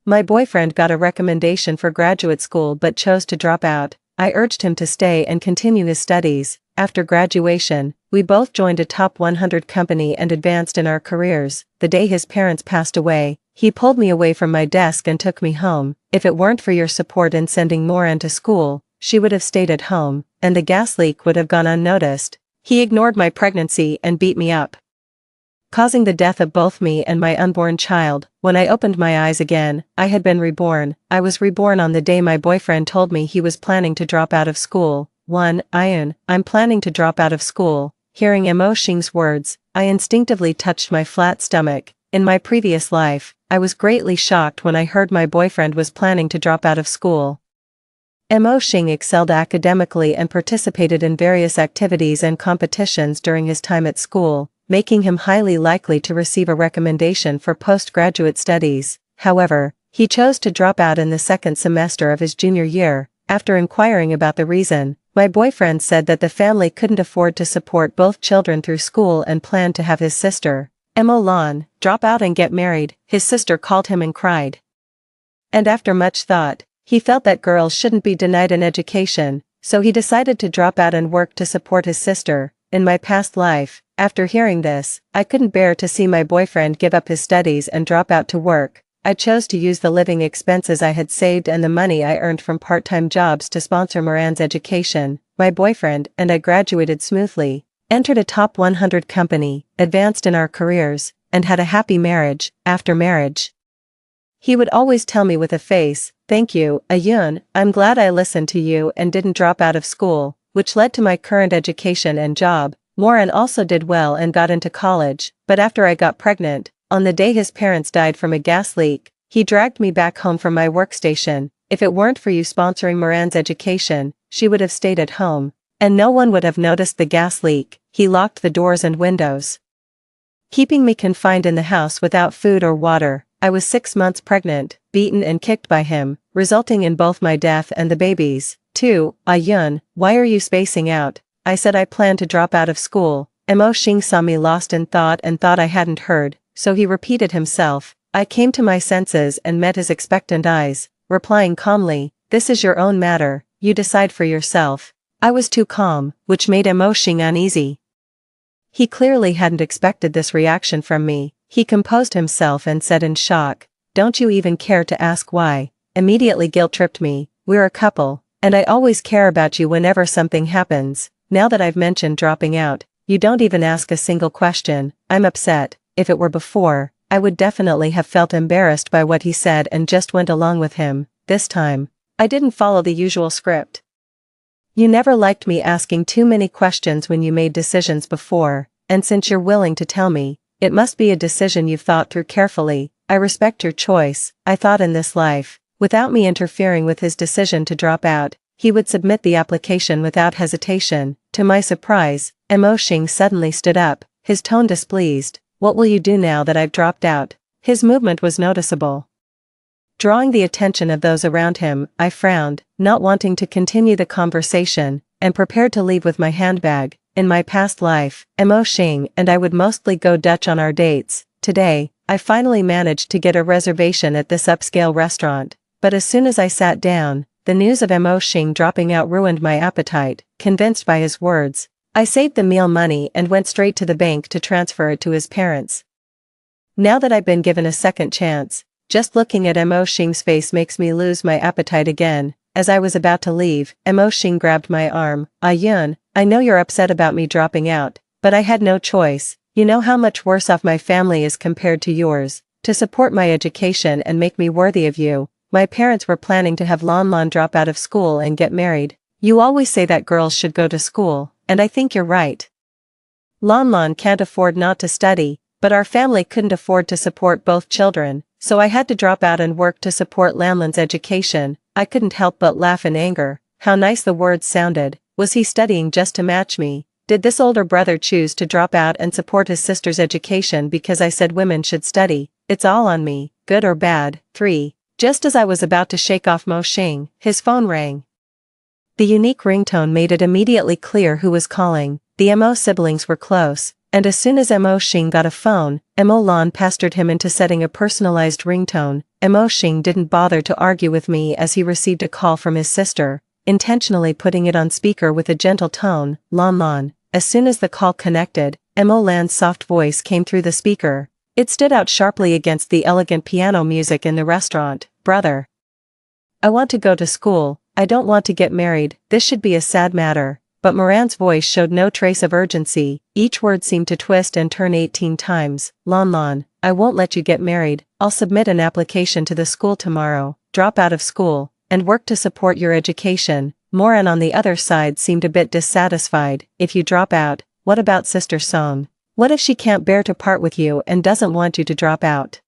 My boyfriend got a recommendation for graduate school but chose to drop out. I urged him to stay and continue his studies. After graduation, we both joined a top 100 company and advanced in our careers. The day his parents passed away, he pulled me away from my desk and took me home. If it weren't for your support in sending Moran to school, she would have stayed at home, and the gas leak would have gone unnoticed. He ignored my pregnancy and beat me up, causing the death of both me and my unborn child. When I opened my eyes again, I had been reborn. I was reborn on the day my boyfriend told me he was planning to drop out of school. 1. I'm planning to drop out of school. Hearing Mo Xing's words, I instinctively touched my flat stomach. In my previous life, I was greatly shocked when I heard my boyfriend was planning to drop out of school. Mo Xing excelled academically and participated in various activities and competitions during his time at school, making him highly likely to receive a recommendation for postgraduate studies. However, he chose to drop out in the second semester of his junior year. After inquiring about the reason, my boyfriend said that the family couldn't afford to support both children through school and planned to have his sister, Mo Lan, drop out and get married. His sister called him and cried. And after much thought, he felt that girls shouldn't be denied an education, so he decided to drop out and work to support his sister. In my past life, after hearing this, I couldn't bear to see my boyfriend give up his studies and drop out to work. I chose to use the living expenses I had saved and the money I earned from part-time jobs to sponsor Moran's education. My boyfriend and I graduated smoothly, entered a top 100 company, advanced in our careers, and had a happy marriage. After marriage, he would always tell me with a face, "Thank you, Ayun, I'm glad I listened to you and didn't drop out of school," which led to my current education and job. Moran also did well and got into college, but after I got pregnant, on the day his parents died from a gas leak, he dragged me back home from my workstation. If it weren't for you sponsoring Moran's education, she would have stayed at home, and no one would have noticed the gas leak. He locked the doors and windows, keeping me confined in the house without food or water. I was 6 months pregnant, beaten and kicked by him, resulting in both my death and the baby's. 2. Ayun, why are you spacing out? I said I planned to drop out of school. Mo Xing saw me lost in thought and thought I hadn't heard, so he repeated himself. I came to my senses and met his expectant eyes, replying calmly, "This is your own matter, you decide for yourself." I was too calm, which made Mo Xing uneasy. He clearly hadn't expected this reaction from me. He composed himself and said in shock, "Don't you even care to ask why?" Immediately guilt-tripped me. "We're a couple, and I always care about you whenever something happens. Now that I've mentioned dropping out, you don't even ask a single question." I'm upset. If it were before, I would definitely have felt embarrassed by what he said and just went along with him. This time, I didn't follow the usual script. "You never liked me asking too many questions when you made decisions before, and since you're willing to tell me, it must be a decision you've thought through carefully. I respect your choice." I thought in this life, without me interfering with his decision to drop out, he would submit the application without hesitation. To my surprise, Mo Xing suddenly stood up, his tone displeased. "What will you do now that I've dropped out?" His movement was noticeable, drawing the attention of those around him. I frowned, not wanting to continue the conversation, and prepared to leave with my handbag. In my past life, Mo Xing and I would mostly go Dutch on our dates. Today, I finally managed to get a reservation at this upscale restaurant, but as soon as I sat down, the news of Mo Xing dropping out ruined my appetite. Convinced by his words, I saved the meal money and went straight to the bank to transfer it to his parents. Now that I've been given a second chance, just looking at Mo Xing's face makes me lose my appetite again. As I was about to leave, Mo Xing grabbed my arm. "Ayun, I know you're upset about me dropping out, but I had no choice. You know how much worse off my family is compared to yours. To support my education and make me worthy of you, my parents were planning to have Lan drop out of school and get married. You always say that girls should go to school, and I think you're right. Lan can't afford not to study, but our family couldn't afford to support both children, so I had to drop out and work to support Lan's education." I couldn't help but laugh in anger. How nice the words sounded. Was he studying just to match me? Did this older brother choose to drop out and support his sister's education because I said women should study? It's all on me, good or bad. 3. Just as I was about to shake off Mo Xing, his phone rang. The unique ringtone made it immediately clear who was calling. The Mo siblings were close, And as soon as Mo Xing got a phone, Mo Lan pestered him into setting a personalized ringtone. Mo Xing didn't bother to argue with me as he received a call from his sister, intentionally putting it on speaker with a gentle tone. Lan Lan. As soon as the call connected, Mo Lan's soft voice came through the speaker. It stood out sharply against the elegant piano music in the restaurant. Brother. I want to go to school, I don't want to get married, this should be a sad matter. But Moran's voice showed no trace of urgency, each word seemed to twist and turn 18 times. Lan Lan, I won't let you get married, I'll submit an application to the school tomorrow, drop out of school, and work to support your education. Moran on the other side seemed a bit dissatisfied. If you drop out, what about Sister Song? What if she can't bear to part with you and doesn't want you to drop out?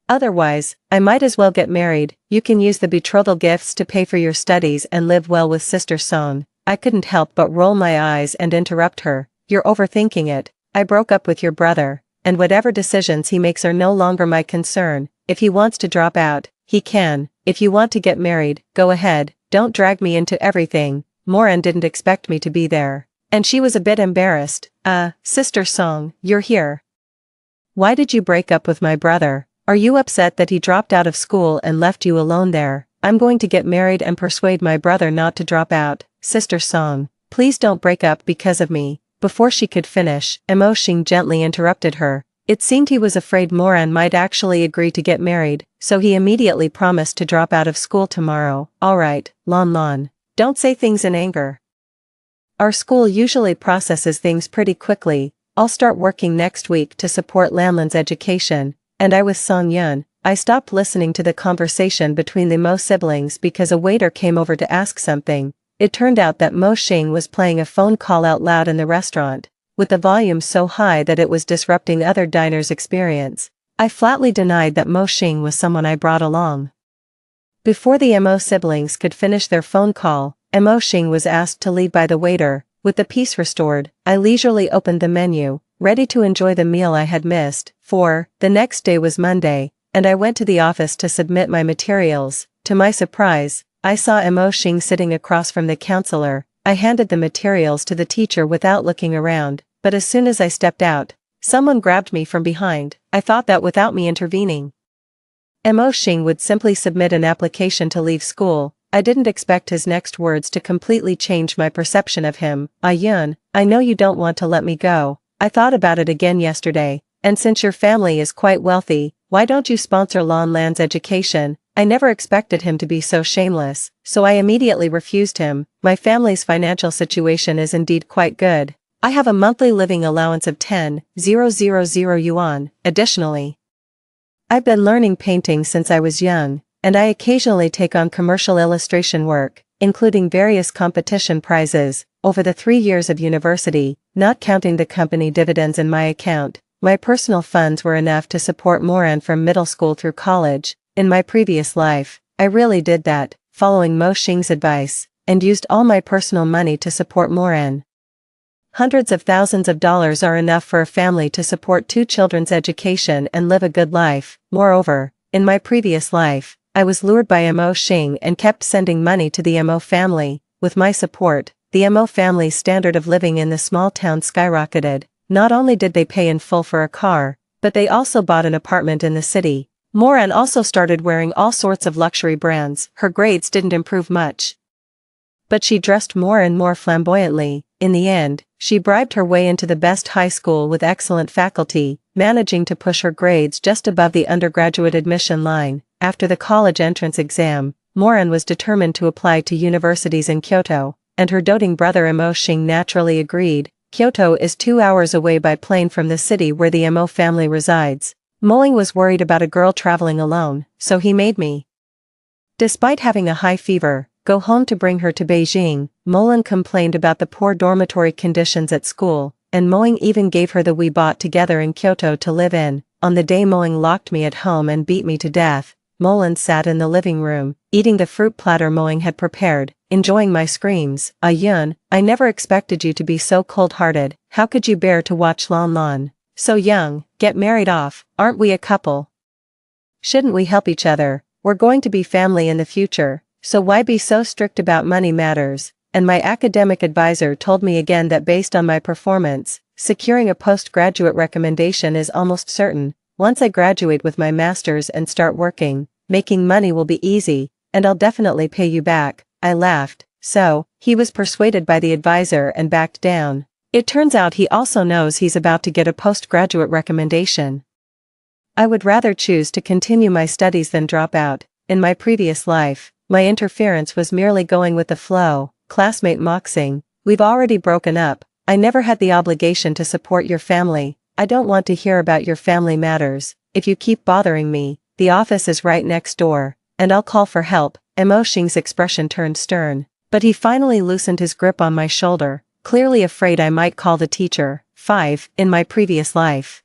Otherwise, I might as well get married, you can use the betrothal gifts to pay for your studies and live well with Sister Song. I couldn't help but roll my eyes and interrupt her. You're overthinking it, I broke up with your brother, and whatever decisions he makes are no longer my concern. If he wants to drop out, he can. If you want to get married, go ahead, don't drag me into everything. Moran didn't expect me to be there. And she was a bit embarrassed. Sister Song, you're here. Why did you break up with my brother? Are you upset that he dropped out of school and left you alone there? I'm going to get married and persuade my brother not to drop out. Sister Song, please don't break up because of me. Before she could finish, Mo Xing gently interrupted her. It seemed he was afraid Moran might actually agree to get married, so he immediately promised to drop out of school tomorrow. Alright, Lan Lan. Don't say things in anger. Our school usually processes things pretty quickly. I'll start working next week to support Lanlan's education. And I with Song Yun. I stopped listening to the conversation between the Mo siblings because a waiter came over to ask something. It turned out that Mo Xing was playing a phone call out loud in the restaurant, with the volume so high that it was disrupting other diners' experience. I flatly denied that Mo Xing was someone I brought along. Before the Mo siblings could finish their phone call, Mo Xing was asked to leave by the waiter. With the peace restored, I leisurely opened the menu, ready to enjoy the meal I had missed. The next day was Monday, and I went to the office to submit my materials. To my surprise, I saw Mo Xing sitting across from the counselor. I handed the materials to the teacher without looking around, but as soon as I stepped out, someone grabbed me from behind. I thought that without me intervening, Mo Xing would simply submit an application to leave school. I didn't expect his next words to completely change my perception of him. Yun, I know you don't want to let me go. I thought about it again yesterday, and since your family is quite wealthy, why don't you sponsor Lan Lan's education? I never expected him to be so shameless, so I immediately refused him. My family's financial situation is indeed quite good. I have a monthly living allowance of 10,000 yuan. Additionally, I've been learning painting since I was young, and I occasionally take on commercial illustration work, including various competition prizes, over the 3 years of university. Not counting the company dividends in my account, my personal funds were enough to support Moran from middle school through college. In my previous life, I really did that, following Mo Xing's advice, and used all my personal money to support Moran. Hundreds of thousands of dollars are enough for a family to support 2 children's education and live a good life. Moreover, in my previous life, I was lured by Mo Xing and kept sending money to the Mo family. With my support, the Mo family's standard of living in the small town skyrocketed. Not only did they pay in full for a car, but they also bought an apartment in the city. Moran also started wearing all sorts of luxury brands. Her grades didn't improve much, but she dressed more and more flamboyantly. In the end, she bribed her way into the best high school with excellent faculty, managing to push her grades just above the undergraduate admission line. After the college entrance exam, Moran was determined to apply to universities in Kyoto, and her doting brother Mo Xing naturally agreed. Kyoto is 2 hours away by plane from the city where the Mo family resides. Moling was worried about a girl traveling alone, so he made me, despite having a high fever, go home to bring her to Beijing. Moling complained about the poor dormitory conditions at school, and Moing even gave her the we bought together in Kyoto to live in. On the day Moing locked me at home and beat me to death, Moling sat in the living room, eating the fruit platter Moing had prepared, enjoying my screams. Yun, I never expected you to be so cold-hearted. How could you bear to watch Lan Lan, so young, get married off? Aren't we a couple? Shouldn't we help each other? We're going to be family in the future, so why be so strict about money matters? And my academic advisor told me again that based on my performance, securing a postgraduate recommendation is almost certain. Once I graduate with my master's and start working, making money will be easy, and I'll definitely pay you back." I laughed. So, he was persuaded by the advisor and backed down. It turns out he also knows he's about to get a postgraduate recommendation. I would rather choose to continue my studies than drop out. In my previous life, my interference was merely going with the flow. Classmate moxing, "We've already broken up. I never had the obligation to support your family. I don't want to hear about your family matters. If you keep bothering me, the office is right next door, and I'll call for help." Emoshing's expression turned stern, but he finally loosened his grip on my shoulder, clearly afraid I might call the teacher. 5. In my previous life,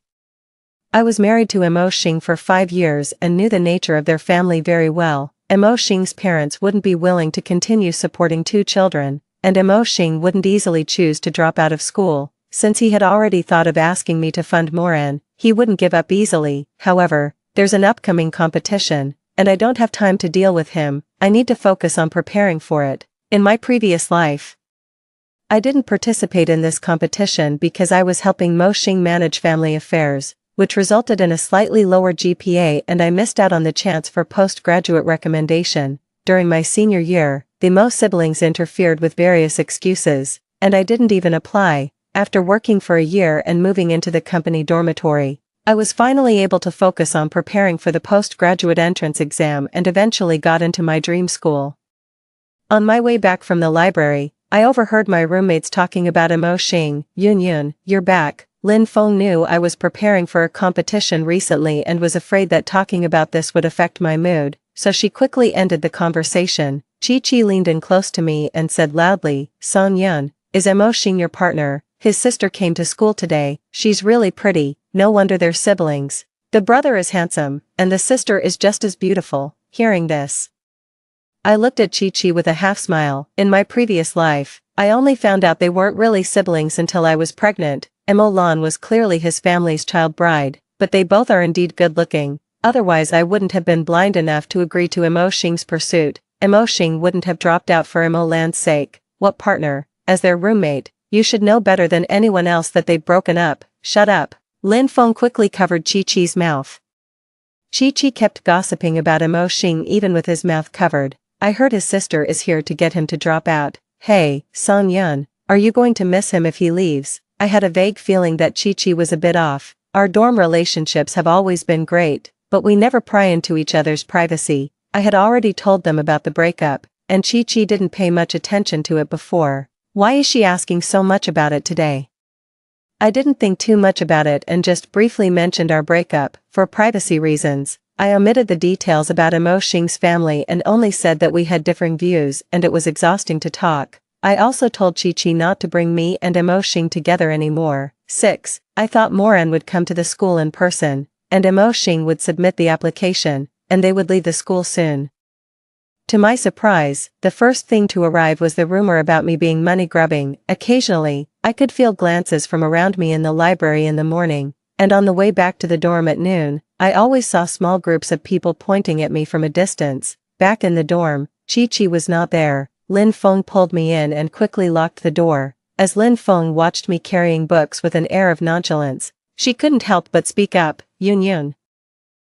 I was married to Emoshing for 5 years and knew the nature of their family very well. Emoshing's parents wouldn't be willing to continue supporting 2 children, and Emoshing wouldn't easily choose to drop out of school. Since he had already thought of asking me to fund Moran, he wouldn't give up easily. However, there's an upcoming competition, and I don't have time to deal with him. I need to focus on preparing for it. In my previous life, I didn't participate in this competition because I was helping Moshing manage family affairs, which resulted in a slightly lower GPA, and I missed out on the chance for postgraduate recommendation. During my senior year, the Mo siblings interfered with various excuses, and I didn't even apply. After working for a year and moving into the company dormitory, I was finally able to focus on preparing for the postgraduate entrance exam and eventually got into my dream school. On my way back from the library, I overheard my roommates talking about Emoshing. "Yun, you're back." Lin Feng knew I was preparing for a competition recently and was afraid that talking about this would affect my mood, so she quickly ended the conversation. Chi leaned in close to me and said loudly, "Song Yun, is Emoshing your partner? His sister came to school today. She's really pretty. No wonder they're siblings. The brother is handsome, and the sister is just as beautiful." Hearing this, I looked at Chi with a half smile. In my previous life, I only found out they weren't really siblings until I was pregnant. Emo Lan was clearly his family's child bride, but they both are indeed good-looking. Otherwise I wouldn't have been blind enough to agree to Emoshing's pursuit. Emoshing wouldn't have dropped out for Emo Lan's sake. What partner? As their roommate, you should know better than anyone else that they've broken up. Shut up. Lin Feng quickly covered Chi-Chi's mouth. Chi-Chi kept gossiping about Emoshing even with his mouth covered. "I heard his sister is here to get him to drop out." "Hey, Song Yun, are you going to miss him if he leaves?" I had a vague feeling that Chi-Chi was a bit off. Our dorm relationships have always been great, but we never pry into each other's privacy. I had already told them about the breakup, and Chi-Chi didn't pay much attention to it before. Why is she asking so much about it today? I didn't think too much about it and just briefly mentioned our breakup. For privacy reasons, I omitted the details about Emoshing's family and only said that we had differing views and it was exhausting to talk. I also told Chi-Chi not to bring me and Emoshing together anymore. 6. I thought Moran would come to the school in person, and Emoshing would submit the application, and they would leave the school soon. To my surprise, the first thing to arrive was the rumor about me being money-grubbing. Occasionally, I could feel glances from around me in the library in the morning, and on the way back to the dorm at noon, I always saw small groups of people pointing at me from a distance. Back in the dorm, Chi-Chi was not there. Lin Feng pulled me in and quickly locked the door. As Lin Feng watched me carrying books with an air of nonchalance, she couldn't help but speak up. Yun.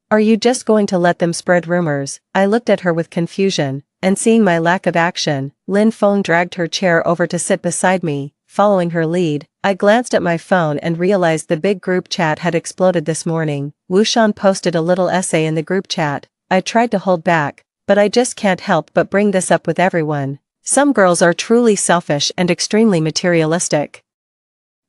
Are you just going to let them spread rumors?" I looked at her with confusion, and seeing my lack of action, Lin Feng dragged her chair over to sit beside me. Following her lead, I glanced at my phone and realized the big group chat had exploded this morning. Wushan posted a little essay in the group chat. I tried to hold back, but I just can't help but bring this up with everyone. Some girls are truly selfish and extremely materialistic.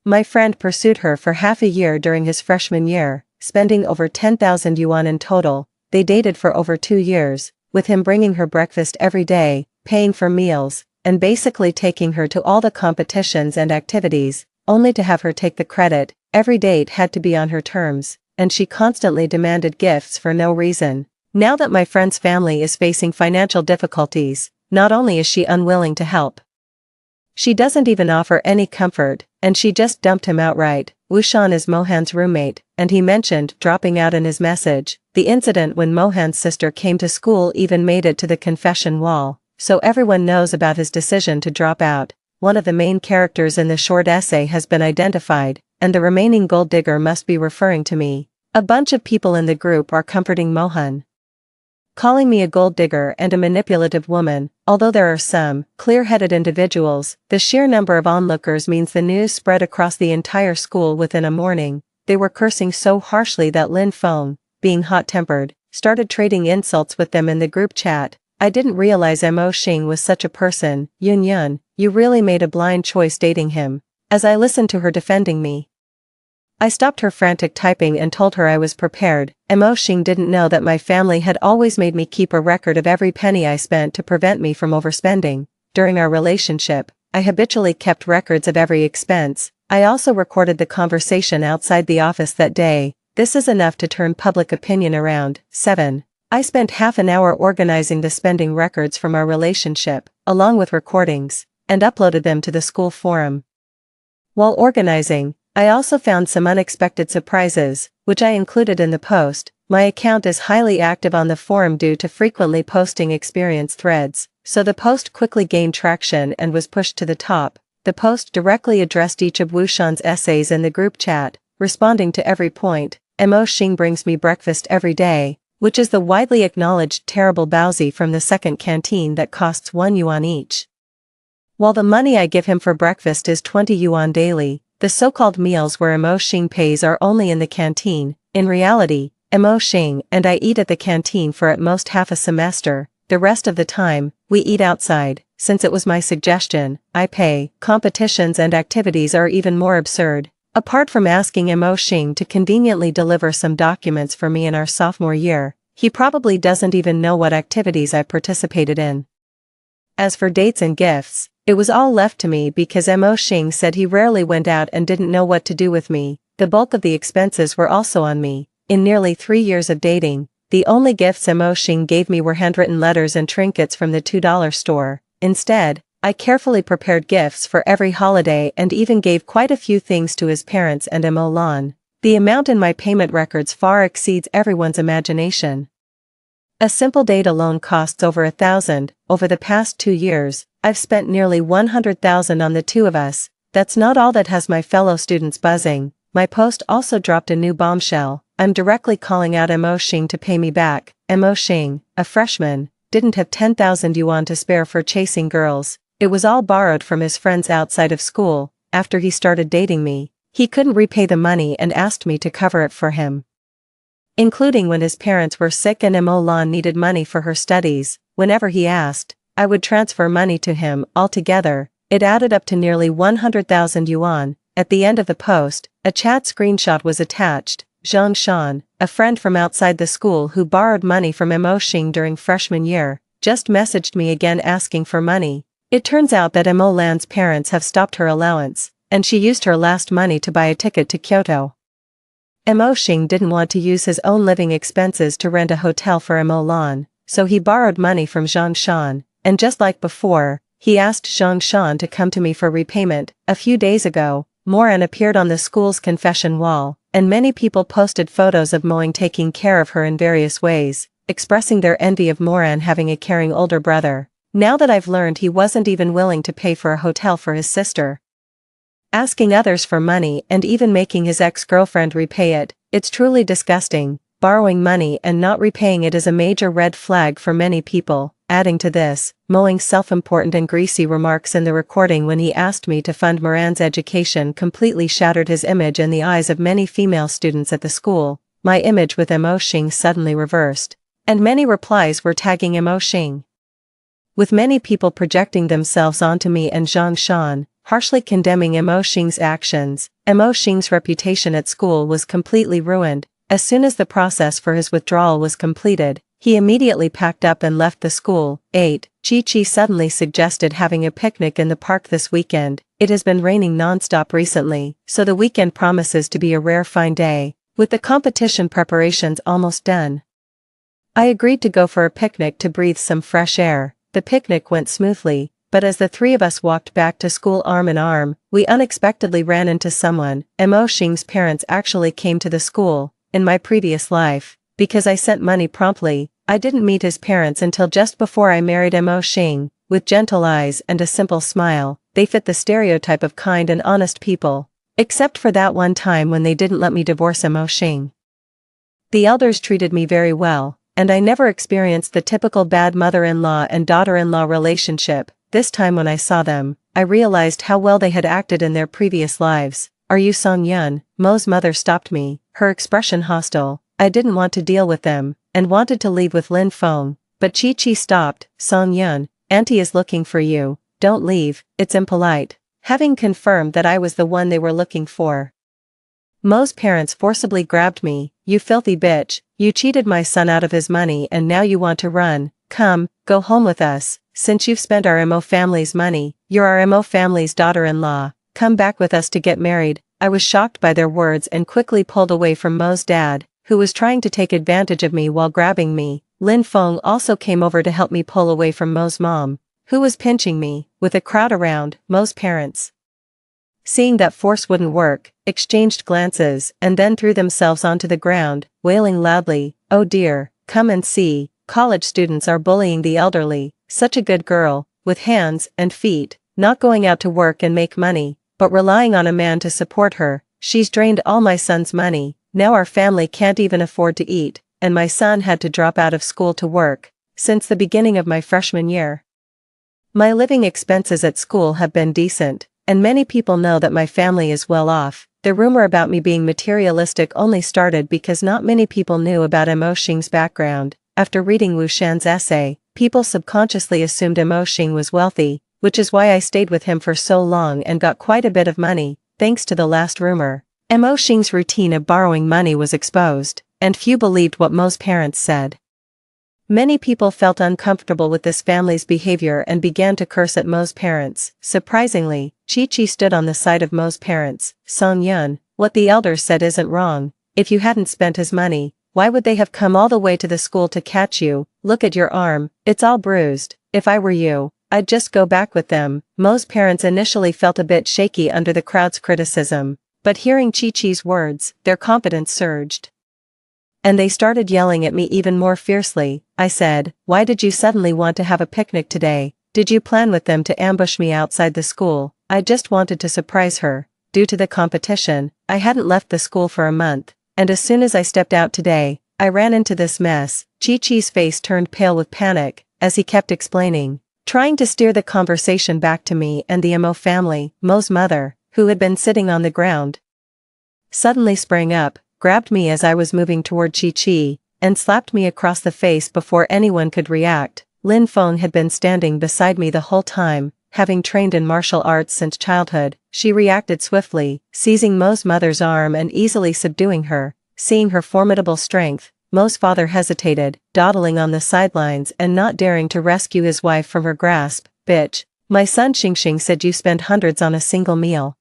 My friend pursued her for half a year during his freshman year, spending over 10,000 yuan in total. They dated for over 2 years, with him bringing her breakfast every day, paying for meals, and basically taking her to all the competitions and activities, only to have her take the credit. Every date had to be on her terms, and she constantly demanded gifts for no reason. Now that my friend's family is facing financial difficulties, not only is she unwilling to help, she doesn't even offer any comfort, and she just dumped him outright. Wushan is Mohan's roommate, and he mentioned dropping out in his message. The incident when Mohan's sister came to school even made it to the confession wall, so everyone knows about his decision to drop out. One of the main characters in the short essay has been identified. and the remaining gold digger must be referring to me. A bunch of people in the group are comforting Mohan, calling me a gold digger and a manipulative woman. Although there are some clear-headed individuals, the sheer number of onlookers means the news spread across the entire school within a morning. They were cursing so harshly that Lin Feng, being hot-tempered, started trading insults with them in the group chat. I didn't realize Mo Xing was such a person. Yun Yun, you really made a blind choice dating him. As I listened to her defending me, I stopped her frantic typing and told her I was prepared. Mo Xing didn't know that my family had always made me keep a record of every penny I spent to prevent me from overspending. During our relationship, I habitually kept records of every expense. I also recorded the conversation outside the office that day. This is enough to turn public opinion around. 7. I spent half an hour organizing the spending records from our relationship, along with recordings, and uploaded them to the school forum. While organizing, I also found some unexpected surprises, which I included in the post. My account is highly active on the forum due to frequently posting experience threads, so the post quickly gained traction and was pushed to the top. The post directly addressed each of Wushan's essays in the group chat, responding to every point. Mo Xing brings me breakfast every day, which is the widely acknowledged terrible baozi from the second canteen that costs 1 yuan each. While the money I give him for breakfast is 20 yuan daily, the so-called meals where Mo Xing pays are only in the canteen. In reality, Mo Xing and I eat at the canteen for at most half a semester. The rest of the time, we eat outside. Since it was my suggestion, I pay. Competitions and activities are even more absurd. Apart from asking Mo Xing to conveniently deliver some documents for me in our sophomore year, he probably doesn't even know what activities I participated in. As for dates and gifts, it was all left to me because Mo Xing said he rarely went out and didn't know what to do with me. The bulk of the expenses were also on me. In nearly 3 years of dating, the only gifts Mo Xing gave me were handwritten letters and trinkets from the $2 store. Instead, I carefully prepared gifts for every holiday and even gave quite a few things to his parents and Mo Lan. The amount in my payment records far exceeds everyone's imagination. A simple date alone costs over 1,000. Over the past 2 years, I've spent nearly 100,000 on the two of us. That's not all that has my fellow students buzzing. My post also dropped a new bombshell. I'm directly calling out Mo Xing to pay me back. Mo Xing, a freshman, didn't have 10,000 yuan to spare for chasing girls. It was all borrowed from his friends outside of school. After he started dating me, he couldn't repay the money and asked me to cover it for him, including when his parents were sick and Mo Lan needed money for her studies. Whenever he asked, I would transfer money to him. Altogether, it added up to nearly 100,000 yuan. At the end of the post, a chat screenshot was attached. Zhang Shan, a friend from outside the school who borrowed money from Mo Xing during freshman year, just messaged me again asking for money. It turns out that Mo Lan's parents have stopped her allowance, and she used her last money to buy a ticket to Kyoto. Mo Xing didn't want to use his own living expenses to rent a hotel for Mo Lan, so he borrowed money from Zhang Shan, and just like before, he asked Zhang Shan to come to me for repayment. A few days ago, Moran appeared on the school's confession wall, and many people posted photos of Moing taking care of her in various ways, expressing their envy of Moran having a caring older brother. Now that I've learned he wasn't even willing to pay for a hotel for his sister, asking others for money and even making his ex-girlfriend repay it, it's truly disgusting. Borrowing money and not repaying it is a major red flag for many people. Adding to this, Moing's self-important and greasy remarks in the recording when he asked me to fund Moran's education completely shattered his image in the eyes of many female students at the school. My image with Mo Xing suddenly reversed, and many replies were tagging Mo Xing, with many people projecting themselves onto me and Zhang Shan, harshly condemning Mo Xing's actions. Mo Xing's reputation at school was completely ruined. As soon as the process for his withdrawal was completed, he immediately packed up and left the school. 8. Chi-Chi suddenly suggested having a picnic in the park this weekend. It has been raining non-stop recently, so the weekend promises to be a rare fine day. With the competition preparations almost done, I agreed to go for a picnic to breathe some fresh air. The picnic went smoothly, but as the three of us walked back to school arm in arm, we unexpectedly ran into someone. Mo Xing's parents actually came to the school. In my previous life, because I sent money promptly, I didn't meet his parents until just before I married Mo Xing. With gentle eyes and a simple smile, they fit the stereotype of kind and honest people. Except for that one time when they didn't let me divorce Mo Xing. The elders treated me very well, and I never experienced the typical bad mother-in-law and daughter-in-law relationship. This time when I saw them, I realized how well they had acted in their previous lives. Are you Song Yun? Mo's mother stopped me, her expression hostile. I didn't want to deal with them, and wanted to leave with Lin Feng, but Chi stopped. Song Yun, Auntie is looking for you, don't leave, it's impolite. Having confirmed that I was the one they were looking for, Mo's parents forcibly grabbed me. You filthy bitch, you cheated my son out of his money and now you want to run. Come, go home with us, since you've spent our Mo family's money, you're our Mo family's daughter-in-law, come back with us to get married. I was shocked by their words and quickly pulled away from Mo's dad, who was trying to take advantage of me while grabbing me. Lin Feng also came over to help me pull away from Mo's mom, who was pinching me. With a crowd around, Mo's parents, seeing that force wouldn't work, exchanged glances and then threw themselves onto the ground, wailing loudly, "Oh dear, come and see, college students are bullying the elderly, such a good girl, with hands and feet, not going out to work and make money, but relying on a man to support her. She's drained all my son's money, now our family can't even afford to eat, and my son had to drop out of school to work. Since the beginning of my freshman year, my living expenses at school have been decent, and many people know that my family is well off. The rumor about me being materialistic only started because not many people knew about Mo Xing's background. After reading Wu Shan's essay, people subconsciously assumed Mo Xing was wealthy, which is why I stayed with him for so long and got quite a bit of money, thanks to the last rumor. Mo Xing's routine of borrowing money was exposed, and few believed what Mo's parents said. Many people felt uncomfortable with this family's behavior and began to curse at Mo's parents. Surprisingly, Chi stood on the side of Mo's parents. Song Yun, what the elders said isn't wrong. If you hadn't spent his money, why would they have come all the way to the school to catch you? Look at your arm, it's all bruised. If I were you, I'd just go back with them. Mo's parents initially felt a bit shaky under the crowd's criticism, but hearing Chi-Chi's words, their confidence surged. And they started yelling at me even more fiercely. I said, "Why did you suddenly want to have a picnic today? Did you plan with them to ambush me outside the school?" I just wanted to surprise her. Due to the competition, I hadn't left the school for a month, and as soon as I stepped out today, I ran into this mess. Chi-Chi's face turned pale with panic, as he kept explaining, trying to steer the conversation back to me and the Mo family. Mo's mother, who had been sitting on the ground, suddenly sprang up, grabbed me as I was moving toward Chi-Chi, and slapped me across the face before anyone could react. Lin Feng had been standing beside me the whole time, having trained in martial arts since childhood. She reacted swiftly, seizing Mo's mother's arm and easily subduing her. Seeing her formidable strength, Mo's father hesitated, dawdling on the sidelines and not daring to rescue his wife from her grasp. "Bitch, my son Xingxing said you spend hundreds on a single meal.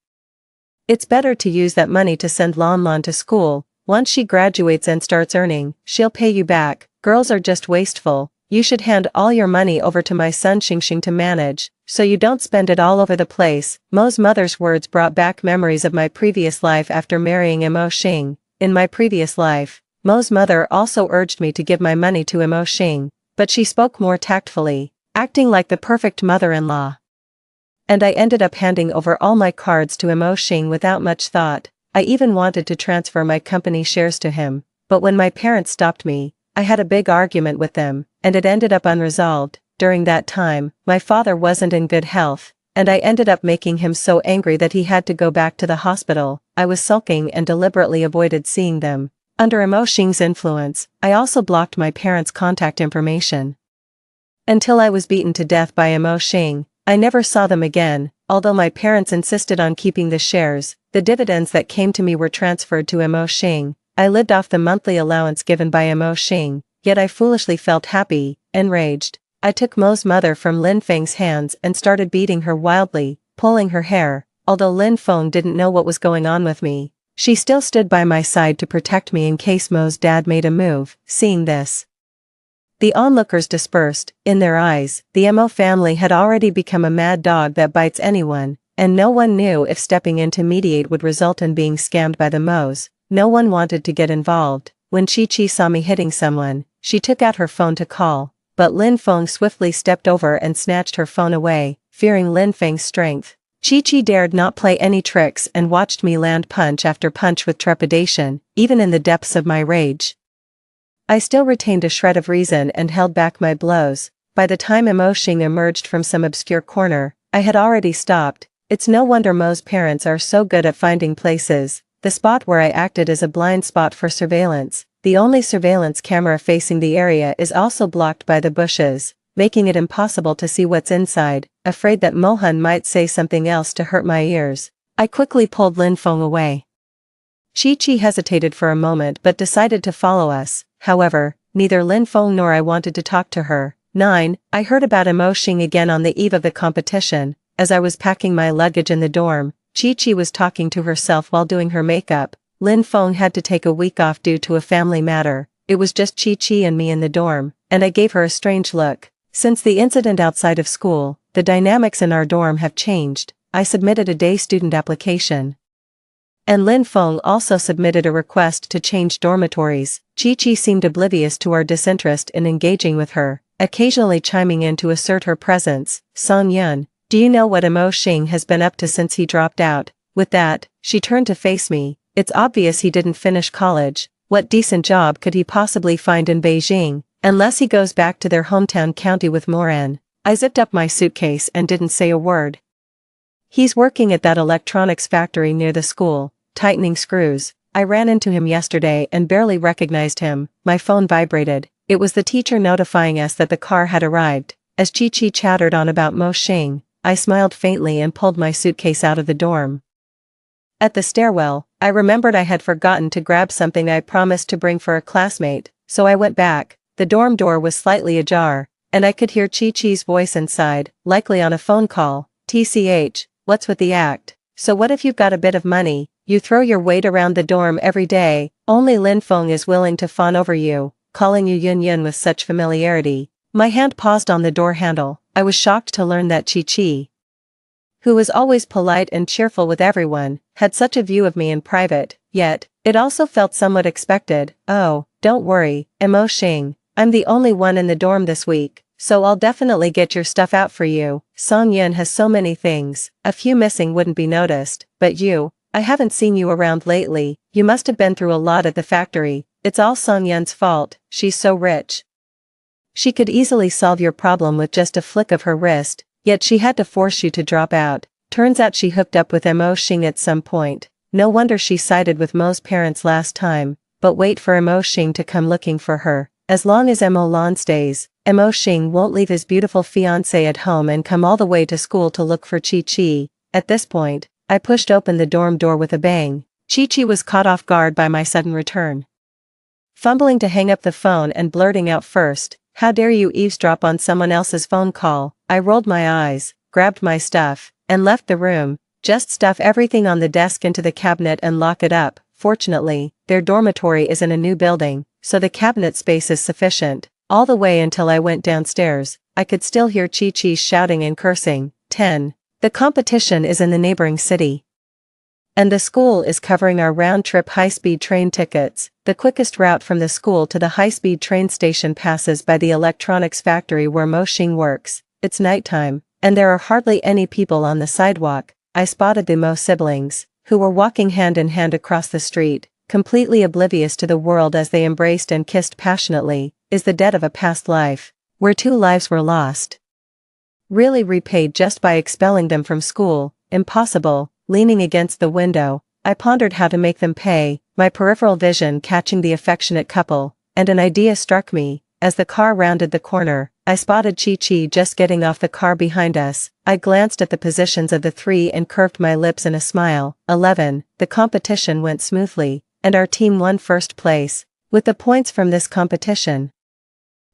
It's better to use that money to send Lan Lan to school. Once she graduates and starts earning, she'll pay you back. Girls are just wasteful. You should hand all your money over to my son Xingxing to manage, so you don't spend it all over the place." Mo's mother's words brought back memories of my previous life after marrying Mo Xing. In my previous life, Mo's mother also urged me to give my money to Mo Xing, but she spoke more tactfully, acting like the perfect mother-in-law. And I ended up handing over all my cards to Mo Xing without much thought. I even wanted to transfer my company shares to him, but when my parents stopped me, I had a big argument with them, and it ended up unresolved. During that time, my father wasn't in good health, and I ended up making him so angry that he had to go back to the hospital. I was sulking and deliberately avoided seeing them. Under Mo Xing's influence, I also blocked my parents' contact information. Until I was beaten to death by Mo Xing, I never saw them again. Although my parents insisted on keeping the shares, the dividends that came to me were transferred to Mo Xing. I lived off the monthly allowance given by Mo Xing, yet I foolishly felt happy. Enraged, I took Mo's mother from Lin Feng's hands and started beating her wildly, pulling her hair. Although Lin Feng didn't know what was going on with me, she still stood by my side to protect me in case Mo's dad made a move. Seeing this, the onlookers dispersed. In their eyes, the Mo family had already become a mad dog that bites anyone, and no one knew if stepping in to mediate would result in being scammed by the Mo's. No one wanted to get involved. When Chi saw me hitting someone, she took out her phone to call, but Lin Feng swiftly stepped over and snatched her phone away. Fearing Lin Feng's strength, Chi-Chi dared not play any tricks and watched me land punch after punch with trepidation, even in the depths of my rage. I still retained a shred of reason and held back my blows. By the time Mo-Xing emerged from some obscure corner, I had already stopped. It's no wonder Mo's parents are so good at finding places. The spot where I acted is a blind spot for surveillance. The only surveillance camera facing the area is also blocked by the bushes, making it impossible to see what's inside. Afraid that Mohan might say something else to hurt my ears, I quickly pulled Lin Feng away. Chi-Chi hesitated for a moment but decided to follow us. However, neither Lin Feng nor I wanted to talk to her. 9. I heard about Mo-Xing again on the eve of the competition. As I was packing my luggage in the dorm, Chi-Chi was talking to herself while doing her makeup. Lin Feng had to take a week off due to a family matter. It was just Chi-Chi and me in the dorm, and I gave her a strange look. Since the incident outside of school, the dynamics in our dorm have changed. I submitted a day student application. And Lin Feng also submitted a request to change dormitories. Chi-Chi seemed oblivious to our disinterest in engaging with her, occasionally chiming in to assert her presence. Song Yun, do you know what Mo-Xing has been up to since he dropped out? With that, she turned to face me. It's obvious he didn't finish college. What decent job could he possibly find in Beijing, unless he goes back to their hometown county with Moran? I zipped up my suitcase and didn't say a word. He's working at that electronics factory near the school, tightening screws. I ran into him yesterday and barely recognized him. My phone vibrated. It was the teacher notifying us that the car had arrived. As Chi-Chi chattered on about Mo-Xing, I smiled faintly and pulled my suitcase out of the dorm. At the stairwell, I remembered I had forgotten to grab something I promised to bring for a classmate, so I went back. The dorm door was slightly ajar, and I could hear Chi-Chi's voice inside, likely on a phone call. TCH, what's with the act? So what if you've got a bit of money? You throw your weight around the dorm every day, only Lin Feng is willing to fawn over you, calling you Yun Yun with such familiarity. My hand paused on the door handle. I was shocked to learn that Chi-Chi, who was always polite and cheerful with everyone, had such a view of me in private, yet, it also felt somewhat expected. Oh, don't worry, Mo-Xing, I'm the only one in the dorm this week, so I'll definitely get your stuff out for you. Song Yun has so many things, a few missing wouldn't be noticed, but you, I haven't seen you around lately. You must have been through a lot at the factory. It's all Song Yun's fault, she's so rich. She could easily solve your problem with just a flick of her wrist, yet she had to force you to drop out. Turns out she hooked up with Mo-Xing at some point. No wonder she sided with Mo's parents last time. But wait for Mo-Xing to come looking for her. As long as Mo Lan stays, Mo-Xing won't leave his beautiful fiancée at home and come all the way to school to look for Chi-Chi. At this point, I pushed open the dorm door with a bang. Chi-Chi was caught off guard by my sudden return. Fumbling to hang up the phone and blurting out first, "How dare you eavesdrop on someone else's phone call?" I rolled my eyes, grabbed my stuff, and left the room. Just stuff everything on the desk into the cabinet and lock it up. Fortunately, their dormitory is in a new building, so the cabinet space is sufficient. All the way until I went downstairs, I could still hear Chi-Chi shouting and cursing. 10. The competition is in the neighboring city. And the school is covering our round-trip high-speed train tickets. The quickest route from the school to the high-speed train station passes by the electronics factory where Mo-Xing works. It's nighttime, and there are hardly any people on the sidewalk. I spotted the Mo siblings, who were walking hand in hand across the street, completely oblivious to the world as they embraced and kissed passionately. Is the debt of a past life, where 2 lives were lost, really repaid just by expelling them from school? Impossible. Leaning against the window, I pondered how to make them pay, my peripheral vision catching the affectionate couple, and an idea struck me. As the car rounded the corner, I spotted Chi-Chi just getting off the car behind us. I glanced at the positions of the 3 and curved my lips in a smile. 11. The competition went smoothly, and our team won first place. With the points from this competition,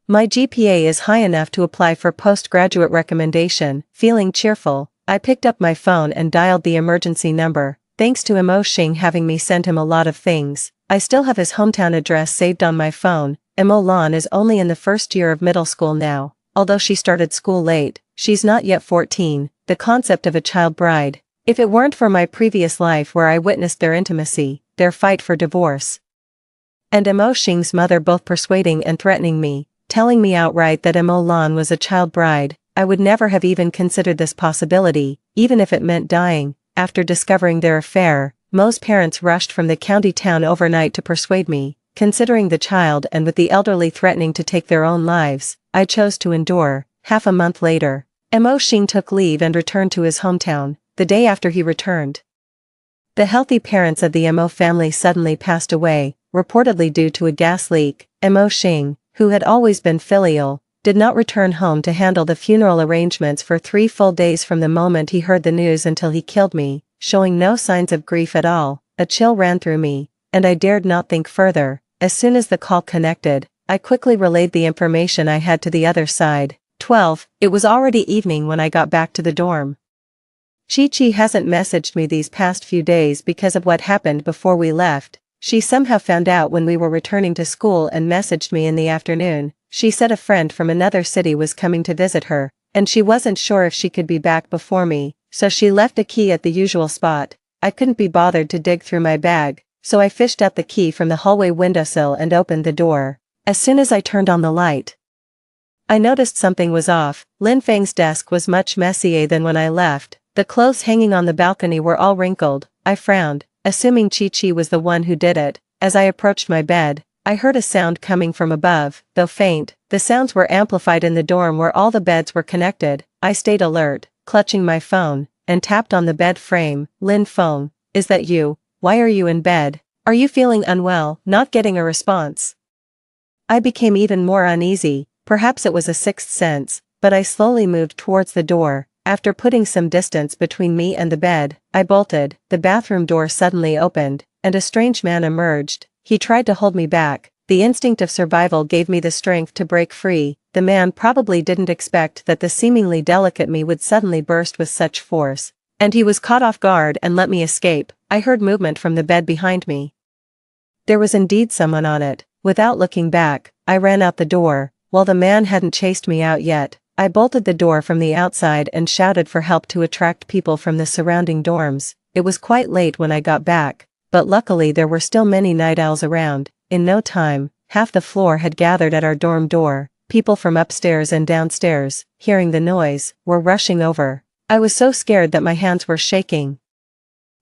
my GPA is high enough to apply for postgraduate recommendation. Feeling cheerful, I picked up my phone and dialed the emergency number. Thanks to Mo-Xing having me send him a lot of things, I still have his hometown address saved on my phone. Mo Lan is only in the first year of middle school now. Although she started school late, she's not yet 14. The concept of a child bride. If it weren't for my previous life where I witnessed their intimacy, their fight for divorce, and Mo-Xing's mother both persuading and threatening me, telling me outright that Mo Lan was a child bride, I would never have even considered this possibility, even if it meant dying. After discovering their affair, most parents rushed from the county town overnight to persuade me. Considering the child and with the elderly threatening to take their own lives, I chose to endure. Half a month later, Mo Sheen took leave and returned to his hometown. The day after he returned, the healthy parents of the Mo family suddenly passed away, reportedly due to a gas leak. Mo Sheen, who had always been filial, did not return home to handle the funeral arrangements for 3 full days from the moment he heard the news until he killed me, showing no signs of grief at all. A chill ran through me, and I dared not think further. As soon as the call connected, I quickly relayed the information I had to the other side. 12. It was already evening when I got back to the dorm. Chi-Chi hasn't messaged me these past few days because of what happened before we left. She somehow found out when we were returning to school and messaged me in the afternoon. She said a friend from another city was coming to visit her, and she wasn't sure if she could be back before me, so she left a key at the usual spot. I couldn't be bothered to dig through my bag, so I fished out the key from the hallway windowsill and opened the door. As soon as I turned on the light, I noticed something was off. Lin Fang's desk was much messier than when I left. The clothes hanging on the balcony were all wrinkled. I frowned, assuming Chi-Chi was the one who did it. As I approached my bed, I heard a sound coming from above, though faint. The sounds were amplified in the dorm where all the beds were connected. I stayed alert, clutching my phone, and tapped on the bed frame. Lin phone, is that you? Why are you in bed? Are you feeling unwell? Not getting a response. I became even more uneasy. Perhaps it was a sixth sense, but I slowly moved towards the door. After putting some distance between me and the bed, I bolted. The bathroom door suddenly opened, and a strange man emerged. He tried to hold me back. The instinct of survival gave me the strength to break free. The man probably didn't expect that the seemingly delicate me would suddenly burst with such force, and he was caught off guard and let me escape. I heard movement from the bed behind me. There was indeed someone on it. Without looking back, I ran out the door. While the man hadn't chased me out yet, I bolted the door from the outside and shouted for help to attract people from the surrounding dorms. It was quite late when I got back, but luckily there were still many night owls around. In no time, half the floor had gathered at our dorm door. People from upstairs and downstairs, hearing the noise, were rushing over. I was so scared that my hands were shaking,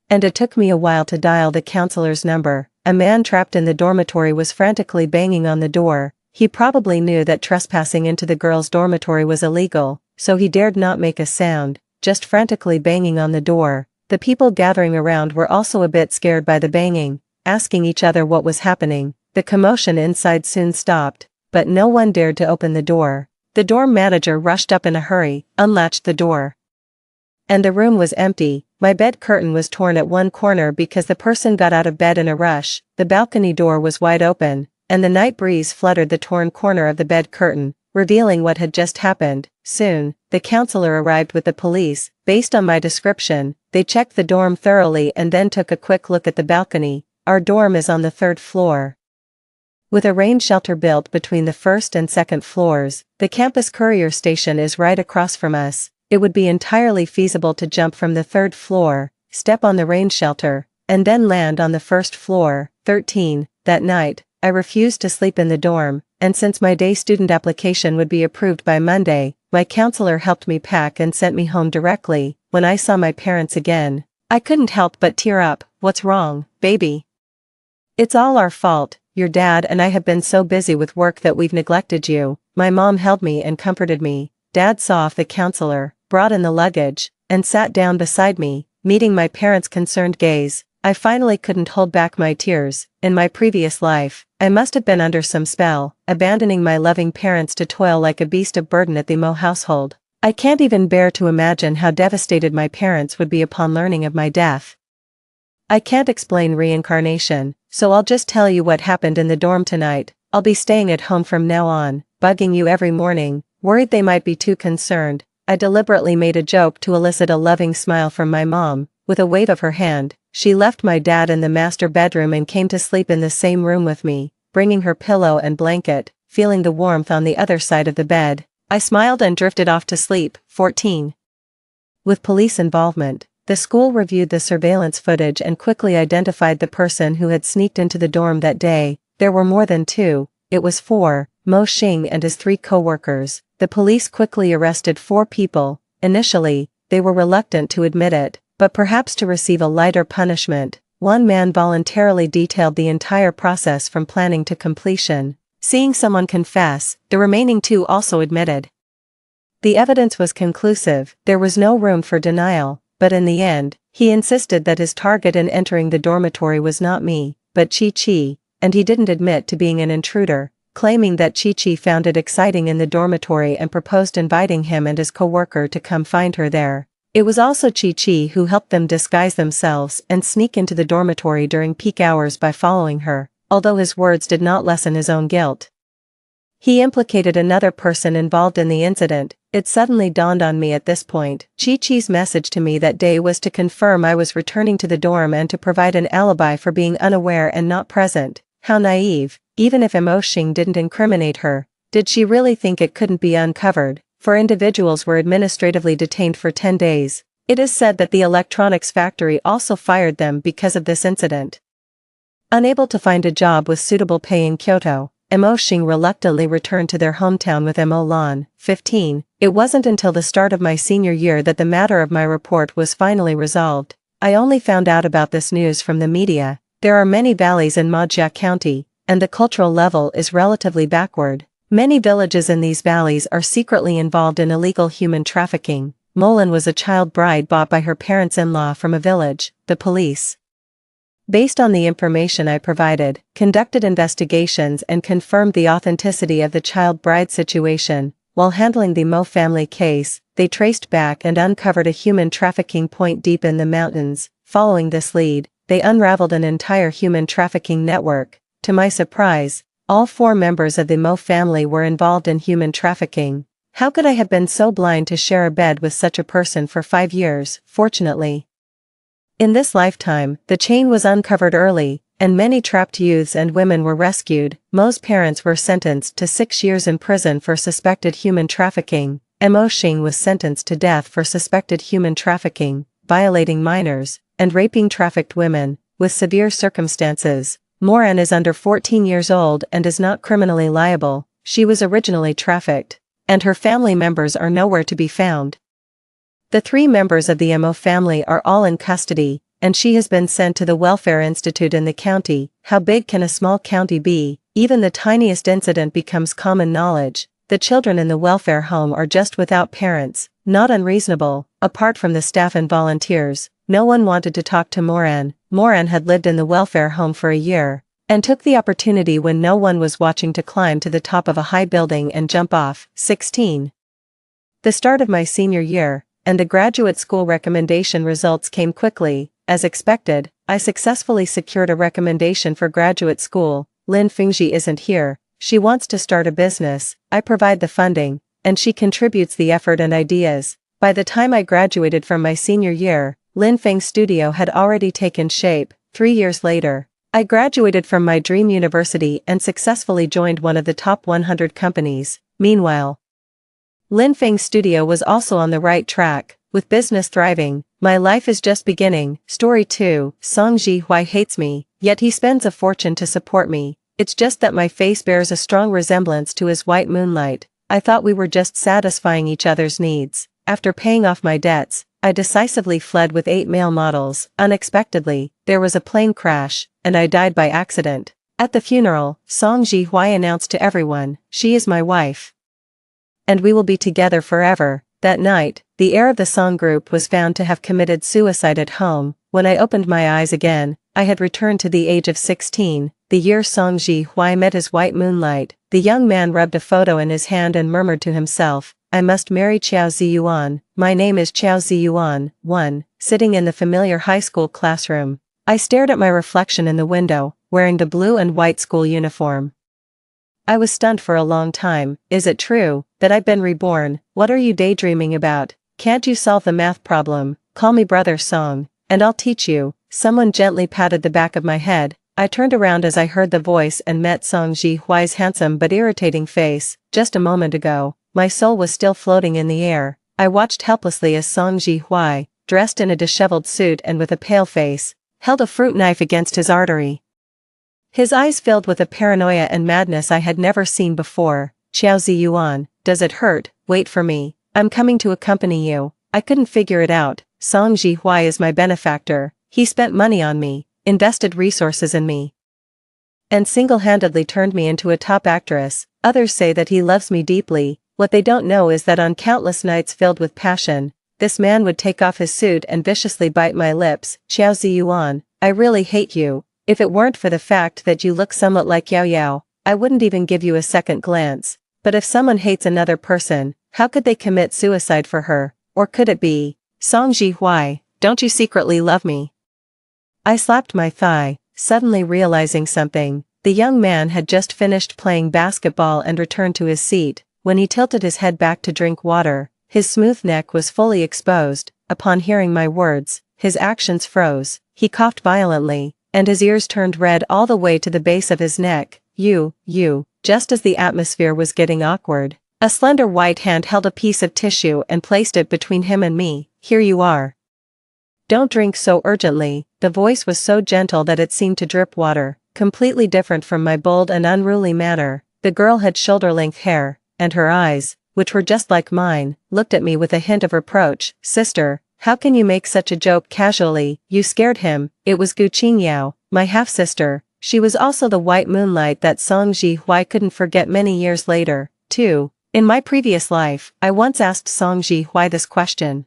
and it took me a while to dial the counselor's number. A man trapped in the dormitory was frantically banging on the door. He probably knew that trespassing into the girls' dormitory was illegal, so he dared not make a sound, just frantically banging on the door. The people gathering around were also a bit scared by the banging, asking each other what was happening. The commotion inside soon stopped, but no one dared to open the door. The dorm manager rushed up in a hurry, unlatched the door, and the room was empty. My bed curtain was torn at one corner because the person got out of bed in a rush. The balcony door was wide open, and the night breeze fluttered the torn corner of the bed curtain, revealing what had just happened. Soon, the counselor arrived with the police. Based on my description, they checked the dorm thoroughly and then took a quick look at the balcony. Our dorm is on the 3rd floor, with a rain shelter built between the 1st and 2nd floors. The campus courier station is right across from us. It would be entirely feasible to jump from the 3rd floor, step on the rain shelter, and then land on the 1st floor. 13. That night, I refused to sleep in the dorm, and since my day student application would be approved by Monday, my counselor helped me pack and sent me home directly. When I saw my parents again, I couldn't help but tear up. What's wrong, baby? It's all our fault. Your dad and I have been so busy with work that we've neglected you. My mom held me and comforted me. Dad saw off the counselor, brought in the luggage, and sat down beside me. Meeting my parents' concerned gaze, I finally couldn't hold back my tears. In my previous life, I must have been under some spell, abandoning my loving parents to toil like a beast of burden at the Mo household. I can't even bear to imagine how devastated my parents would be upon learning of my death. I can't explain reincarnation, so I'll just tell you what happened in the dorm tonight. I'll be staying at home from now on, bugging you every morning, worried they might be too concerned. I deliberately made a joke to elicit a loving smile from my mom. With a wave of her hand, she left my dad in the master bedroom and came to sleep in the same room with me, bringing her pillow and blanket, feeling the warmth on the other side of the bed. I smiled and drifted off to sleep. 14. With police involvement, the school reviewed the surveillance footage and quickly identified the person who had sneaked into the dorm that day. There were more than 2, it was 4. Mo Xing and his 3 co-workers. The police quickly arrested 4 people. Initially, they were reluctant to admit it, but perhaps to receive a lighter punishment, one man voluntarily detailed the entire process from planning to completion. Seeing someone confess, the remaining 2 also admitted. The evidence was conclusive, there was no room for denial, but in the end, he insisted that his target in entering the dormitory was not me, but Chi-Chi, and he didn't admit to being an intruder, claiming that Chi-Chi found it exciting in the dormitory and proposed inviting him and his co-worker to come find her there. It was also Chi-Chi who helped them disguise themselves and sneak into the dormitory during peak hours by following her, although his words did not lessen his own guilt. He implicated another person involved in the incident. It suddenly dawned on me at this point. Chi-Chi's message to me that day was to confirm I was returning to the dorm and to provide an alibi for being unaware and not present. How naive. Even if Mo Xing didn't incriminate her, did she really think it couldn't be uncovered? 4 individuals were administratively detained for 10 days. It is said that the electronics factory also fired them because of this incident. Unable to find a job with suitable pay in Kyoto, Mo Xing reluctantly returned to their hometown with Mo Lan, 15. It wasn't until the start of my senior year that the matter of my report was finally resolved. I only found out about this news from the media. There are many valleys in Majia County, and the cultural level is relatively backward. Many villages in these valleys are secretly involved in illegal human trafficking. Molan was a child bride bought by her parents-in-law from a village. The police, based on the information I provided, conducted investigations and confirmed the authenticity of the child bride situation. While handling the Mo family case, they traced back and uncovered a human trafficking point deep in the mountains. Following this lead, they unraveled an entire human trafficking network. To my surprise, all 4 members of the Mo family were involved in human trafficking. How could I have been so blind to share a bed with such a person for 5 years? Fortunately, in this lifetime, the chain was uncovered early, and many trapped youths and women were rescued. Mo's parents were sentenced to 6 years in prison for suspected human trafficking. Mo Xing was sentenced to death for suspected human trafficking, violating minors, and raping trafficked women, with severe circumstances. Moran is under 14 years old and is not criminally liable. She was originally trafficked, and her family members are nowhere to be found. The 3 members of the Mo family are all in custody, and she has been sent to the Welfare Institute in the county. How big can a small county be? Even the tiniest incident becomes common knowledge. The children in the welfare home are just without parents. Not unreasonable. Apart from the staff and volunteers, no one wanted to talk to Moran. Moran had lived in the welfare home for a year, and took the opportunity when no one was watching to climb to the top of a high building and jump off. 16. The start of my senior year, and the graduate school recommendation results came quickly. As expected, I successfully secured a recommendation for graduate school. Lin Fengji isn't here. She wants to start a business. I provide the funding, and she contributes the effort and ideas. By the time I graduated from my senior year, Lin Feng's studio had already taken shape. 3 years later, I graduated from my dream university and successfully joined one of the top 100 companies. Meanwhile, Lin Feng's studio was also on the right track, with business thriving. My life is just beginning. Story 2. Song Ji Hui hates me, yet he spends a fortune to support me. It's just that my face bears a strong resemblance to his white moonlight. I thought we were just satisfying each other's needs. After paying off my debts, I decisively fled with 8 male models. Unexpectedly, there was a plane crash, and I died by accident. At the funeral, Song Ji Hui announced to everyone, "She is my wife, and we will be together forever." That night, the heir of the Song group was found to have committed suicide at home. When I opened my eyes again, I had returned to the age of 16, the year Song Ji Hui met his white moonlight. The young man rubbed a photo in his hand and murmured to himself, "I must marry Qiao Ziyuan. My name is Qiao Ziyuan." 1. Sitting in the familiar high school classroom, I stared at my reflection in the window, wearing the blue and white school uniform. I was stunned for a long time. Is it true that I've been reborn? What are you daydreaming about? Can't you solve the math problem? Call me Brother Song, and I'll teach you. Someone gently patted the back of my head. I turned around as I heard the voice and met Song Ji Hui's handsome but irritating face. Just a moment ago, my soul was still floating in the air. I watched helplessly as Song Ji Hui, dressed in a disheveled suit and with a pale face, held a fruit knife against his artery. His eyes filled with a paranoia and madness I had never seen before. Xiao Ziyuan, does it hurt? Wait for me. I'm coming to accompany you. I couldn't figure it out. Song Ji-Huai is my benefactor. He spent money on me, invested resources in me, and single-handedly turned me into a top actress. Others say that he loves me deeply. What they don't know is that on countless nights filled with passion, this man would take off his suit and viciously bite my lips. Xiao Ziyuan, I really hate you. If it weren't for the fact that you look somewhat like Yao Yao, I wouldn't even give you a second glance. But if someone hates another person, how could they commit suicide for her? Or could it be, Song Ji-Huai, don't you secretly love me? I slapped my thigh, suddenly realizing something. The young man had just finished playing basketball and returned to his seat. When he tilted his head back to drink water, his smooth neck was fully exposed. Upon hearing my words, his actions froze. He coughed violently, and his ears turned red all the way to the base of his neck. You. Just as the atmosphere was getting awkward, a slender white hand held a piece of tissue and placed it between him and me. Here you are. Don't drink so urgently. The voice was so gentle that it seemed to drip water, completely different from my bold and unruly manner. The girl had shoulder-length hair, and her eyes, which were just like mine, looked at me with a hint of reproach. Sister, how can you make such a joke casually? You scared him. It was Gu Qingyao, my half-sister. She was also the white moonlight that Song Ji-Huai couldn't forget many years later, too. In my previous life, I once asked Song Ji-Huai this question.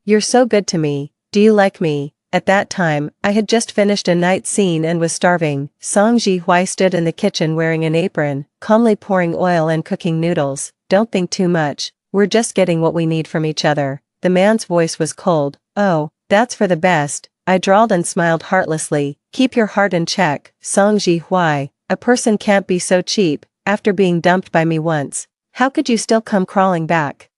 You're so good to me. Do you like me? At that time, I had just finished a night scene and was starving. Song Ji-Huai stood in the kitchen wearing an apron, calmly pouring oil and cooking noodles. Don't think too much. We're just getting what we need from each other. The man's voice was cold. Oh, that's for the best. I drawled and smiled heartlessly. Keep your heart in check, Song Ji-Huai. A person can't be so cheap. After being dumped by me once, how could you still come crawling back?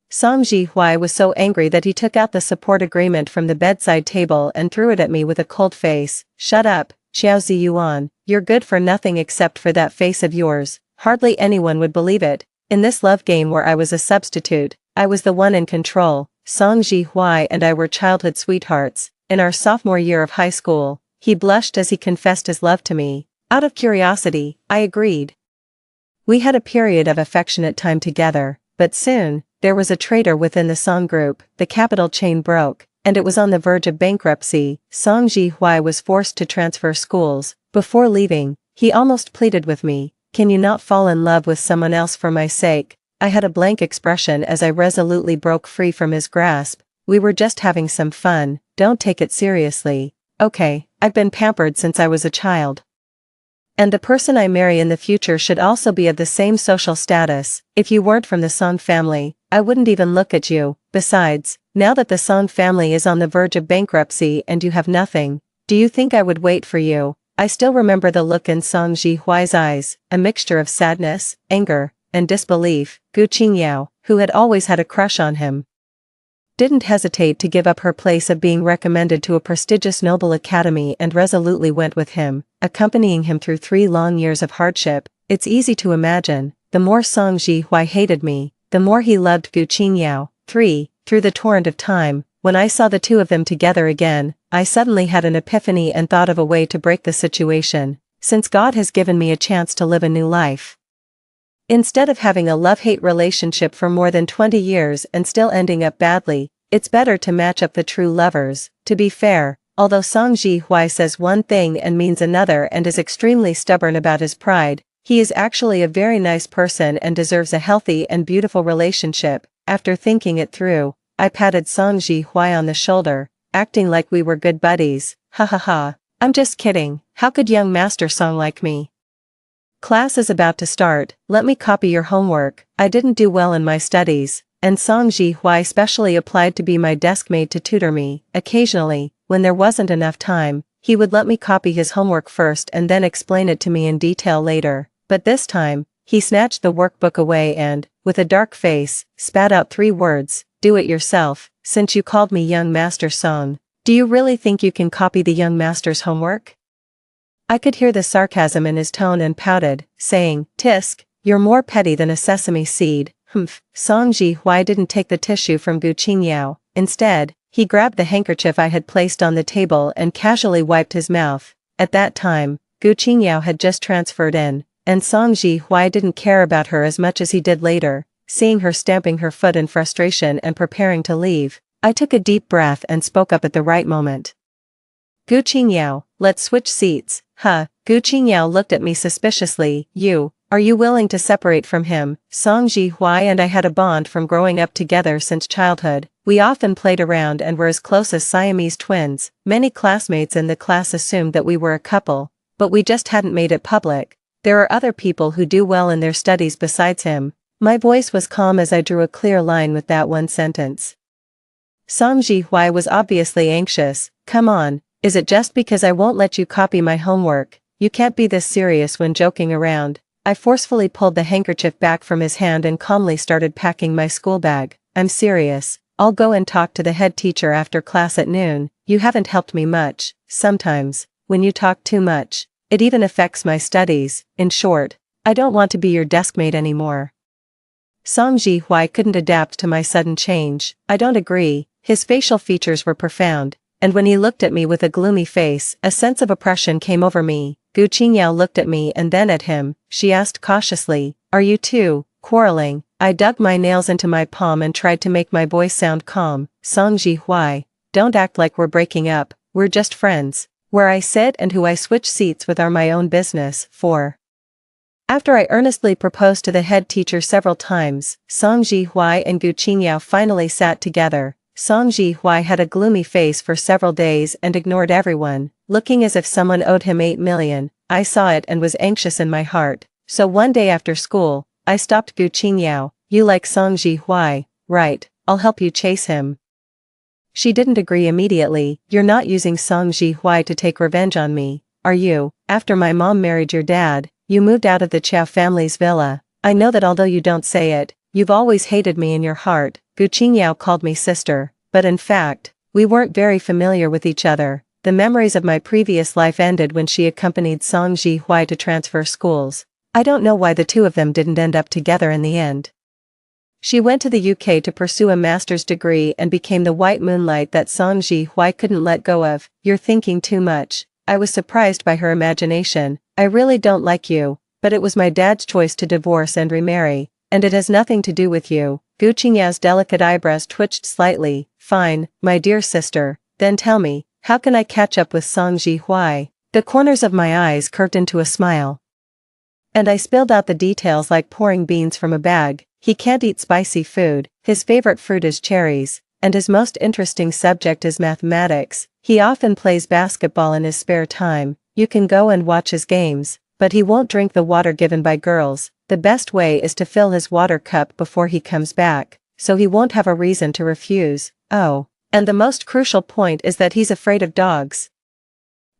Song Ji-Huai was so angry that he took out the support agreement from the bedside table and threw it at me with a cold face. Shut up, Xiao Ziyuan. You're good for nothing except for that face of yours. Hardly anyone would believe it. In this love game where I was a substitute, I was the one in control. Song Ji-Huai and I were childhood sweethearts. In our sophomore year of high school, he blushed as he confessed his love to me. Out of curiosity, I agreed. We had a period of affectionate time together, but soon, there was a traitor within the Song group. The capital chain broke, and it was on the verge of bankruptcy. Song Ji-Huai was forced to transfer schools. Before leaving, he almost pleaded with me, can you not fall in love with someone else for my sake? I had a blank expression as I resolutely broke free from his grasp. We were just having some fun, don't take it seriously. Okay, I've been pampered since I was a child. And the person I marry in the future should also be of the same social status. If you weren't from the Song family, I wouldn't even look at you. Besides, now that the Song family is on the verge of bankruptcy and you have nothing, do you think I would wait for you? I still remember the look in Song Ji-Huai's eyes, a mixture of sadness, anger, and disbelief. Gu Qingyao, who had always had a crush on him, didn't hesitate to give up her place of being recommended to a prestigious noble academy and resolutely went with him, accompanying him through 3 long years of hardship. It's easy to imagine, the more Song Ji-Huai hated me, the more he loved Gu Qingyao. 3. Through the torrent of time, when I saw the two of them together again, I suddenly had an epiphany and thought of a way to break the situation, since God has given me a chance to live a new life. Instead of having a love-hate relationship for more than 20 years and still ending up badly, it's better to match up the true lovers. To be fair, although Song Ji-Huai says one thing and means another and is extremely stubborn about his pride, he is actually a very nice person and deserves a healthy and beautiful relationship. After thinking it through, I patted Song Ji-Huai on the shoulder, acting like we were good buddies. Ha ha ha, I'm just kidding, how could young Master Song like me? Class is about to start, let me copy your homework. I didn't do well in my studies, and Song Ji-Huai specially applied to be my deskmate to tutor me. Occasionally, when there wasn't enough time, he would let me copy his homework first and then explain it to me in detail later. But this time, he snatched the workbook away and, with a dark face, spat out 3 words, do it yourself. Since you called me young Master Song, do you really think you can copy the young master's homework? I could hear the sarcasm in his tone and pouted, saying, Tisk, you're more petty than a sesame seed. Humph. Song Ji-Huai didn't take the tissue from Gu Qingyao. Instead, he grabbed the handkerchief I had placed on the table and casually wiped his mouth. At that time, Gu Qingyao had just transferred in, and Song Ji-hwai didn't care about her as much as he did later. Seeing her stamping her foot in frustration and preparing to leave, I took a deep breath and spoke up at the right moment. Gu Qingyao, let's switch seats, huh? Gu Qingyao looked at me suspiciously. Are you willing to separate from him? Song Ji-hwai and I had a bond from growing up together since childhood. We often played around and were as close as Siamese twins. Many classmates in the class assumed that we were a couple, but we just hadn't made it public. There are other people who do well in their studies besides him. My voice was calm as I drew a clear line with that one sentence. Song Ji-hwai was obviously anxious. Come on, is it just because I won't let you copy my homework? You can't be this serious when joking around. I forcefully pulled the handkerchief back from his hand and calmly started packing my school bag. I'm serious. I'll go and talk to the head teacher after class at noon. You haven't helped me much. Sometimes, when you talk too much, it even affects my studies. In short, I don't want to be your deskmate anymore. Song Ji-hwai couldn't adapt to my sudden change. I don't agree. His facial features were profound, and when he looked at me with a gloomy face, a sense of oppression came over me. Gu Qingyao looked at me and then at him. She asked cautiously, "Are you two quarreling?" I dug my nails into my palm and tried to make my voice sound calm. Song Ji-hwai, don't act like we're breaking up, we're just friends. Where I sit and who I switch seats with are my own business. 4. After I earnestly proposed to the head teacher several times, Song Ji-hwai and Gu Qingyao finally sat together. Song Ji-hwai had a gloomy face for several days and ignored everyone, looking as if someone owed him 8 million. I saw it and was anxious in my heart. So one day after school, I stopped Gu Qingyao. You like Song Ji-hwai, right? I'll help you chase him. She didn't agree immediately. You're not using Song Ji-hwai to take revenge on me, are you? After my mom married your dad, you moved out of the Chow family's villa. I know that although you don't say it, you've always hated me in your heart. Gu Qingyao called me sister, but in fact, we weren't very familiar with each other. The memories of my previous life ended when she accompanied Song Ji-hwai to transfer schools. I don't know why the two of them didn't end up together in the end. She went to the UK to pursue a master's degree and became the white moonlight that Song Ji-hwai couldn't let go of. You're thinking too much. I was surprised by her imagination. I really don't like you, but it was my dad's choice to divorce and remarry, and it has nothing to do with you. Gu Qingyao's delicate eyebrows twitched slightly. Fine, my dear sister, then tell me, how can I catch up with Song Ji-hwai? The corners of my eyes curved into a smile. And I spilled out the details like pouring beans from a bag. He can't eat spicy food, his favorite fruit is cherries, and his most interesting subject is mathematics. He often plays basketball in his spare time. You can go and watch his games, but he won't drink the water given by girls. The best way is to fill his water cup before he comes back, so he won't have a reason to refuse. Oh, and the most crucial point is that he's afraid of dogs.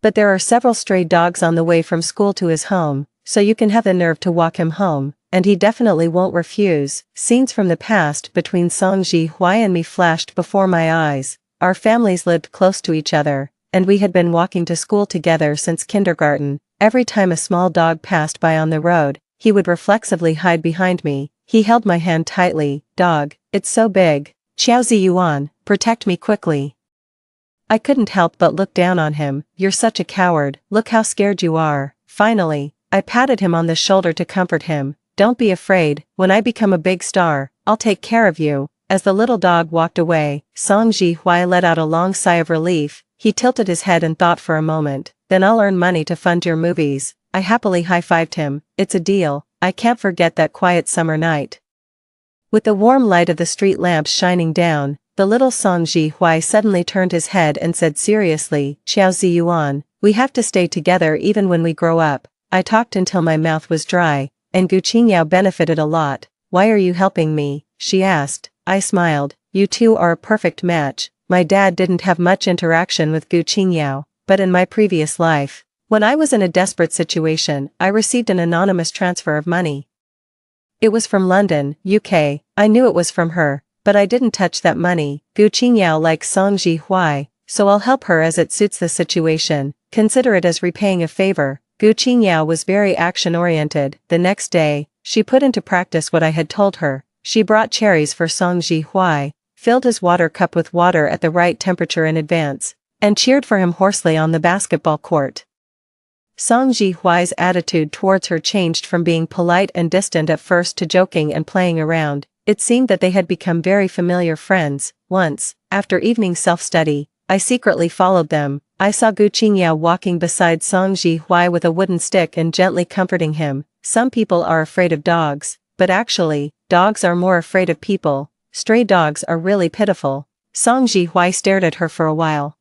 But there are several stray dogs on the way from school to his home, so you can have the nerve to walk him home, and he definitely won't refuse. Scenes from the past between Song Ji-hwai and me flashed before my eyes. Our families lived close to each other, and we had been walking to school together since kindergarten. Every time a small dog passed by on the road, he would reflexively hide behind me. He held my hand tightly. Dog, it's so big. Xiao Ziyuan, protect me quickly. I couldn't help but look down on him. You're such a coward, look how scared you are. Finally, I patted him on the shoulder to comfort him. Don't be afraid, when I become a big star, I'll take care of you. As the little dog walked away, Song Ji-hwai let out a long sigh of relief. He tilted his head and thought for a moment. Then I'll earn money to fund your movies. I happily high-fived him. It's a deal. I can't forget that quiet summer night. With the warm light of the street lamps shining down, the little Song Ji-hwai suddenly turned his head and said seriously, Xiao Ziyuan, we have to stay together even when we grow up. I talked until my mouth was dry, and Gu Qingyao benefited a lot. Why are you helping me? She asked. I smiled. You two are a perfect match. My dad didn't have much interaction with Gu Qingyao, but in my previous life, when I was in a desperate situation, I received an anonymous transfer of money. It was from London, UK. I knew it was from her, but I didn't touch that money. Gu Qingyao likes Song Ji-hwai, so I'll help her as it suits the situation. Consider it as repaying a favor. Gu Qingyao was very action-oriented. The next day, she put into practice what I had told her. She brought cherries for Song Ji-hwai, filled his water cup with water at the right temperature in advance, and cheered for him hoarsely on the basketball court. Song Ji-hwai's attitude towards her changed from being polite and distant at first to joking and playing around. It seemed that they had become very familiar friends. Once, after evening self-study, I secretly followed them. I saw Gu Qingyao walking beside Song Ji-hwai with a wooden stick and gently comforting him. Some people are afraid of dogs, but actually, dogs are more afraid of people. Stray dogs are really pitiful. Song Ji-hwai stared at her for a while,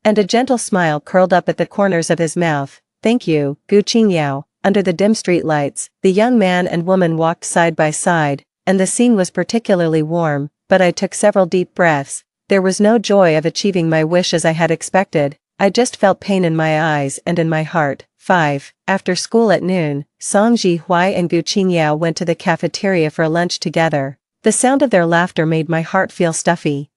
and a gentle smile curled up at the corners of his mouth. Thank you, Gu Qingyao. Under the dim streetlights, the young man and woman walked side by side, and the scene was particularly warm, but I took several deep breaths. There was no joy of achieving my wish as I had expected. I just felt pain in my eyes and in my heart. 5. After school at noon, Song Ji-hwai and Gu Qingyao went to the cafeteria for lunch together. The sound of their laughter made my heart feel stuffy.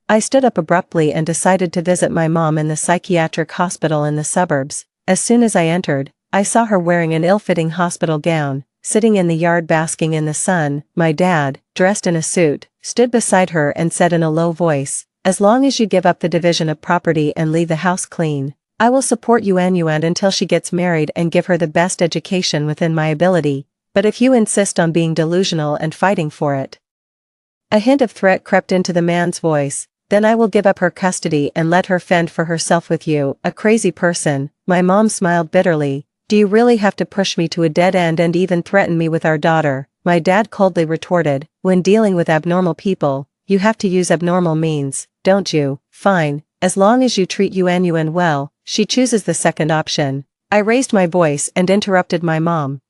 I stood up abruptly and decided to visit my mom in the psychiatric hospital in the suburbs. As soon as I entered, I saw her wearing an ill-fitting hospital gown, sitting in the yard basking in the sun. My dad, dressed in a suit, stood beside her and said in a low voice, "As long as you give up the division of property and leave the house clean, I will support Yuan until she gets married and give her the best education within my ability, but if you insist on being delusional and fighting for it." A hint of threat crept into the man's voice. "Then I will give up her custody and let her fend for herself with you, a crazy person." My mom smiled bitterly. "Do you really have to push me to a dead end and even threaten me with our daughter?" My dad coldly retorted, "When dealing with abnormal people, you have to use abnormal means, don't you? Fine, as long as you treat Yuan well." She chooses the second option. I raised my voice and interrupted my mom,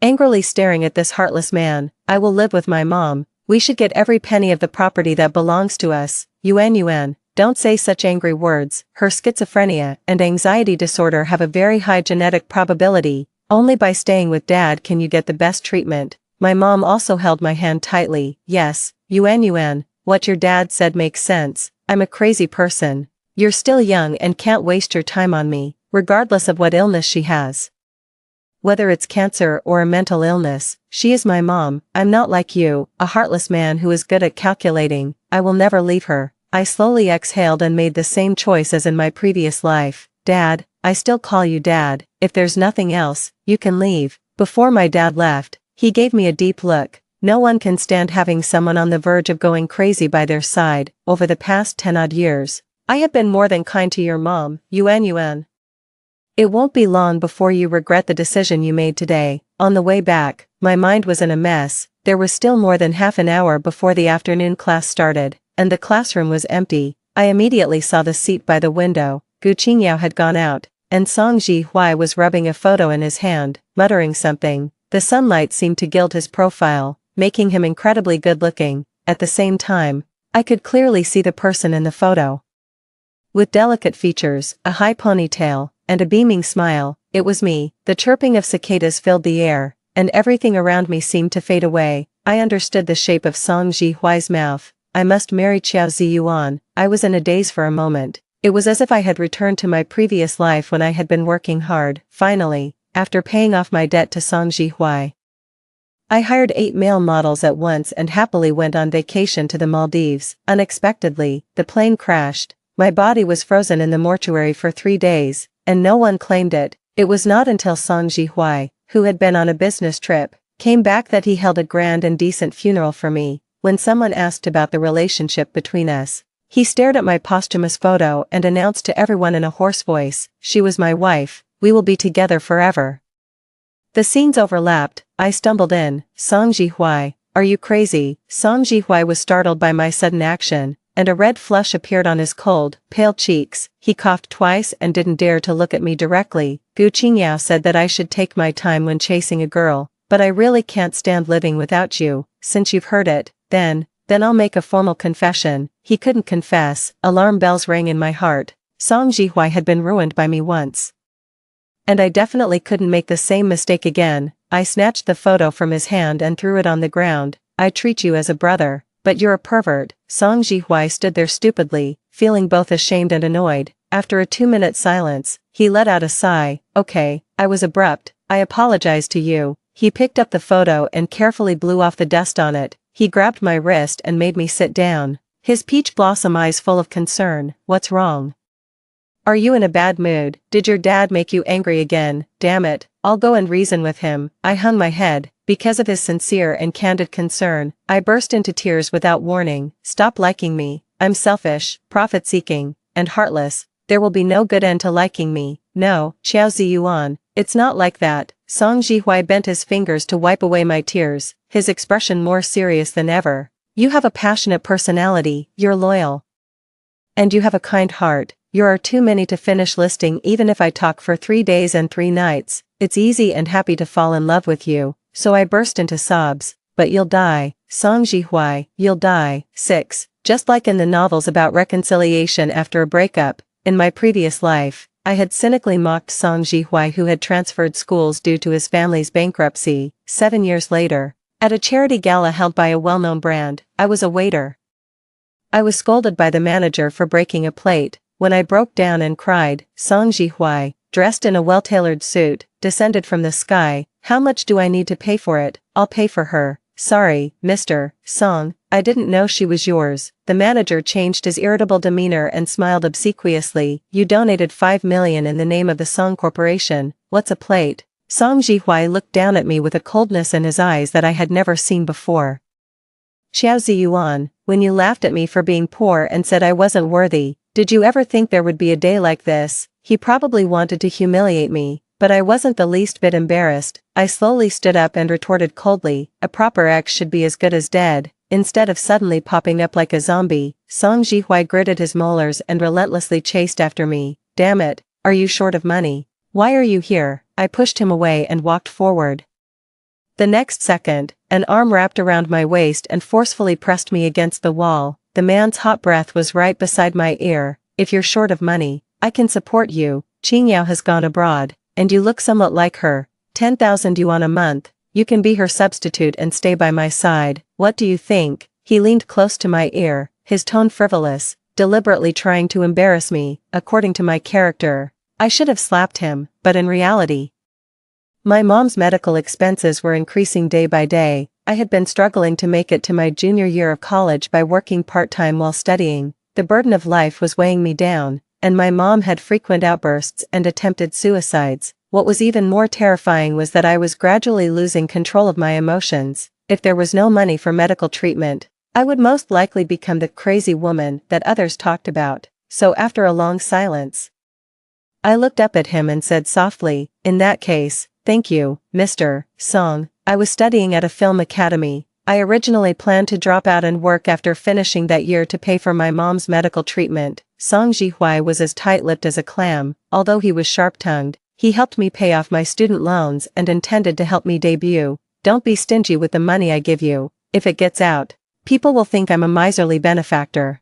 angrily staring at this heartless man. "I will live with my mom. We should get every penny of the property that belongs to us." Yuan, don't say such angry words. Her schizophrenia and anxiety disorder have a very high genetic probability. Only by staying with dad can you get the best treatment. My mom also held my hand tightly. "Yes, Yuan, what your dad said makes sense. I'm a crazy person. You're still young and can't waste your time on me, regardless of what illness she has. Whether it's cancer or a mental illness, she is my mom. I'm not like you, a heartless man who is good at calculating. I will never leave her." I slowly exhaled and made the same choice as in my previous life. "Dad, I still call you Dad. If there's nothing else, you can leave." Before my dad left, he gave me a deep look. No one can stand having someone on the verge of going crazy by their side. Over the past 10-odd years, I have been more than kind to your mom, Yuan. It won't be long before you regret the decision you made today. On the way back, my mind was in a mess. There was still more than half an hour before the afternoon class started, and the classroom was empty. I immediately saw the seat by the window. Gu Qingyao had gone out, and Song Ji-hwai was rubbing a photo in his hand, muttering something. The sunlight seemed to gild his profile, making him incredibly good-looking. At the same time, I could clearly see the person in the photo. With delicate features, a high ponytail, and a beaming smile, it was me. The chirping of cicadas filled the air, and everything around me seemed to fade away. I understood the shape of Song Ji-hwai's mouth. I must marry Xiao Ziyuan. I was in a daze for a moment. It was as if I had returned to my previous life when I had been working hard. Finally, after paying off my debt to Song Ji-hwai, I hired 8 male models at once and happily went on vacation to the Maldives. Unexpectedly, the plane crashed. My body was frozen in the mortuary for 3 days, and no one claimed it. It was not until Song Ji-hwai, who had been on a business trip, came back that he held a grand and decent funeral for me. When someone asked about the relationship between us, he stared at my posthumous photo and announced to everyone in a hoarse voice, "She was my wife. We will be together forever." The scenes overlapped. I stumbled in. "Song Ji-hwai, are you crazy?" Song Ji-hwai was startled by my sudden action, and a red flush appeared on his cold, pale cheeks. He coughed twice and didn't dare to look at me directly. "Gu Qingyao said that I should take my time when chasing a girl, but I really can't stand living without you. Since you've heard it, then I'll make a formal confession." He couldn't confess. Alarm bells rang in my heart. Song Ji-hwai had been ruined by me once, and I definitely couldn't make the same mistake again. I snatched the photo from his hand and threw it on the ground. "I treat you as a brother, but you're a pervert." Song Ji-hwai stood there stupidly, feeling both ashamed and annoyed. After a 2-minute silence, he let out a sigh. "Okay, I was abrupt. I apologize to you." He picked up the photo and carefully blew off the dust on it. He grabbed my wrist and made me sit down, his peach blossom eyes full of concern. "What's wrong?" Are you in a bad mood? Did your dad make you angry again? Damn it, I'll go and reason with him. I hung my head. Because of his sincere and candid concern, I burst into tears without warning. Stop liking me. I'm selfish, profit-seeking, and heartless. There will be no good end to liking me. No, Xiao Ziyuan, it's not like that. Song Jihui bent his fingers to wipe away my tears, his expression more serious than ever. You have a passionate personality, you're loyal. And you have a kind heart. You are too many to finish listing even if I talk for 3 days and 3 nights. It's easy and happy to fall in love with you. So I burst into sobs. But you'll die, Song Jihui, you'll die. 6. Just like in the novels about reconciliation after a breakup, in my previous life, I had cynically mocked Song Jihui, who had transferred schools due to his family's bankruptcy. 7 years later, at a charity gala held by a well-known brand, I was a waiter. I was scolded by the manager for breaking a plate. When I broke down and cried, Song Jihui, dressed in a well-tailored suit, descended from the sky. How much do I need to pay for it? I'll pay for her. Sorry, Mr. Song, I didn't know she was yours. The manager changed his irritable demeanor and smiled obsequiously. You donated 5 million in the name of the Song Corporation. What's a plate? Song Jihui looked down at me with a coldness in his eyes that I had never seen before. Xiao Ziyuan, when you laughed at me for being poor and said I wasn't worthy, did you ever think there would be a day like this? He probably wanted to humiliate me, but I wasn't the least bit embarrassed. I slowly stood up and retorted coldly, a proper ex should be as good as dead, instead of suddenly popping up like a zombie. Song Jihui gritted his molars and relentlessly chased after me. Damn it, are you short of money? Why are you here? I pushed him away and walked forward. The next second, an arm wrapped around my waist and forcefully pressed me against the wall. The man's hot breath was right beside my ear. If you're short of money, I can support you. Qingyao has gone abroad, and you look somewhat like her. 10,000 yuan a month, you can be her substitute and stay by my side. What do you think? He leaned close to my ear, his tone frivolous, deliberately trying to embarrass me. According to my character, I should have slapped him, but in reality, my mom's medical expenses were increasing day by day. I had been struggling to make it to my junior year of college by working part-time while studying. The burden of life was weighing me down, and my mom had frequent outbursts and attempted suicides. What was even more terrifying was that I was gradually losing control of my emotions. If there was no money for medical treatment, I would most likely become the crazy woman that others talked about. So after a long silence, I looked up at him and said softly, in that case, thank you, Mr. Song. I was studying at a film academy. I originally planned to drop out and work after finishing that year to pay for my mom's medical treatment. Song Jihui was as tight-lipped as a clam, although he was sharp-tongued. He helped me pay off my student loans and intended to help me debut. Don't be stingy with the money I give you. If it gets out, people will think I'm a miserly benefactor.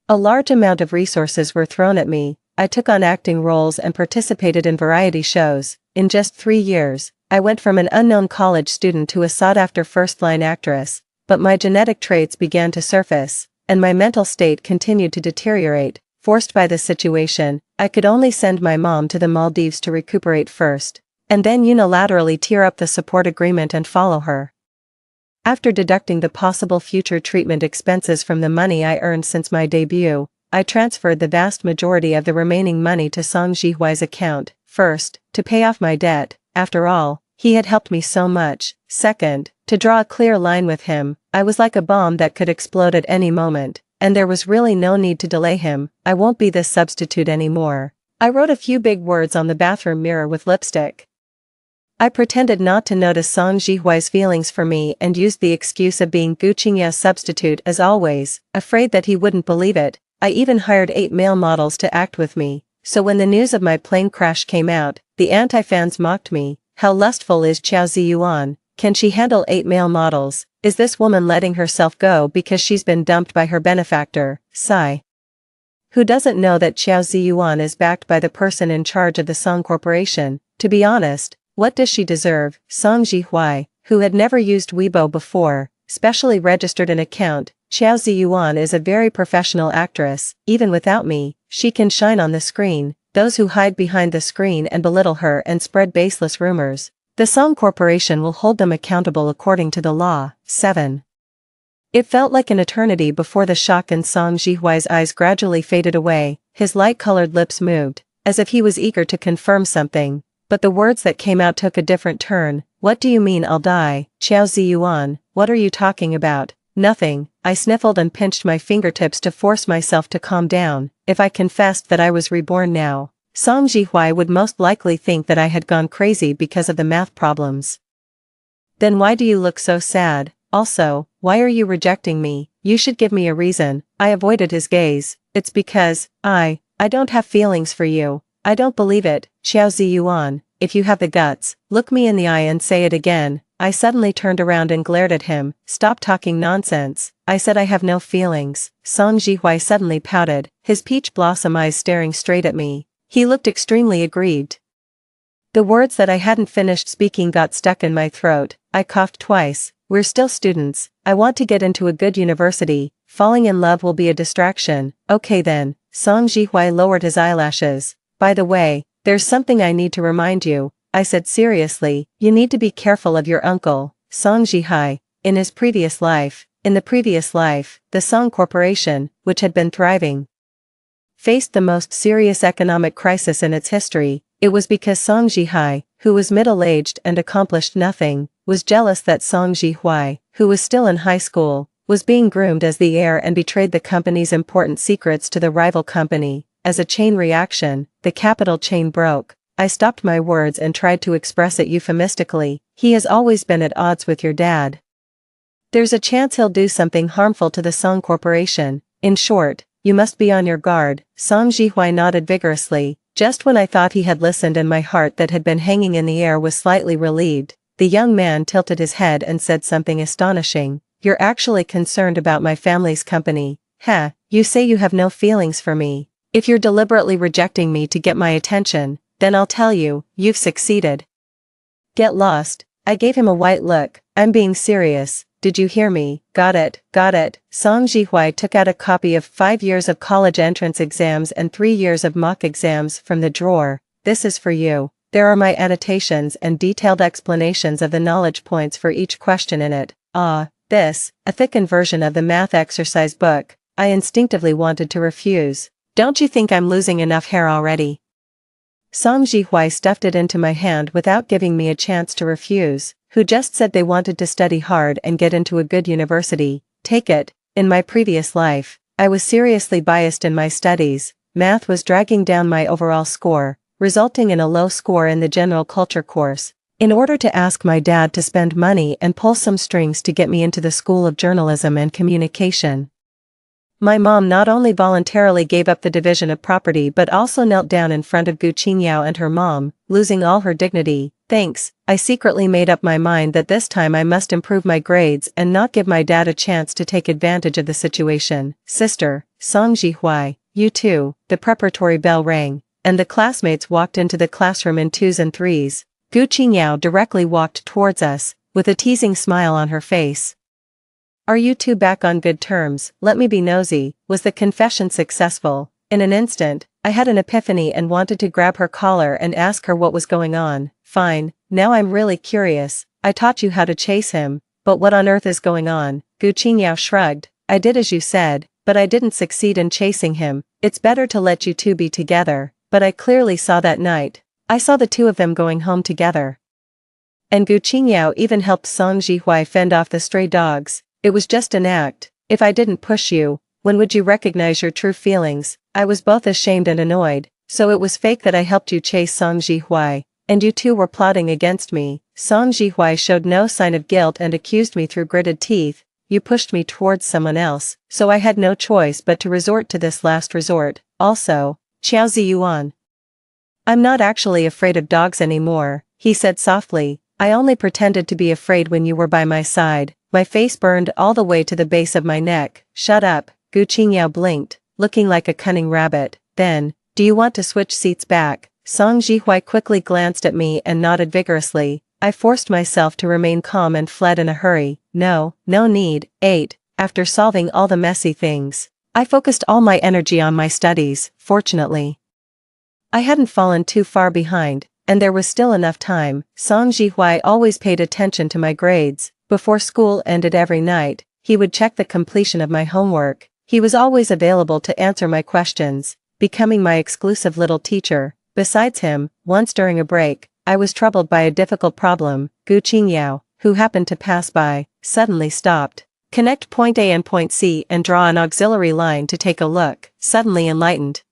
A large amount of resources were thrown at me. I took on acting roles and participated in variety shows. In just 3 years, I went from an unknown college student to a sought-after first-line actress, but my genetic traits began to surface, and my mental state continued to deteriorate. Forced by this situation, I could only send my mom to the Maldives to recuperate first, and then unilaterally tear up the support agreement and follow her. After deducting the possible future treatment expenses from the money I earned since my debut, I transferred the vast majority of the remaining money to Song Jihui's account. First, to pay off my debt. After all, he had helped me so much. Second, to draw a clear line with him. I was like a bomb that could explode at any moment, and there was really no need to delay him. I won't be this substitute anymore. I wrote a few big words on the bathroom mirror with lipstick. I pretended not to notice Song Jihui's feelings for me and used the excuse of being Gu Qingya's substitute as always, afraid that he wouldn't believe it. I even hired 8 male models to act with me. So when the news of my plane crash came out, the anti-fans mocked me. How lustful is Xiao Ziyuan? Can she handle 8 male models? Is this woman letting herself go because she's been dumped by her benefactor? Sigh. Who doesn't know that Xiao Ziyuan is backed by the person in charge of the Song Corporation? To be honest, what does she deserve? Song Jihui, who had never used Weibo before, specially registered an account. Xiao Ziyuan is a very professional actress. Even without me, she can shine on the screen. Those who hide behind the screen and belittle her and spread baseless rumors, the Song Corporation will hold them accountable according to the law. 7. It felt like an eternity before the shock in Song Jihui's eyes gradually faded away. his light-colored lips moved, as if he was eager to confirm something, but the words that came out took a different turn. What do you mean I'll die, Xiao Ziyuan? What are you talking about? Nothing, I sniffled and pinched my fingertips to force myself to calm down. If I confessed that I was reborn now, Song Jihui would most likely think that I had gone crazy because of the math problems. Then why do you look so sad? Also, why are you rejecting me? You should give me a reason. I avoided his gaze. It's because, I don't have feelings for you. I don't believe it, Xiao Ziyuan. If you have the guts, look me in the eye and say it again. I suddenly turned around and glared at him. Stop talking nonsense. I said I have no feelings. Song Jihui suddenly pouted, his peach blossom eyes staring straight at me. He looked extremely aggrieved. The words that I hadn't finished speaking got stuck in my throat. I coughed twice. We're still students. I want to get into a good university. Falling in love will be a distraction. Okay then. Song Jihui lowered his eyelashes. By the way, there's something I need to remind you, I said seriously. You need to be careful of your uncle, Song Jihui. In the previous life, the Song Corporation, which had been thriving, faced the most serious economic crisis in its history. It was because Song Jihui, who was middle-aged and accomplished nothing, was jealous that Song Jihui, who was still in high school, was being groomed as the heir and betrayed the company's important secrets to the rival company. As a chain reaction, the capital chain broke. I stopped my words and tried to express it euphemistically. He has always been at odds with your dad. There's a chance he'll do something harmful to the Song Corporation. In short, you must be on your guard. Song Jihui nodded vigorously. Just when I thought he had listened and my heart that had been hanging in the air was slightly relieved, the young man tilted his head and said something astonishing. You're actually concerned about my family's company. Heh, you say you have no feelings for me. If you're deliberately rejecting me to get my attention, then I'll tell you, you've succeeded. Get lost. I gave him a white look. I'm being serious. Did you hear me? Got it, got it. Song Jihui took out a copy of 5 years of college entrance exams and 3 years of mock exams from the drawer. This is for you. There are my annotations and detailed explanations of the knowledge points for each question in it. This, a thickened version of the math exercise book. I instinctively wanted to refuse. Don't you think I'm losing enough hair already? Song Jihui stuffed it into my hand without giving me a chance to refuse. Who just said they wanted to study hard and get into a good university? Take it. In my previous life, I was seriously biased in my studies. Math was dragging down my overall score, resulting in a low score in the general culture course. In order to ask my dad to spend money and pull some strings to get me into the School of Journalism and Communication, my mom not only voluntarily gave up the division of property but also knelt down in front of Gu Qingyao and her mom, losing all her dignity. Thanks, I secretly made up my mind that this time I must improve my grades and not give my dad a chance to take advantage of the situation. Sister, Song Jihui, you too. The preparatory bell rang, and the classmates walked into the classroom in 2s and 3s. Gu Qingyao directly walked towards us, with a teasing smile on her face. Are you two back on good terms? Let me be nosy. Was the confession successful? In an instant, I had an epiphany and wanted to grab her collar and ask her what was going on. Fine, now I'm really curious. I taught you how to chase him, but what on earth is going on? Gu Qingyao shrugged. I did as you said, but I didn't succeed in chasing him. It's better to let you two be together, but I clearly saw that night. I saw the two of them going home together. And Gu Qingyao even helped Song Jihui fend off the stray dogs. It was just an act. If I didn't push you, when would you recognize your true feelings? I was both ashamed and annoyed, so it was fake that I helped you chase Song Jihui, and you two were plotting against me. Song Jihui showed no sign of guilt and accused me through gritted teeth. You pushed me towards someone else, so I had no choice but to resort to this last resort. Also, Xiao Ziyuan, I'm not actually afraid of dogs anymore, he said softly. I only pretended to be afraid when you were by my side. My face burned all the way to the base of my neck. Shut up, Gu Qingyao blinked, looking like a cunning rabbit. Then, do you want to switch seats back? Song Jihui quickly glanced at me and nodded vigorously. I forced myself to remain calm and fled in a hurry. No need. 8. After solving all the messy things, I focused all my energy on my studies. Fortunately, I hadn't fallen too far behind, and there was still enough time. Song Jihui always paid attention to my grades. Before school ended every night, he would check the completion of my homework. He was always available to answer my questions. becoming my exclusive little teacher. Besides him, once during a break, I was troubled by a difficult problem. Gu Qingyao, who happened to pass by, suddenly stopped. Connect point A and point C and draw an auxiliary line to take a look, suddenly enlightened.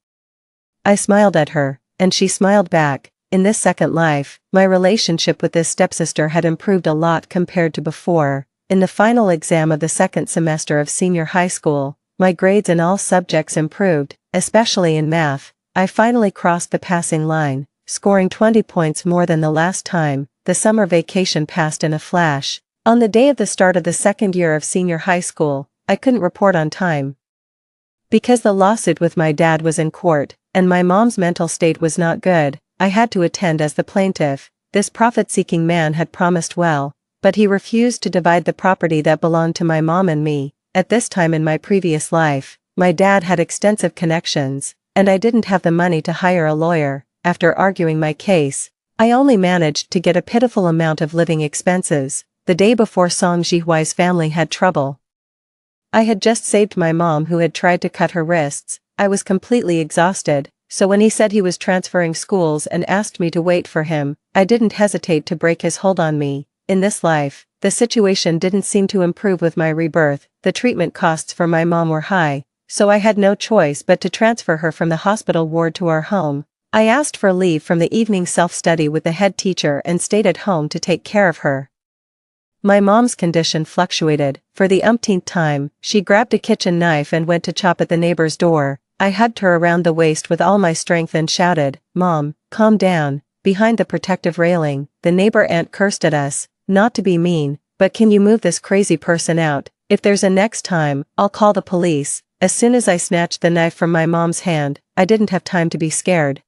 I smiled at her, and she smiled back. In this second life, my relationship with this stepsister had improved a lot compared to before. In the final exam of the second semester of senior high school, my grades in all subjects improved, especially in math. I finally crossed the passing line, scoring 20 points more than the last time. The summer vacation passed in a flash. On the day of the start of the second year of senior high school, I couldn't report on time. Because the lawsuit with my dad was in court, and my mom's mental state was not good, I had to attend as the plaintiff. This profit-seeking man had promised well, but he refused to divide the property that belonged to my mom and me. At this time in my previous life, my dad had extensive connections, and I didn't have the money to hire a lawyer. After arguing my case, I only managed to get a pitiful amount of living expenses. The day before Song Jihuai's family had trouble. I had just saved my mom who had tried to cut her wrists. I was completely exhausted, so when he said he was transferring schools and asked me to wait for him, I didn't hesitate to break his hold on me. In this life, the situation didn't seem to improve with my rebirth. The treatment costs for my mom were high, so I had no choice but to transfer her from the hospital ward to our home. I asked for leave from the evening self-study with the head teacher and stayed at home to take care of her. My mom's condition fluctuated. For the umpteenth time, she grabbed a kitchen knife and went to chop at the neighbor's door. I hugged her around the waist with all my strength and shouted, "Mom, calm down." Behind the protective railing, the neighbor aunt cursed at us. "Not to be mean, but can you move this crazy person out? If there's a next time, I'll call the police." As soon as I snatched the knife from my mom's hand, I didn't have time to be scared.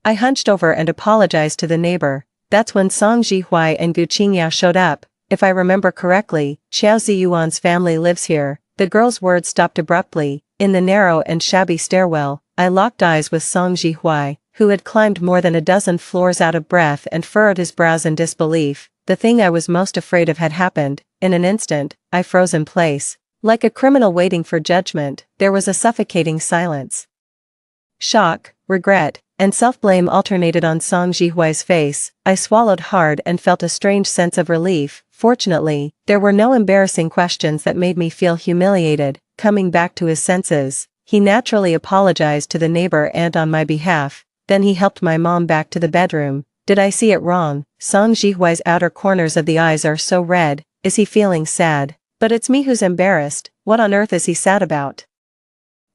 I hunched over and apologized to the neighbor. That's when Song Jihuai and Gu Qingyao showed up. If I remember correctly, Xiao Ziyuan's family lives here. The girl's words stopped abruptly. In the narrow and shabby stairwell, I locked eyes with Song Jihuai, who had climbed more than a dozen floors out of breath and furrowed his brows in disbelief. The thing I was most afraid of had happened. In an instant, I froze in place. Like a criminal waiting for judgment, there was a suffocating silence. Shock, regret, and self-blame alternated on Song Jihuai's face. I swallowed hard and felt a strange sense of relief. Fortunately, there were no embarrassing questions that made me feel humiliated. Coming back to his senses, he naturally apologized to the neighbor aunt on my behalf. Then he helped my mom back to the bedroom. Did I see it wrong? Song Jihuai's outer corners of the eyes are so red. Is he feeling sad? But it's me who's embarrassed. What on earth is he sad about?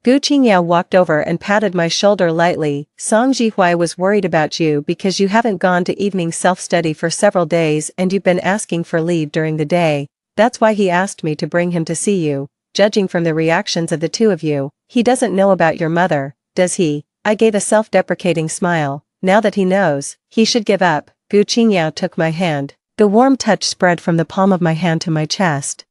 Gu Qingyao walked over and patted my shoulder lightly. Song Jihuai was worried about you because you haven't gone to evening self-study for several days and you've been asking for leave during the day. That's why he asked me to bring him to see you. Judging from the reactions of the two of you, he doesn't know about your mother, does he? I gave a self-deprecating smile. Now that he knows, he should give up. Gu Qingyao took my hand. The warm touch spread from the palm of my hand to my chest,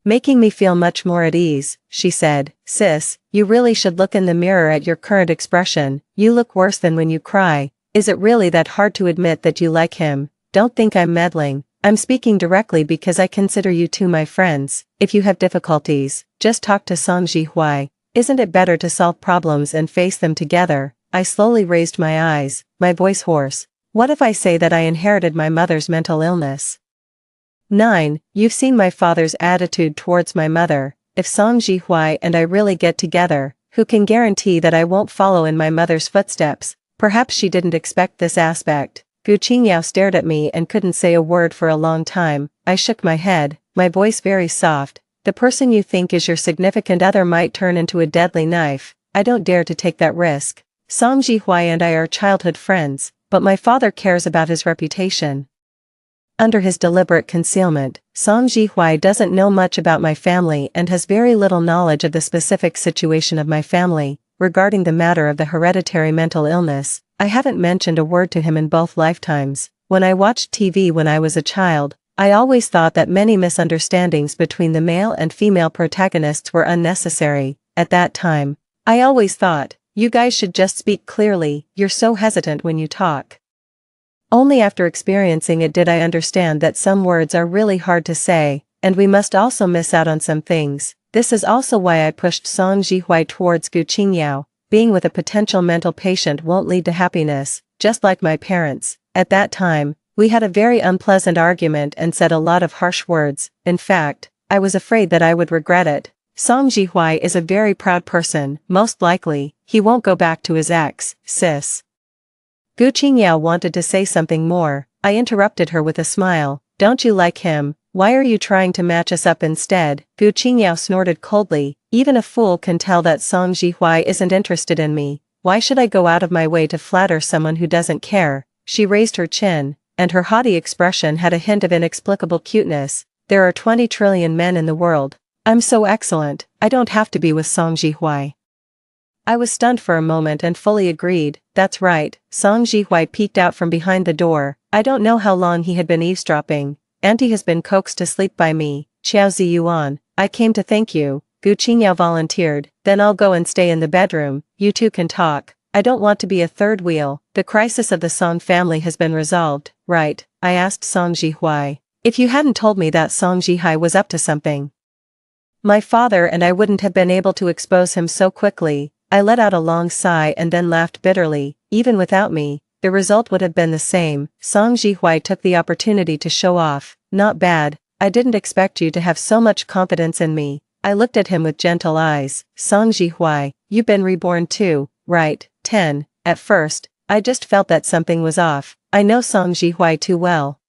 making me feel much more at ease. She said, "Sis, you really should look in the mirror at your current expression. You look worse than when you cry. Is it really that hard to admit that you like him? Don't think I'm meddling. I'm speaking directly because I consider you two my friends. If you have difficulties, just talk to Song Jihuai. Isn't it better to solve problems and face them together?" I slowly raised my eyes, my voice hoarse. What if I say that I inherited my mother's mental illness? 9. You've seen my father's attitude towards my mother. If Song Jihuai and I really get together, who can guarantee that I won't follow in my mother's footsteps? Perhaps she didn't expect this aspect. Gu Qingyao stared at me and couldn't say a word for a long time. I shook my head, my voice very soft. The person you think is your significant other might turn into a deadly knife. I don't dare to take that risk. Song Jihuai and I are childhood friends, but my father cares about his reputation. Under his deliberate concealment, Song Jihuai doesn't know much about my family and has very little knowledge of the specific situation of my family. Regarding the matter of the hereditary mental illness, I haven't mentioned a word to him in both lifetimes. When I watched TV when I was a child, I always thought that many misunderstandings between the male and female protagonists were unnecessary. At that time, I always thought, you guys should just speak clearly, you're so hesitant when you talk. Only after experiencing it did I understand that some words are really hard to say, and we must also miss out on some things. This is also why I pushed Song Jihuai towards Gu Qingyao. being with a potential mental patient won't lead to happiness, just like my parents. At that time, we had a very unpleasant argument and said a lot of harsh words. In fact, I was afraid that I would regret it. Song Jihui is a very proud person, most likely, he won't go back to his ex, sis. Gu Qingyao wanted to say something more, I interrupted her with a smile. Don't you like him? Why are you trying to match us up instead? Gu Qingyao snorted coldly, even a fool can tell that Song Jihui isn't interested in me. Why should I go out of my way to flatter someone who doesn't care? She raised her chin, and her haughty expression had a hint of inexplicable cuteness. There are 20 trillion men in the world. I'm so excellent, I don't have to be with Song Jihui. I was stunned for a moment and fully agreed. That's right. Song Jihui peeked out from behind the door. I don't know how long he had been eavesdropping. Auntie has been coaxed to sleep by me. Xiao Ziyuan, I came to thank you. Gu Qingyao volunteered. Then I'll go and stay in the bedroom. You two can talk. I don't want to be a third wheel. The crisis of the Song family has been resolved, right? I asked Song Jihui. If you hadn't told me that Song Jihui was up to something, my father and I wouldn't have been able to expose him so quickly. I let out a long sigh and then laughed bitterly. Even without me, the result would have been the same. Song Jihui took the opportunity to show off. Not bad. I didn't expect you to have so much confidence in me. I looked at him with gentle eyes. Song Jihui, you've been reborn too, right? 10. At first, I just felt that something was off. I know Song Jihui too well.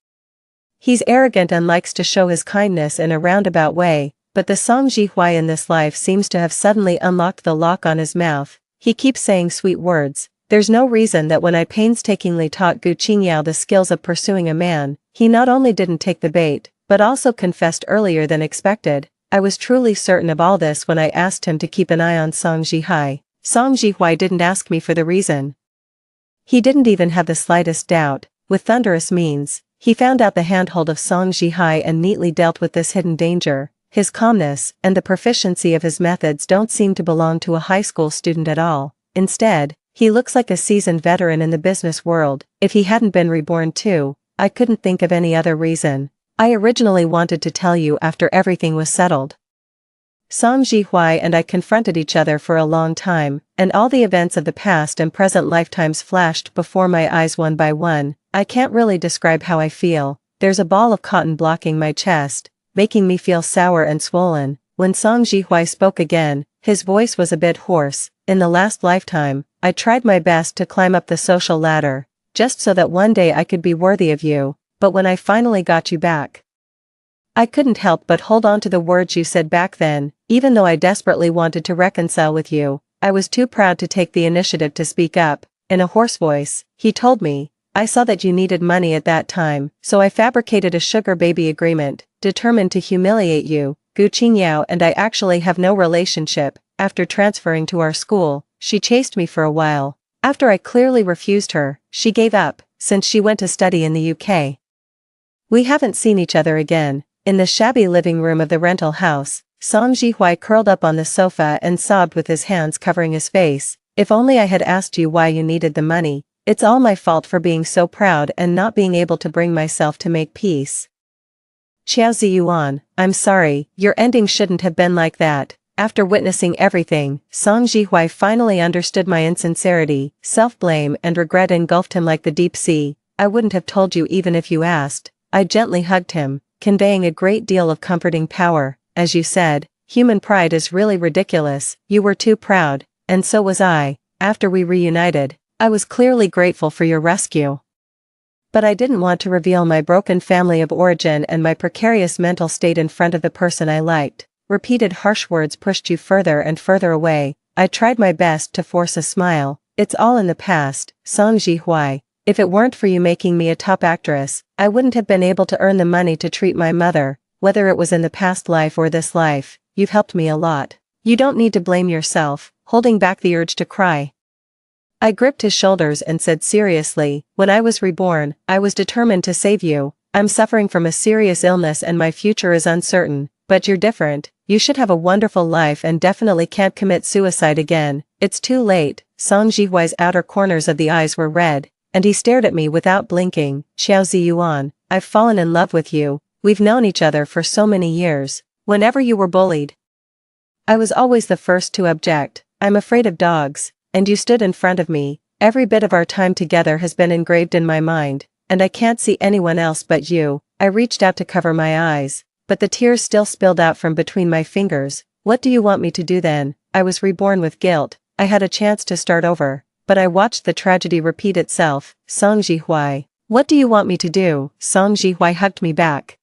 He's arrogant and likes to show his kindness in a roundabout way. But the Song Jihui in this life seems to have suddenly unlocked the lock on his mouth. He keeps saying sweet words. There's no reason that when I painstakingly taught Gu Qingyao the skills of pursuing a man, he not only didn't take the bait, but also confessed earlier than expected. I was truly certain of all this when I asked him to keep an eye on Song Jihui. Song Jihui didn't ask me for the reason. He didn't even have the slightest doubt. With thunderous means, he found out the handhold of Song Jihui and neatly dealt with this hidden danger. His calmness and the proficiency of his methods don't seem to belong to a high school student at all. Instead, he looks like a seasoned veteran in the business world. If he hadn't been reborn too, I couldn't think of any other reason. I originally wanted to tell you after everything was settled. Song Jihui and I confronted each other for a long time, and all the events of the past and present lifetimes flashed before my eyes one by one. I can't really describe how I feel. There's a ball of cotton blocking my chest, making me feel sour and swollen. When Song Jihui spoke again, his voice was a bit hoarse. In the last lifetime, I tried my best to climb up the social ladder, just so that one day I could be worthy of you, but when I finally got you back, I couldn't help but hold on to the words you said back then. Even though I desperately wanted to reconcile with you, I was too proud to take the initiative to speak up. In a hoarse voice, he told me, I saw that you needed money at that time, so I fabricated a sugar baby agreement, determined to humiliate you. Gu Qingyao and I actually have no relationship. After transferring to our school, she chased me for a while. After I clearly refused her, she gave up, since she went to study in the UK. We haven't seen each other again. In the shabby living room of the rental house, Song Jihui curled up on the sofa and sobbed with his hands covering his face. If only I had asked you why you needed the money. It's all my fault for being so proud and not being able to bring myself to make peace. Xiao Ziyuan, I'm sorry, your ending shouldn't have been like that. After witnessing everything, Song Jihui finally understood my insincerity. Self-blame and regret engulfed him like the deep sea. I wouldn't have told you even if you asked. I gently hugged him, conveying a great deal of comforting power. As you said, human pride is really ridiculous. You were too proud, and so was I. After we reunited, I was clearly grateful for your rescue. But I didn't want to reveal my broken family of origin and my precarious mental state in front of the person I liked. Repeated harsh words pushed you further and further away. I tried my best to force a smile. It's all in the past, Song Jihui. If it weren't for you making me a top actress, I wouldn't have been able to earn the money to treat my mother, whether it was in the past life or this life. You've helped me a lot. You don't need to blame yourself, holding back the urge to cry. I gripped his shoulders and said seriously, when I was reborn, I was determined to save you. I'm suffering from a serious illness and my future is uncertain, but you're different. You should have a wonderful life and definitely can't commit suicide again. It's too late. Song Jihui's outer corners of the eyes were red, and he stared at me without blinking. Xiao Ziyuan, I've fallen in love with you. We've known each other for so many years. Whenever you were bullied, I was always the first to object. I'm afraid of dogs. and you stood in front of me. Every bit of our time together has been engraved in my mind, and I can't see anyone else but you." I reached out to cover my eyes, but the tears still spilled out from between my fingers. "What do you want me to do then?" I was reborn with guilt. I had a chance to start over, but I watched the tragedy repeat itself. "Song Jihui. What do you want me to do?" Song Jihui hugged me back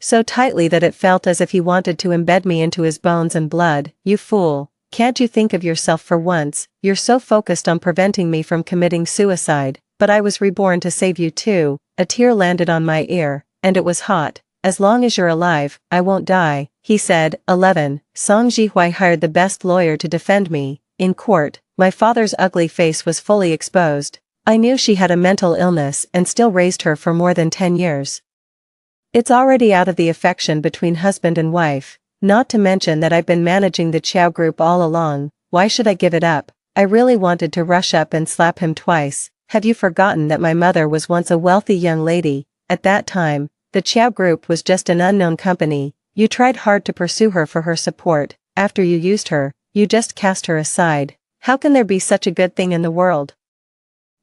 so tightly that it felt as if he wanted to embed me into his bones and blood. "You fool. Can't you think of yourself for once? You're so focused on preventing me from committing suicide, but I was reborn to save you too." A tear landed on my ear, and it was hot. "As long as you're alive, I won't die," he said. 11. Song Jihui hired the best lawyer to defend me. In court, my father's ugly face was fully exposed. I knew she had a mental illness and still raised her for more than 10 years. It's already out of the affection between husband and wife, not to mention that I've been managing the Chow group all along. Why should I give it up? I really wanted to rush up and slap him twice. "Have you forgotten that my mother was once a wealthy young lady? At that time, the Chow group was just an unknown company. You tried hard to pursue her for her support. After you used her, you just cast her aside. How can there be such a good thing in the world?"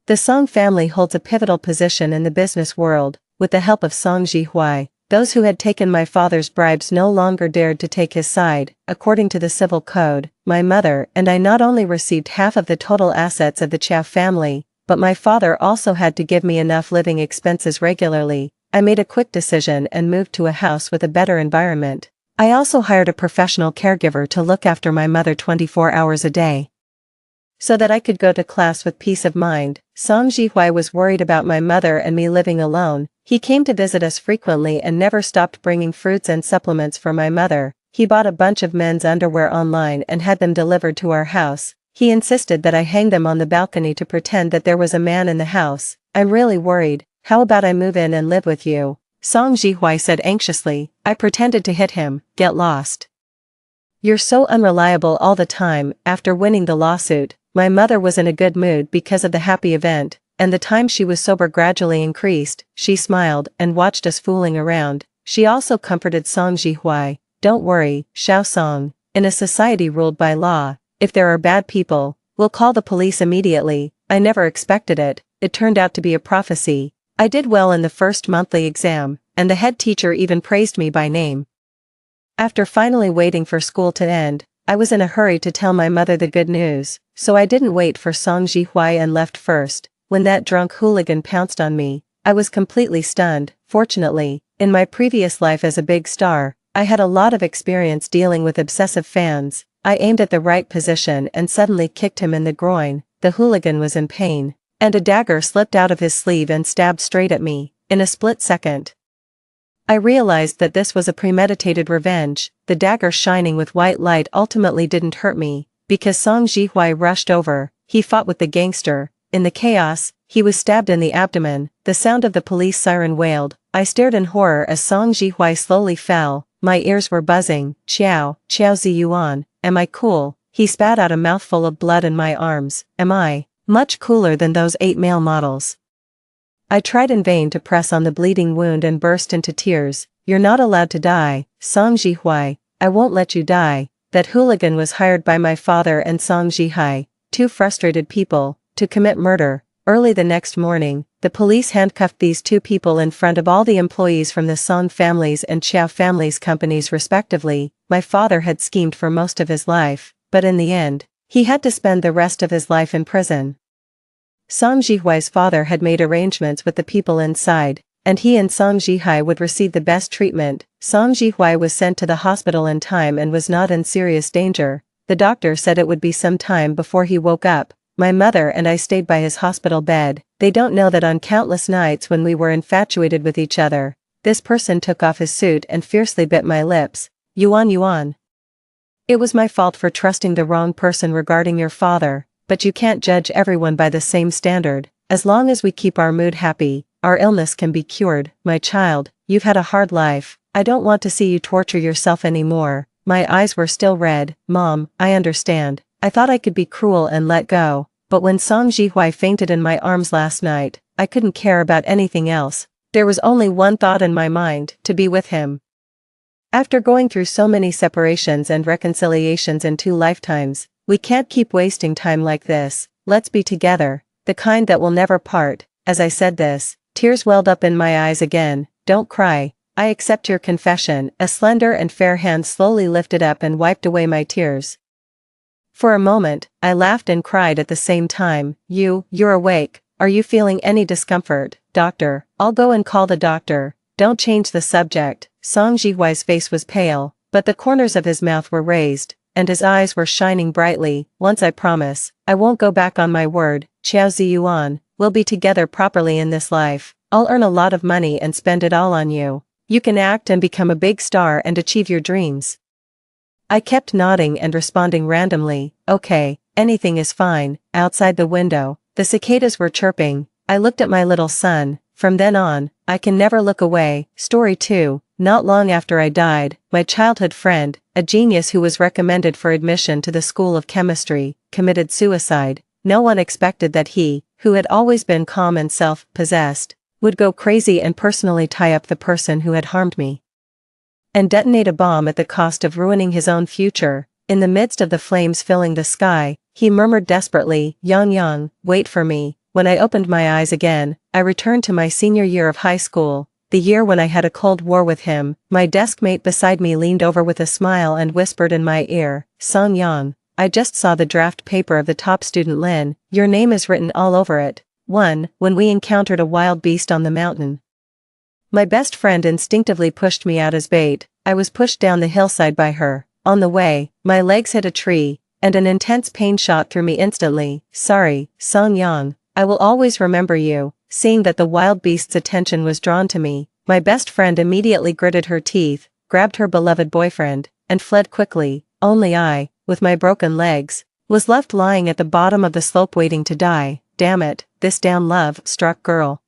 The Song family holds a pivotal position in the business world. With the help of Song Jihui, those who had taken my father's bribes no longer dared to take his side. According to the civil code, my mother and I not only received half of the total assets of the Chow family, but my father also had to give me enough living expenses regularly. I made a quick decision and moved to a house with a better environment. I also hired a professional caregiver to look after my mother 24 hours a day, so that I could go to class with peace of mind. Song Jihui was worried about my mother and me living alone. He came to visit us frequently and never stopped bringing fruits and supplements for my mother. He bought a bunch of men's underwear online and had them delivered to our house. He insisted that I hang them on the balcony to pretend that there was a man in the house. "I'm really worried. How about I move in and live with you?" Song Jihui said anxiously. I pretended to hit him. "Get lost. You're so unreliable all the time." After winning the lawsuit, my mother was in a good mood because of the happy event, and the time she was sober gradually increased. She smiled and watched us fooling around. She also comforted Song Jihui. "Don't worry, Xiao Song. In a society ruled by law, if there are bad people, we'll call the police immediately." I never expected it. It turned out to be a prophecy. I did well in the first monthly exam, and the head teacher even praised me by name. After finally waiting for school to end, I was in a hurry to tell my mother the good news, so I didn't wait for Song Jihui and left first. When that drunk hooligan pounced on me, I was completely stunned. Fortunately, in my previous life as a big star, I had a lot of experience dealing with obsessive fans. I aimed at the right position and suddenly kicked him in the groin. The hooligan was in pain, and a dagger slipped out of his sleeve and stabbed straight at me. In a split second, I realized that this was a premeditated revenge. The dagger shining with white light ultimately didn't hurt me, because Song Jihui rushed over. He fought with the gangster. In the chaos, he was stabbed in the abdomen. The sound of the police siren wailed. I stared in horror as Song Jihui slowly fell. My ears were buzzing. Xiao Ziyuan, am I cool?" He spat out a mouthful of blood in my arms. "Am I much cooler than those 8 male models?" I tried in vain to press on the bleeding wound and burst into tears. "You're not allowed to die, Song Jihui. I won't let you die." That hooligan was hired by my father and Song Jihui, two frustrated people, to commit murder. Early the next morning, the police handcuffed these two people in front of all the employees from the Song families and Chow families companies respectively. My father had schemed for most of his life, but in the end, he had to spend the rest of his life in prison. Song Jihui's father had made arrangements with the people inside, and he and Song Jihui would receive the best treatment. Song Jihui was sent to the hospital in time and was not in serious danger. The doctor said it would be some time before he woke up. My mother and I stayed by his hospital bed. They don't know that on countless nights when we were infatuated with each other, this person took off his suit and fiercely bit my lips. Yuan. It was my fault for trusting the wrong person regarding your father, but you can't judge everyone by the same standard. As long as we keep our mood happy, our illness can be cured. My child, you've had a hard life. I don't want to see you torture yourself anymore. My eyes were still red. Mom, I understand. I thought I could be cruel and let go, but when Song Jihui fainted in my arms last night, I couldn't care about anything else. There was only one thought in my mind, to be with him. After going through so many separations and reconciliations in 2 lifetimes, We can't keep wasting time like this, let's be together, the kind that will never part. As I said this, tears welled up in my eyes again. Don't cry, I accept your confession. A slender and fair hand slowly lifted up and wiped away my tears. For a moment, I laughed and cried at the same time. You're awake. Are you feeling any discomfort, doctor? I'll go and call the doctor. Don't change the subject. Song Jihuai's face was pale, but the corners of his mouth were raised, and his eyes were shining brightly. Once I promise, I won't go back on my word. Qiao Ziyuan, we'll be together properly in this life. I'll earn a lot of money and spend it all on you. You can act and become a big star and achieve your dreams. I kept nodding and responding randomly, okay, anything is fine. Outside the window, the cicadas were chirping. I looked at my little son. From then on, I can never look away. Story 2. Not long after I died, my childhood friend, a genius who was recommended for admission to the School of Chemistry, committed suicide. No one expected that he, who had always been calm and self-possessed, would go crazy and personally tie up the person who had harmed me. And detonate a bomb at the cost of ruining his own future. In the midst of the flames filling the sky, he murmured desperately, Yang, wait for me. When I opened my eyes again, I returned to my senior year of high school, the year when I had a cold war with him. My desk mate beside me leaned over with a smile and whispered in my ear, Song Yang, I just saw the draft paper of the top student Lin, your name is written all over it. 1. When we encountered a wild beast on the mountain. My best friend instinctively pushed me out as bait. I was pushed down the hillside by her. On the way, my legs hit a tree, and an intense pain shot through me instantly. Sorry, Song Yang, I will always remember you. Seeing that the wild beast's attention was drawn to me, my best friend immediately gritted her teeth, grabbed her beloved boyfriend, and fled quickly. Only I, with my broken legs, was left lying at the bottom of the slope waiting to die. Damn it, this down love-struck girl.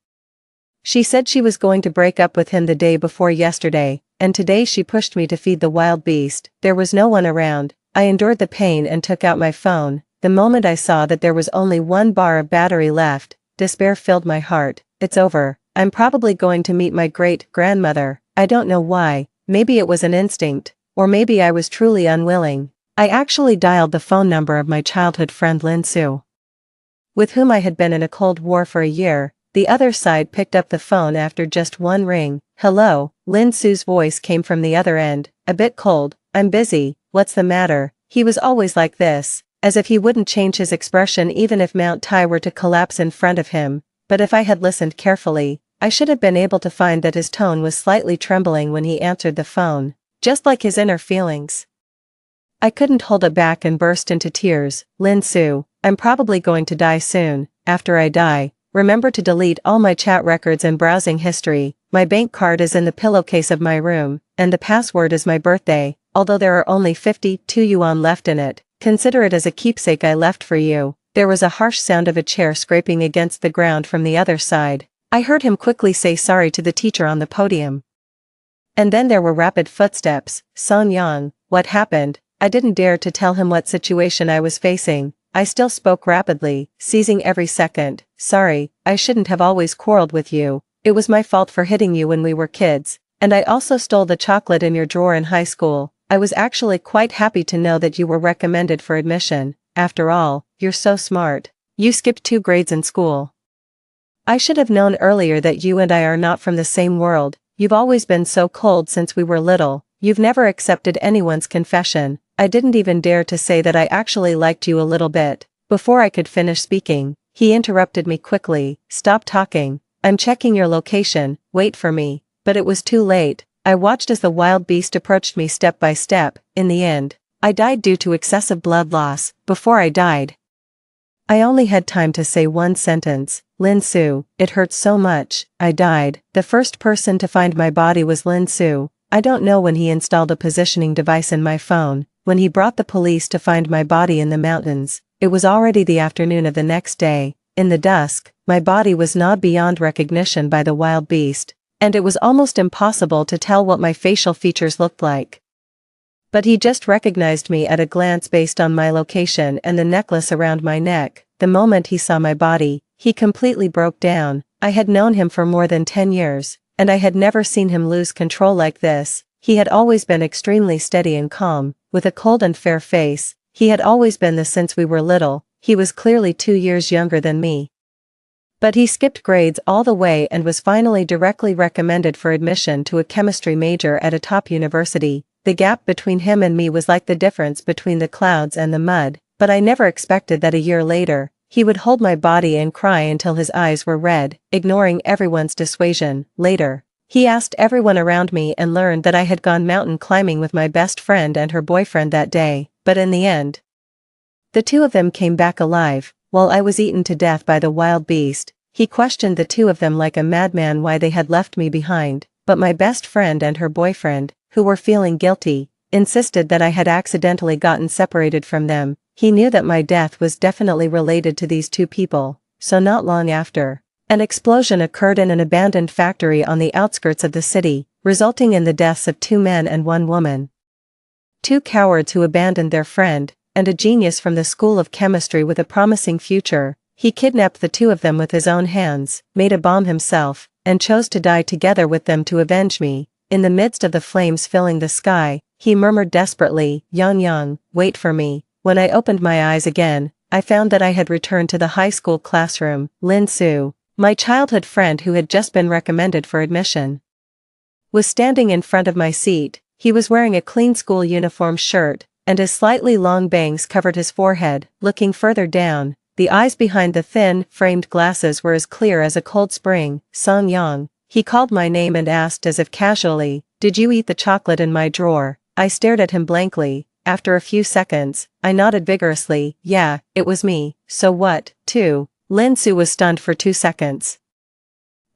She said she was going to break up with him the day before yesterday, and today she pushed me to feed the wild beast. There was no one around. I endured the pain and took out my phone. The moment I saw that there was only 1 bar of battery left, despair filled my heart. It's over. I'm probably going to meet my great-grandmother. I don't know why. Maybe it was an instinct, or maybe I was truly unwilling. I actually dialed the phone number of my childhood friend Lin Su, with whom I had been in a cold war for a year. The other side picked up the phone after just 1 ring. Hello, Lin Su's voice came from the other end, a bit cold. I'm busy, what's the matter? He was always like this, as if he wouldn't change his expression even if Mount Tai were to collapse in front of him. But if I had listened carefully, I should have been able to find that his tone was slightly trembling when he answered the phone, just like his inner feelings. I couldn't hold it back and burst into tears. Lin Su, I'm probably going to die soon. After I die, remember to delete all my chat records and browsing history. My bank card is in the pillowcase of my room, and the password is my birthday, although there are only 52 yuan left in it. Consider it as a keepsake I left for you. There was a harsh sound of a chair scraping against the ground from the other side. I heard him quickly say sorry to the teacher on the podium. And then there were rapid footsteps. Song Yang, what happened? I didn't dare to tell him what situation I was facing. I still spoke rapidly, seizing every second. Sorry, I shouldn't have always quarreled with you. It was my fault for hitting you when we were kids, and I also stole the chocolate in your drawer in high school. I was actually quite happy to know that you were recommended for admission. After all, you're so smart. You skipped 2 grades in school. I should have known earlier that you and I are not from the same world. You've always been so cold since we were little. You've never accepted anyone's confession. I didn't even dare to say that I actually liked you a little bit. Before I could finish speaking, he interrupted me quickly. Stop talking. I'm checking your location, wait for me. But it was too late. I watched as the wild beast approached me step by step. In the end, I died due to excessive blood loss. Before I died, I only had time to say 1 sentence. Lin Su, it hurts so much. I died. The first person to find my body was Lin Su. I don't know when he installed a positioning device in my phone. When he brought the police to find my body in the mountains, it was already the afternoon of the next day. In the dusk, my body was gnawed beyond recognition by the wild beast, and it was almost impossible to tell what my facial features looked like. But he just recognized me at a glance based on my location and the necklace around my neck. The moment he saw my body, he completely broke down. I had known him for more than 10 years, and I had never seen him lose control like this. He had always been extremely steady and calm, with a cold and fair face, He had always been this since we were little. He was clearly 2 years younger than me. But he skipped grades all the way and was finally directly recommended for admission to a chemistry major at a top university. The gap between him and me was like the difference between the clouds and the mud, but I never expected that a year later, he would hold my body and cry until his eyes were red, ignoring everyone's dissuasion. Later, he asked everyone around me and learned that I had gone mountain climbing with my best friend and her boyfriend that day, but in the end, the two of them came back alive, while I was eaten to death by the wild beast. He questioned the two of them like a madman why they had left me behind, but my best friend and her boyfriend, who were feeling guilty, insisted that I had accidentally gotten separated from them. He knew that my death was definitely related to these two people, so not long after, an explosion occurred in an abandoned factory on the outskirts of the city, resulting in the deaths of 2 men and 1 woman. 2 cowards who abandoned their friend, and a genius from the School of Chemistry with a promising future. He kidnapped the 2 of them with his own hands, made a bomb himself, and chose to die together with them to avenge me. In the midst of the flames filling the sky, he murmured desperately, "Yang Yang, wait for me." When I opened my eyes again, I found that I had returned to the high school classroom. Lin Su, my childhood friend who had just been recommended for admission, was standing in front of my seat. He was wearing a clean school uniform shirt, and his slightly long bangs covered his forehead. Looking further down, the eyes behind the thin, framed glasses were as clear as a cold spring. "Song Yang." He called my name and asked as if casually, "Did you eat the chocolate in my drawer?" I stared at him blankly. After a few seconds, I nodded vigorously. "Yeah, it was me." "So what, too?" Lin Su was stunned for 2 seconds.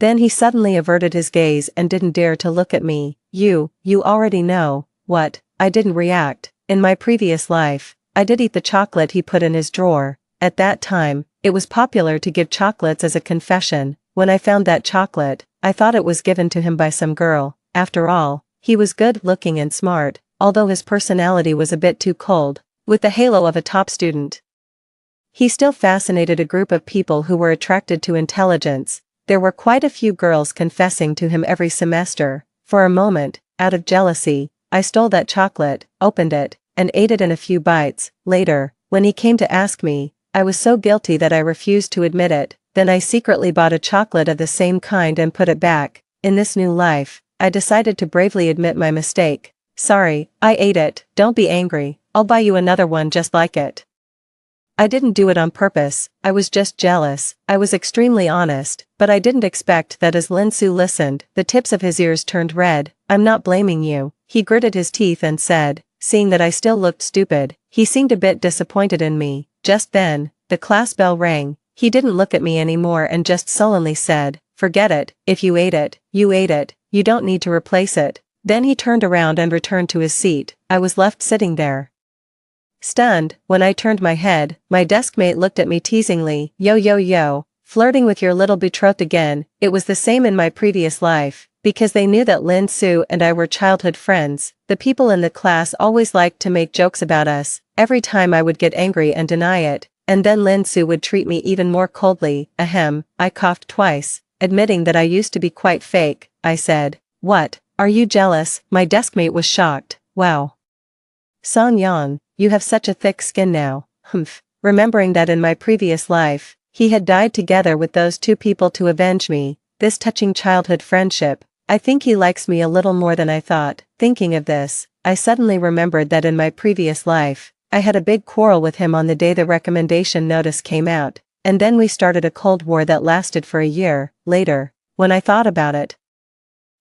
Then he suddenly averted his gaze and didn't dare to look at me. You already know." "What?" I didn't react. "In my previous life, I did eat the chocolate he put in his drawer. At that time, it was popular to give chocolates as a confession. When I found that chocolate, I thought it was given to him by some girl. After all, he was good-looking and smart, although his personality was a bit too cold, with the halo of a top student. He still fascinated a group of people who were attracted to intelligence. There were quite a few girls confessing to him every semester. For a moment, out of jealousy, I stole that chocolate, opened it, and ate it in a few bites. Later, when he came to ask me, I was so guilty that I refused to admit it. Then I secretly bought a chocolate of the same kind and put it back. In this new life, I decided to bravely admit my mistake. "Sorry, I ate it. Don't be angry. I'll buy you another one just like it." I didn't do it on purpose. I was just jealous. I was extremely honest, but I didn't expect that as Lin Su listened, the tips of his ears turned red. "I'm not blaming you." He gritted his teeth and said, seeing that I still looked stupid. He seemed a bit disappointed in me. Just then, the class bell rang. He didn't look at me anymore and just sullenly said, "Forget it. If you ate it, you ate it. You don't need to replace it." Then he turned around and returned to his seat. I was left sitting there, stunned. When I turned my head, my deskmate looked at me teasingly. Yo, flirting with your little betrothed again." It was the same in my previous life. Because they knew that Lin Su and I were childhood friends, the people in the class always liked to make jokes about us. Every time I would get angry and deny it, and then Lin Su would treat me even more coldly. Ahem, I coughed twice, admitting that I used to be quite fake. I said, "What, are you jealous?" My deskmate was shocked. "Wow. Song Yang, you have such a thick skin now." Humph. Remembering that in my previous life, he had died together with those 2 people to avenge me, this touching childhood friendship, I think he likes me a little more than I thought. Thinking of this, I suddenly remembered that in my previous life, I had a big quarrel with him on the day the recommendation notice came out, and then we started a cold war that lasted for a year. Later, when I thought about it,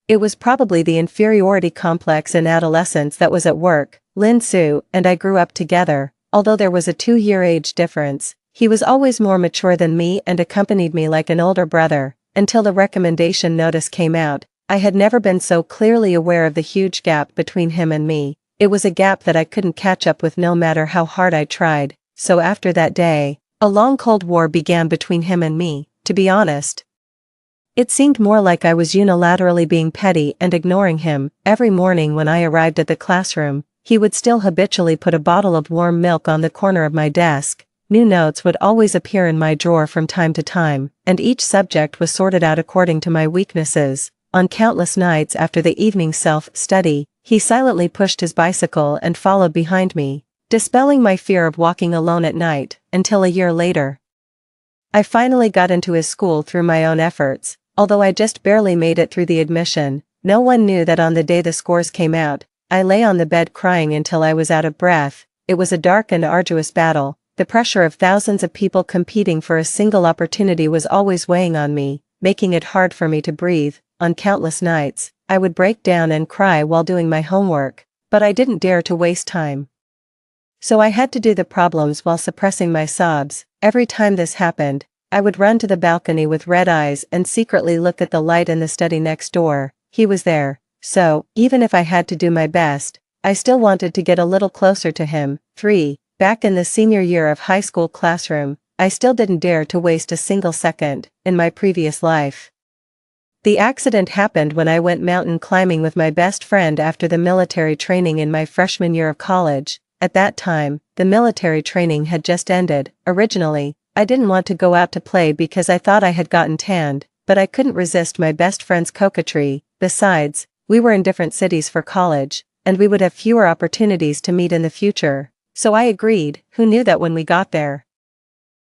it was probably the inferiority complex in adolescence that was at work. Lin Su and I grew up together, although there was a 2-year age difference. He was always more mature than me and accompanied me like an older brother. Until the recommendation notice came out, I had never been so clearly aware of the huge gap between him and me. It was a gap that I couldn't catch up with no matter how hard I tried. So after that day, a long cold war began between him and me. To be honest, it seemed more like I was unilaterally being petty and ignoring him. Every morning when I arrived at the classroom, he would still habitually put a bottle of warm milk on the corner of my desk. New notes would always appear in my drawer from time to time, and each subject was sorted out according to my weaknesses. On countless nights after the evening self-study, he silently pushed his bicycle and followed behind me. dispelling my fear of walking alone at night, until a year later. I finally got into his school through my own efforts, although I just barely made it through the admission. No one knew that on the day the scores came out, I lay on the bed crying until I was out of breath. It was a dark and arduous battle. The pressure of thousands of people competing for a single opportunity was always weighing on me, making it hard for me to breathe. On countless nights, I would break down and cry while doing my homework, but I didn't dare to waste time. So I had to do the problems while suppressing my sobs. Every time this happened, I would run to the balcony with red eyes and secretly look at the light in the study next door. He was there, so, even if I had to do my best, I still wanted to get a little closer to him. 3. Back in the senior year of high school classroom, I still didn't dare to waste a single second. In my previous life, the accident happened when I went mountain climbing with my best friend after the military training in my freshman year of college. At that time, the military training had just ended. Originally, I didn't want to go out to play because I thought I had gotten tanned, but I couldn't resist my best friend's coquetry. Besides, we were in different cities for college, and we would have fewer opportunities to meet in the future. So I agreed. Who knew that when we got there,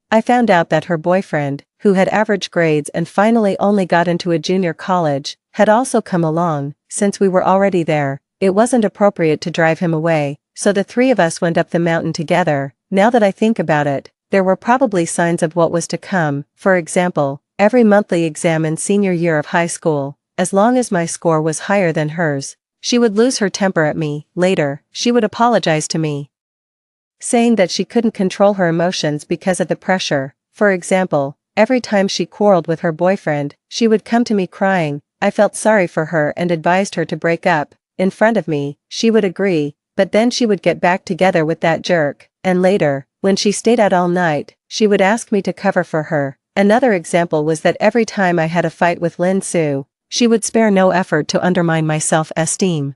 I found out that her boyfriend, who had average grades and finally only got into a junior college, had also come along. Since we were already there, it wasn't appropriate to drive him away, so the three of us went up the mountain together. Now that I think about it, there were probably signs of what was to come. For example, every monthly exam in senior year of high school, as long as my score was higher than hers, she would lose her temper at me. Later, she would apologize to me, saying that she couldn't control her emotions because of the pressure. For example, every time she quarreled with her boyfriend, she would come to me crying. I felt sorry for her and advised her to break up. In front of me, she would agree, but then she would get back together with that jerk. And later, when she stayed out all night, she would ask me to cover for her. Another example was that every time I had a fight with Lin Su, she would spare no effort to undermine my self-esteem,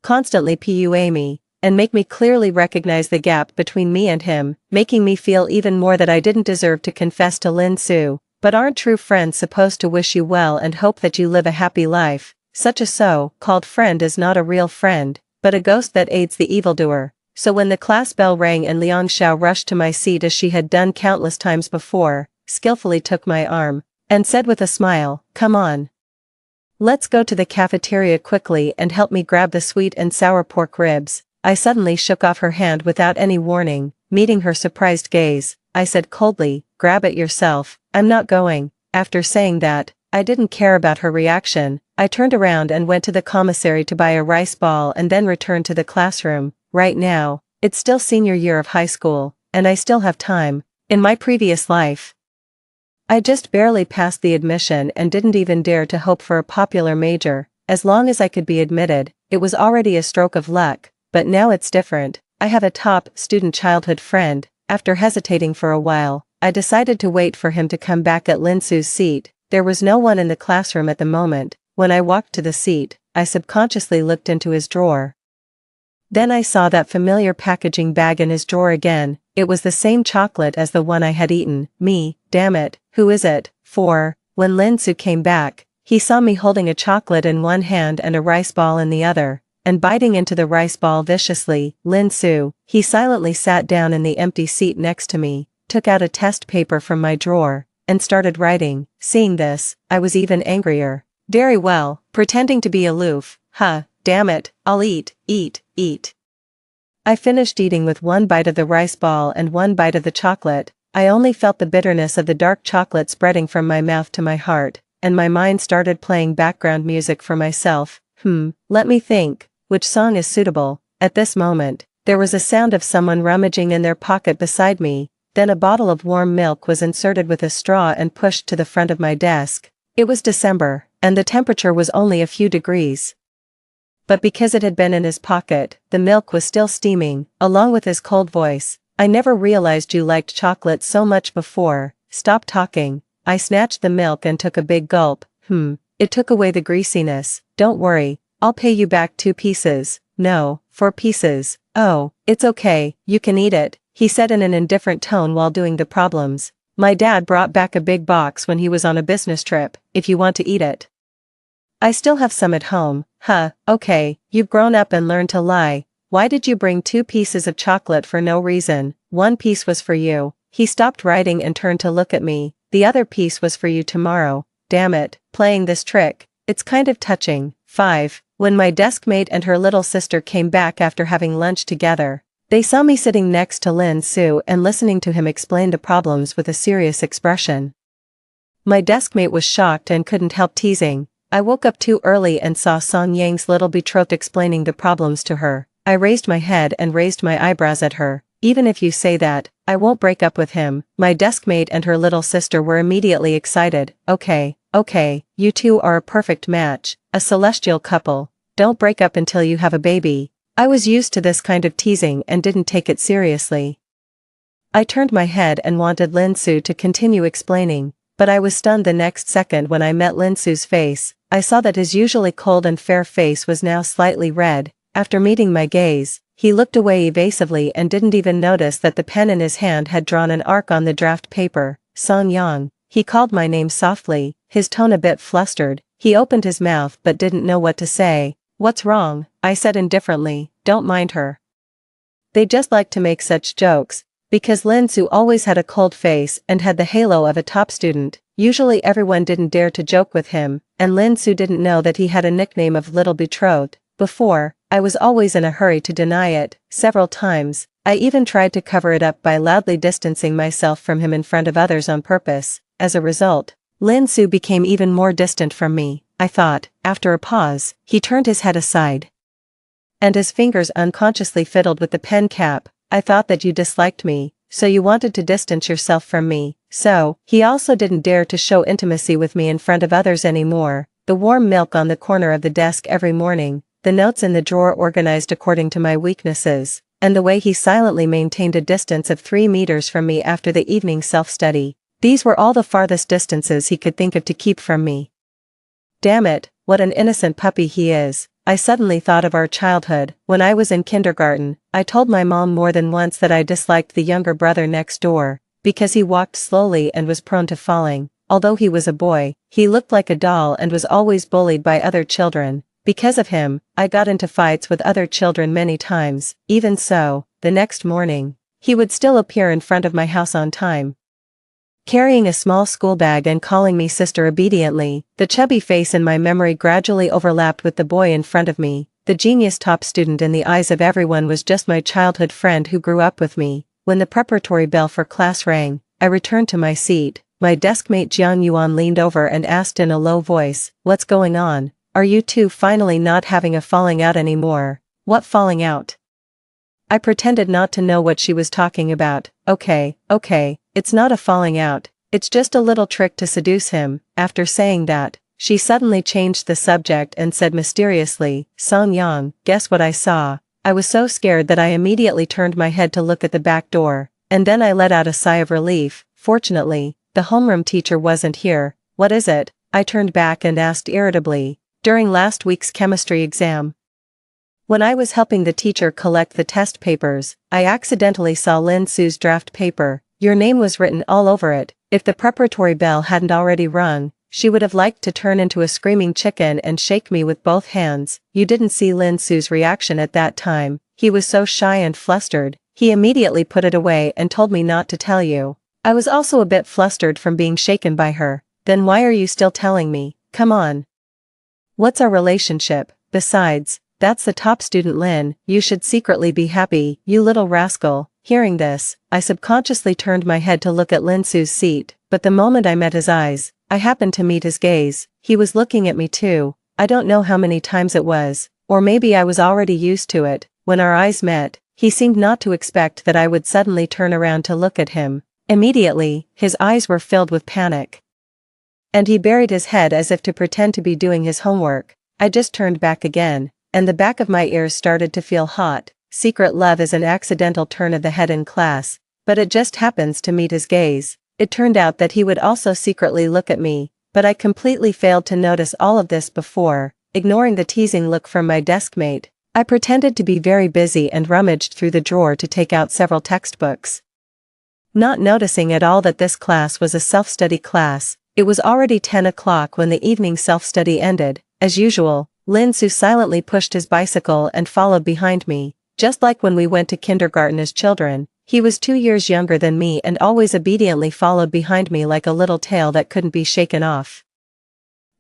constantly PUA me, and make me clearly recognize the gap between me and him, making me feel even more that I didn't deserve to confess to Lin Su. But aren't true friends supposed to wish you well and hope that you live a happy life? Such a so-called friend is not a real friend, but a ghost that aids the evildoer. So when the class bell rang and Liang Xiao rushed to my seat as she had done countless times before, skillfully took my arm, and said with a smile, "Come on. Let's go to the cafeteria quickly and help me grab the sweet and sour pork ribs." I suddenly shook off her hand without any warning. Meeting her surprised gaze, I said coldly, "Grab it yourself, I'm not going." After saying that, I didn't care about her reaction. I turned around and went to the commissary to buy a rice ball and then returned to the classroom. Right now, it's still senior year of high school, and I still have time. In my previous life, I just barely passed the admission and didn't even dare to hope for a popular major. As long as I could be admitted, it was already a stroke of luck, but now it's different. I have a top student childhood friend. After hesitating for a while, I decided to wait for him to come back at Lin Su's seat. There was no one in the classroom at the moment. When I walked to the seat, I subconsciously looked into his drawer. Then I saw that familiar packaging bag in his drawer again. It was the same chocolate as the one I had eaten. Me, damn it, who is it for? When Lin Su came back, he saw me holding a chocolate in one hand and a rice ball in the other, and biting into the rice ball viciously. Lin Su, he silently sat down in the empty seat next to me, took out a test paper from my drawer, and started writing. Seeing this, I was even angrier. Very well, pretending to be aloof. Damn it, I'll eat. I finished eating with one bite of the rice ball and one bite of the chocolate. I only felt the bitterness of the dark chocolate spreading from my mouth to my heart, and my mind started playing background music for myself. Let me think, which song is suitable? At this moment, there was a sound of someone rummaging in their pocket beside me, then a bottle of warm milk was inserted with a straw and pushed to the front of my desk. It was December, and the temperature was only a few degrees. But because it had been in his pocket, the milk was still steaming, along with his cold voice. "I never realized you liked chocolate so much before. Stop talking." I snatched the milk and took a big gulp. It took away the greasiness. "Don't worry, I'll pay you back 2 pieces. No, 4 pieces. Oh, it's okay, you can eat it," he said in an indifferent tone while doing the problems. "My dad brought back a big box when he was on a business trip, if you want to eat it. I still have some at home." Okay, you've grown up and learned to lie. Why did you bring 2 pieces of chocolate for no reason? One piece was for you." He stopped writing and turned to look at me. "The other piece was for you tomorrow." Damn it, playing this trick. It's kind of touching. 5. When my desk mate and her little sister came back after having lunch together, they saw me sitting next to Lin Su and listening to him explain the problems with a serious expression. My desk mate was shocked and couldn't help teasing. I woke up too early and saw Song Yang's little betrothed explaining the problems to her. I raised my head and raised my eyebrows at her. "Even if you say that, I won't break up with him." My desk mate and her little sister were immediately excited. Okay, you two are a perfect match, a celestial couple. Don't break up until you have a baby." I was used to this kind of teasing and didn't take it seriously. I turned my head and wanted Lin Su to continue explaining, but I was stunned the next second when I met Lin Su's face. I saw that his usually cold and fair face was now slightly red. After meeting my gaze, he looked away evasively and didn't even notice that the pen in his hand had drawn an arc on the draft paper. "Song Yang." He called my name softly, his tone a bit flustered. He opened his mouth but didn't know what to say. "What's wrong?" I said indifferently. "Don't mind her. They just like to make such jokes." Because Lin Su always had a cold face and had the halo of a top student, usually everyone didn't dare to joke with him, and Lin Su didn't know that he had a nickname of Little Betrothed. Before, I was always in a hurry to deny it. Several times, I even tried to cover it up by loudly distancing myself from him in front of others on purpose. As a result, Lin Su became even more distant from me, I thought. After a pause, he turned his head aside, and his fingers unconsciously fiddled with the pen cap. "I thought that you disliked me, so you wanted to distance yourself from me." So, he also didn't dare to show intimacy with me in front of others anymore. The warm milk on the corner of the desk every morning, the notes in the drawer organized according to my weaknesses, and the way he silently maintained a distance of 3 meters from me after the evening self-study. These were all the farthest distances he could think of to keep from me. Damn it, what an innocent puppy he is. I suddenly thought of our childhood. When I was in kindergarten, I told my mom more than once that I disliked the younger brother next door, because he walked slowly and was prone to falling. Although he was a boy, he looked like a doll and was always bullied by other children. Because of him, I got into fights with other children many times. Even so, the next morning, he would still appear in front of my house on time, carrying a small school bag and calling me sister obediently. The chubby face in my memory gradually overlapped with the boy in front of me. The genius top student in the eyes of everyone was just my childhood friend who grew up with me. When the preparatory bell for class rang, I returned to my seat. My desk mate Jiang Yuan leaned over and asked in a low voice, "What's going on? Are you two finally not having a falling out anymore?" "What falling out?" I pretended not to know what she was talking about. Okay, it's not a falling out, it's just a little trick to seduce him." After saying that, she suddenly changed the subject and said mysteriously, "Song Yang, guess what I saw?" I was so scared that I immediately turned my head to look at the back door, and then I let out a sigh of relief. Fortunately, the homeroom teacher wasn't here. "What is it?" I turned back and asked irritably. "During last week's chemistry exam, when I was helping the teacher collect the test papers, I accidentally saw Lin Su's draft paper. Your name was written all over it." If the preparatory bell hadn't already rung, she would have liked to turn into a screaming chicken and shake me with both hands. You didn't see Lin Su's reaction at that time. He was so shy and flustered. He immediately put it away and told me not to tell you. I was also a bit flustered from being shaken by her. "Then why are you still telling me? Come on. What's our relationship? Besides, that's the top student Lin. You should secretly be happy, you little rascal." Hearing this, I subconsciously turned my head to look at Lin Su's seat, but the moment I met his eyes, I happened to meet his gaze. He was looking at me too. I don't know how many times it was, or maybe I was already used to it. When our eyes met, he seemed not to expect that I would suddenly turn around to look at him. Immediately, his eyes were filled with panic, and he buried his head as if to pretend to be doing his homework. I just turned back again, and the back of my ears started to feel hot. Secret love is an accidental turn of the head in class, but it just happens to meet his gaze. It turned out that he would also secretly look at me, but I completely failed to notice all of this before. Ignoring the teasing look from my desk mate, I pretended to be very busy and rummaged through the drawer to take out several textbooks, not noticing at all that this class was a self-study class. It was already 10 o'clock when the evening self-study ended. As usual, Lin Su silently pushed his bicycle and followed behind me. Just like when we went to kindergarten as children, he was 2 years younger than me and always obediently followed behind me like a little tail that couldn't be shaken off.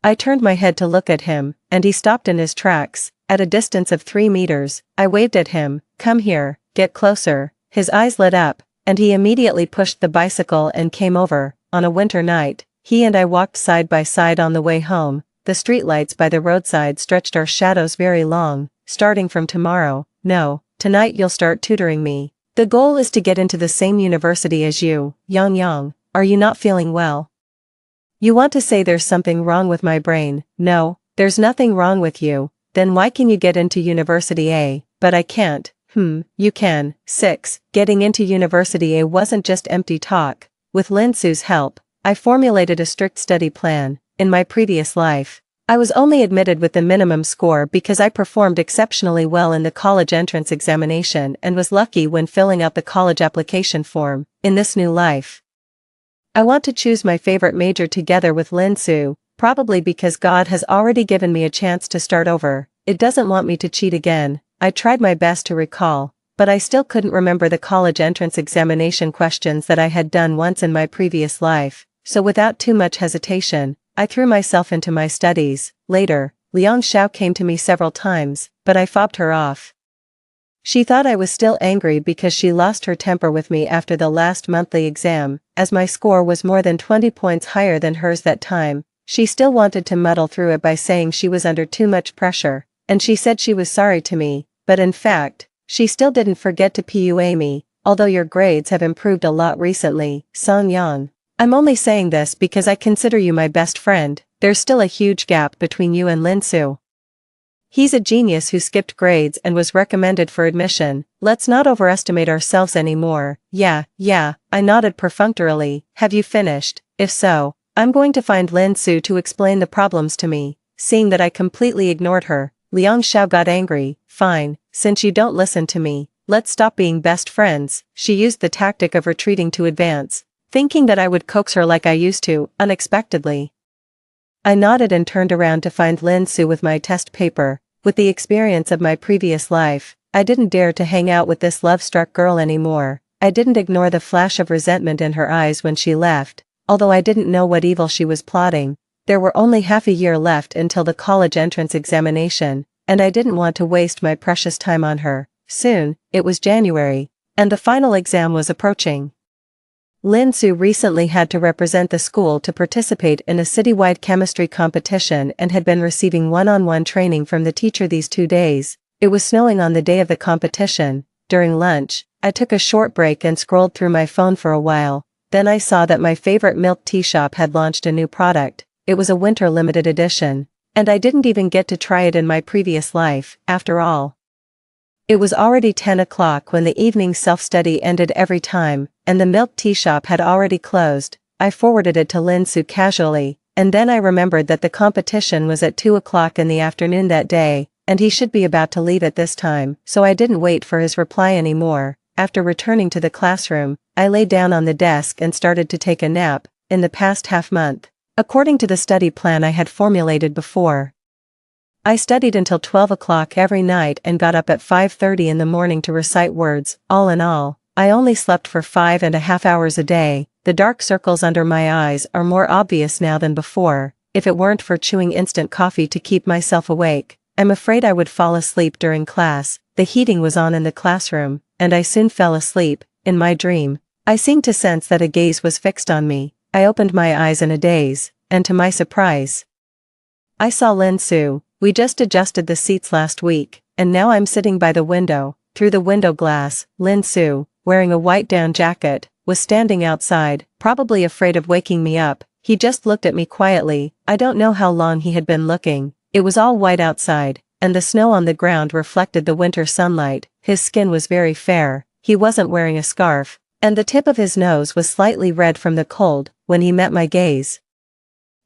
I turned my head to look at him, and he stopped in his tracks. At a distance of 3 meters, I waved at him, "Come here, get closer." His eyes lit up, and he immediately pushed the bicycle and came over. On a winter night, he and I walked side by side on the way home. The streetlights by the roadside stretched our shadows very long. "Starting from tomorrow, no, tonight you'll start tutoring me. The goal is to get into the same university as you." Yang, are you not feeling well? You want to say there's something wrong with my brain. No, there's nothing wrong with you. Then why can you get into University A, but I can't? You can. 6. Getting into University A wasn't just empty talk. With Lin Su's help, I formulated a strict study plan. In my previous life, I was only admitted with the minimum score because I performed exceptionally well in the college entrance examination and was lucky when filling out the college application form. In this new life, I want to choose my favorite major together with Lin Su, probably because God has already given me a chance to start over. It doesn't want me to cheat again. I tried my best to recall, but I still couldn't remember the college entrance examination questions that I had done once in my previous life, so without too much hesitation, I threw myself into my studies. Later, Liang Xiao came to me several times, but I fobbed her off. She thought I was still angry because she lost her temper with me after the last monthly exam. As my score was more than 20 points higher than hers that time, she still wanted to muddle through it by saying she was under too much pressure, and she said she was sorry to me, but in fact, she still didn't forget to PUA me. "Although your grades have improved a lot recently, Song Yang. I'm only saying this because I consider you my best friend. There's still a huge gap between you and Lin Su. He's a genius who skipped grades and was recommended for admission. Let's not overestimate ourselves anymore." Yeah, I nodded perfunctorily. "Have you finished? If so, I'm going to find Lin Su to explain the problems to me." Seeing that I completely ignored her, Liang Xiao got angry. "Fine, since you don't listen to me, let's stop being best friends." She used the tactic of retreating to advance, thinking that I would coax her like I used to, unexpectedly. I nodded and turned around to find Lin Su with my test paper. With the experience of my previous life, I didn't dare to hang out with this love-struck girl anymore. I didn't ignore the flash of resentment in her eyes when she left, although I didn't know what evil she was plotting. There were only half a year left until the college entrance examination, and I didn't want to waste my precious time on her. Soon, it was January, and the final exam was approaching. Lin Su recently had to represent the school to participate in a citywide chemistry competition and had been receiving one-on-one training from the teacher these 2 days. It was snowing on the day of the competition. During lunch, I took a short break and scrolled through my phone for a while. Then I saw that my favorite milk tea shop had launched a new product. It was a winter limited edition, and I didn't even get to try it in my previous life, after all. It was already 10 o'clock when the evening self-study ended every time, and the milk tea shop had already closed. I forwarded it to Lin Su casually, and then I remembered that the competition was at 2 o'clock in the afternoon that day, and he should be about to leave at this time, so I didn't wait for his reply anymore. After returning to the classroom, I lay down on the desk and started to take a nap. In the past half-month, according to the study plan I had formulated before, I studied until 12 o'clock every night and got up at 5:30 in the morning to recite words. All in all, I only slept for 5.5 hours a day. The dark circles under my eyes are more obvious now than before. If it weren't for chewing instant coffee to keep myself awake, I'm afraid I would fall asleep during class. The heating was on in the classroom, and I soon fell asleep. In my dream, I seemed to sense that a gaze was fixed on me. I opened my eyes in a daze, and to my surprise, I saw Lin Su. We just adjusted the seats last week, and now I'm sitting by the window. Through the window glass, Lin Su, wearing a white down jacket, was standing outside, probably afraid of waking me up. He just looked at me quietly. I don't know how long he had been looking. It was all white outside, and the snow on the ground reflected the winter sunlight. His skin was very fair. He wasn't wearing a scarf, and the tip of his nose was slightly red from the cold. When he met my gaze,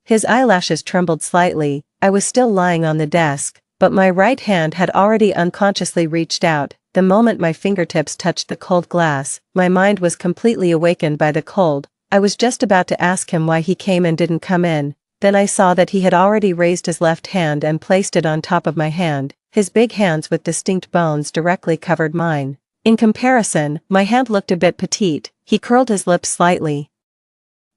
his eyelashes trembled slightly. I was still lying on the desk, but my right hand had already unconsciously reached out. The moment my fingertips touched the cold glass, my mind was completely awakened by the cold. I was just about to ask him why he came and didn't come in. Then I saw that he had already raised his left hand and placed it on top of my hand. his big hands with distinct bones directly covered mine. In comparison, my hand looked a bit petite. He curled his lips slightly,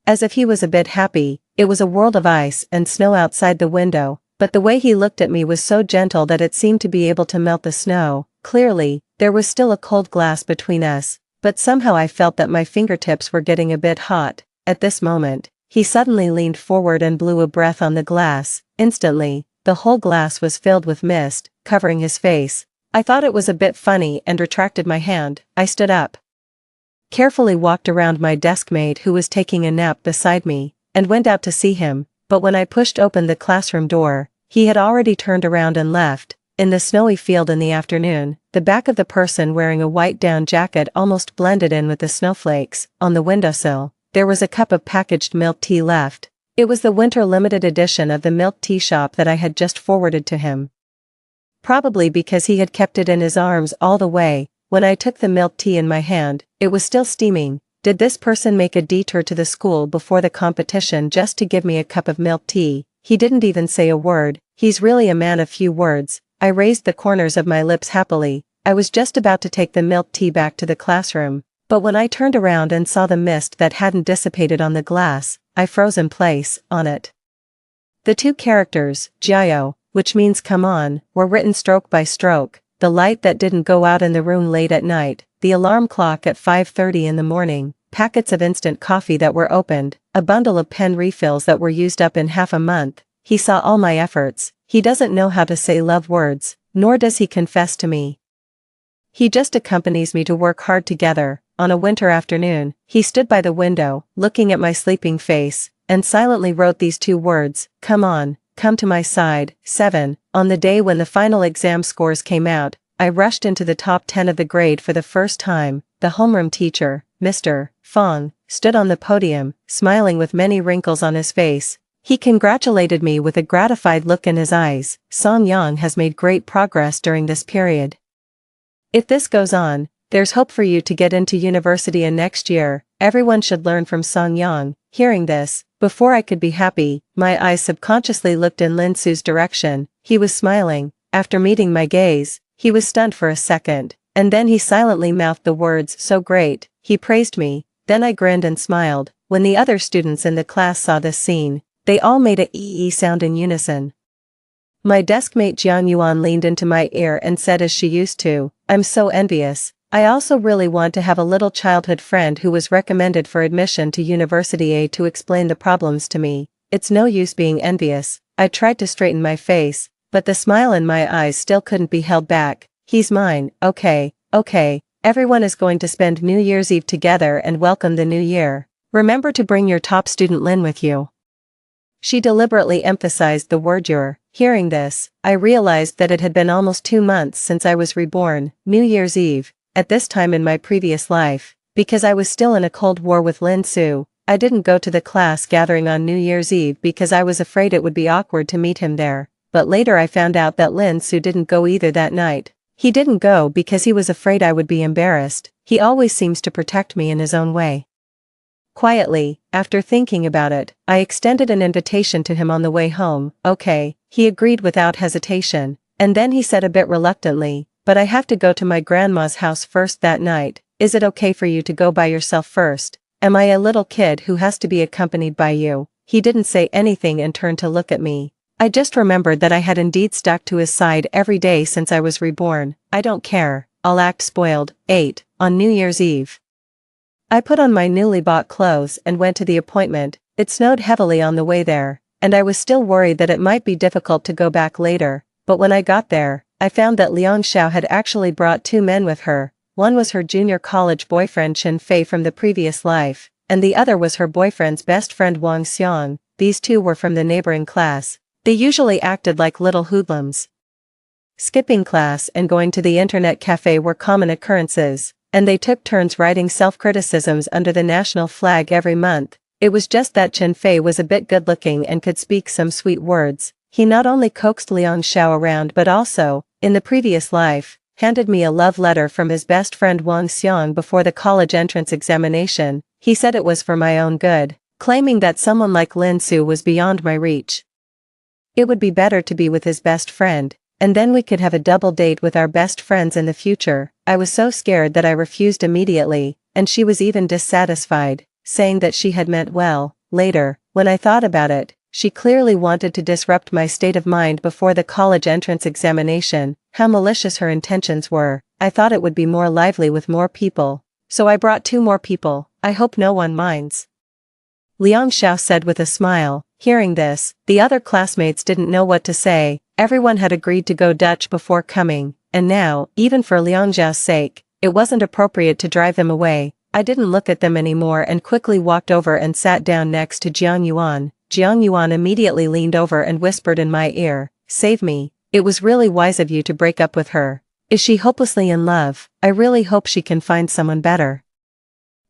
as if he was a bit happy. It was a world of ice and snow outside the window, but the way he looked at me was so gentle that it seemed to be able to melt the snow. Clearly, there was still a cold glass between us, but somehow I felt that my fingertips were getting a bit hot. At this moment, he suddenly leaned forward and blew a breath on the glass. Instantly, the whole glass was filled with mist, covering his face. I thought it was a bit funny and retracted my hand. I stood up, carefully walked around my deskmate who was taking a nap beside me, and went out to see him, but when I pushed open the classroom door, he had already turned around and left. In the snowy field in the afternoon, the back of the person wearing a white down jacket almost blended in with the snowflakes. On the windowsill, there was a cup of packaged milk tea left. It was the winter limited edition of the milk tea shop that I had just forwarded to him. Probably because he had kept it in his arms all the way. When I took the milk tea in my hand, it was still steaming. Did this person make a detour to the school before the competition just to give me a cup of milk tea? He didn't even say a word. He's really a man of few words. I raised the corners of my lips happily. I was just about to take the milk tea back to the classroom, but when I turned around and saw the mist that hadn't dissipated on the glass, I froze in place. On it, the two characters, Jiao, which means come on, were written stroke by stroke. The light that didn't go out in the room late at night, the alarm clock at 5:30 in the morning, packets of instant coffee that were opened, a bundle of pen refills that were used up in half a month. He saw all my efforts. He doesn't know how to say love words, nor does he confess to me. He just accompanies me to work hard together. On a winter afternoon, he stood by the window, looking at my sleeping face, and silently wrote these two words, come on, come to my side. 7. On the day when the final exam scores came out, I rushed into the top 10 of the grade for the first time. The homeroom teacher, Mr. Fong, stood on the podium, smiling with many wrinkles on his face. He congratulated me with a gratified look in his eyes. Song Yang has made great progress during this period. If this goes on, there's hope for you to get into university in next year. Everyone should learn from Song Yang. Hearing this, before I could be happy, my eyes subconsciously looked in Lin Su's direction. He was smiling. After meeting my gaze, he was stunned for a second, and then he silently mouthed the words, so great. He praised me. Then I grinned and smiled. When the other students in the class saw this scene, they all made a ee sound in unison. My deskmate Jian Yuan leaned into my ear and said as she used to, I'm so envious. I also really want to have a little childhood friend who was recommended for admission to University A to explain the problems to me. It's no use being envious. I tried to straighten my face, but the smile in my eyes still couldn't be held back. He's mine. Okay. Everyone is going to spend New Year's Eve together and welcome the new year. Remember to bring your top student Lin with you. She deliberately emphasized the word your. Hearing this, I realized that it had been almost 2 months since I was reborn. New Year's Eve. At this time in my previous life, because I was still in a cold war with Lin Su, I didn't go to the class gathering on New Year's Eve because I was afraid it would be awkward to meet him there. But later I found out that Lin Su didn't go either that night. He didn't go because he was afraid I would be embarrassed. He always seems to protect me in his own way. Quietly, after thinking about it, I extended an invitation to him on the way home. Okay, he agreed without hesitation, and then he said a bit reluctantly, but I have to go to my grandma's house first that night. Is it okay for you to go by yourself first? Am I a little kid who has to be accompanied by you? He didn't say anything and turned to look at me. I just remembered that I had indeed stuck to his side every day since I was reborn. I don't care. I'll act spoiled. 8. On New Year's Eve, I put on my newly bought clothes and went to the appointment. It snowed heavily on the way there, and I was still worried that it might be difficult to go back later, but when I got there, I found that Liang Xiao had actually brought 2 men with her. One was her junior college boyfriend Chen Fei from the previous life, and the other was her boyfriend's best friend Wang Xiang. These 2 were from the neighboring class. They usually acted like little hoodlums. Skipping class and going to the internet cafe were common occurrences, and they took turns writing self-criticisms under the national flag every month. It was just that Chen Fei was a bit good-looking and could speak some sweet words. He not only coaxed Liang Xiao around but also, in the previous life, handed me a love letter from his best friend Wang Xiang before the college entrance examination. He said it was for my own good, claiming that someone like Lin Su was beyond my reach. It would be better to be with his best friend. and then we could have a double date with our best friends in the future. I was so scared that I refused immediately, and she was even dissatisfied, saying that she had meant well. Later, when I thought about it, she clearly wanted to disrupt my state of mind before the college entrance examination. How malicious her intentions were. I thought it would be more lively with more people. So I brought 2 more people. I hope no one minds. Liang Xiao said with a smile. Hearing this, the other classmates didn't know what to say. Everyone had agreed to go Dutch before coming, and now, even for Liang Xiao's sake, it wasn't appropriate to drive them away. I didn't look at them anymore and quickly walked over and sat down next to Jiang Yuan. Jiang Yuan immediately leaned over and whispered in my ear, "Save me. It was really wise of you to break up with her. Is she hopelessly in love? I really hope she can find someone better."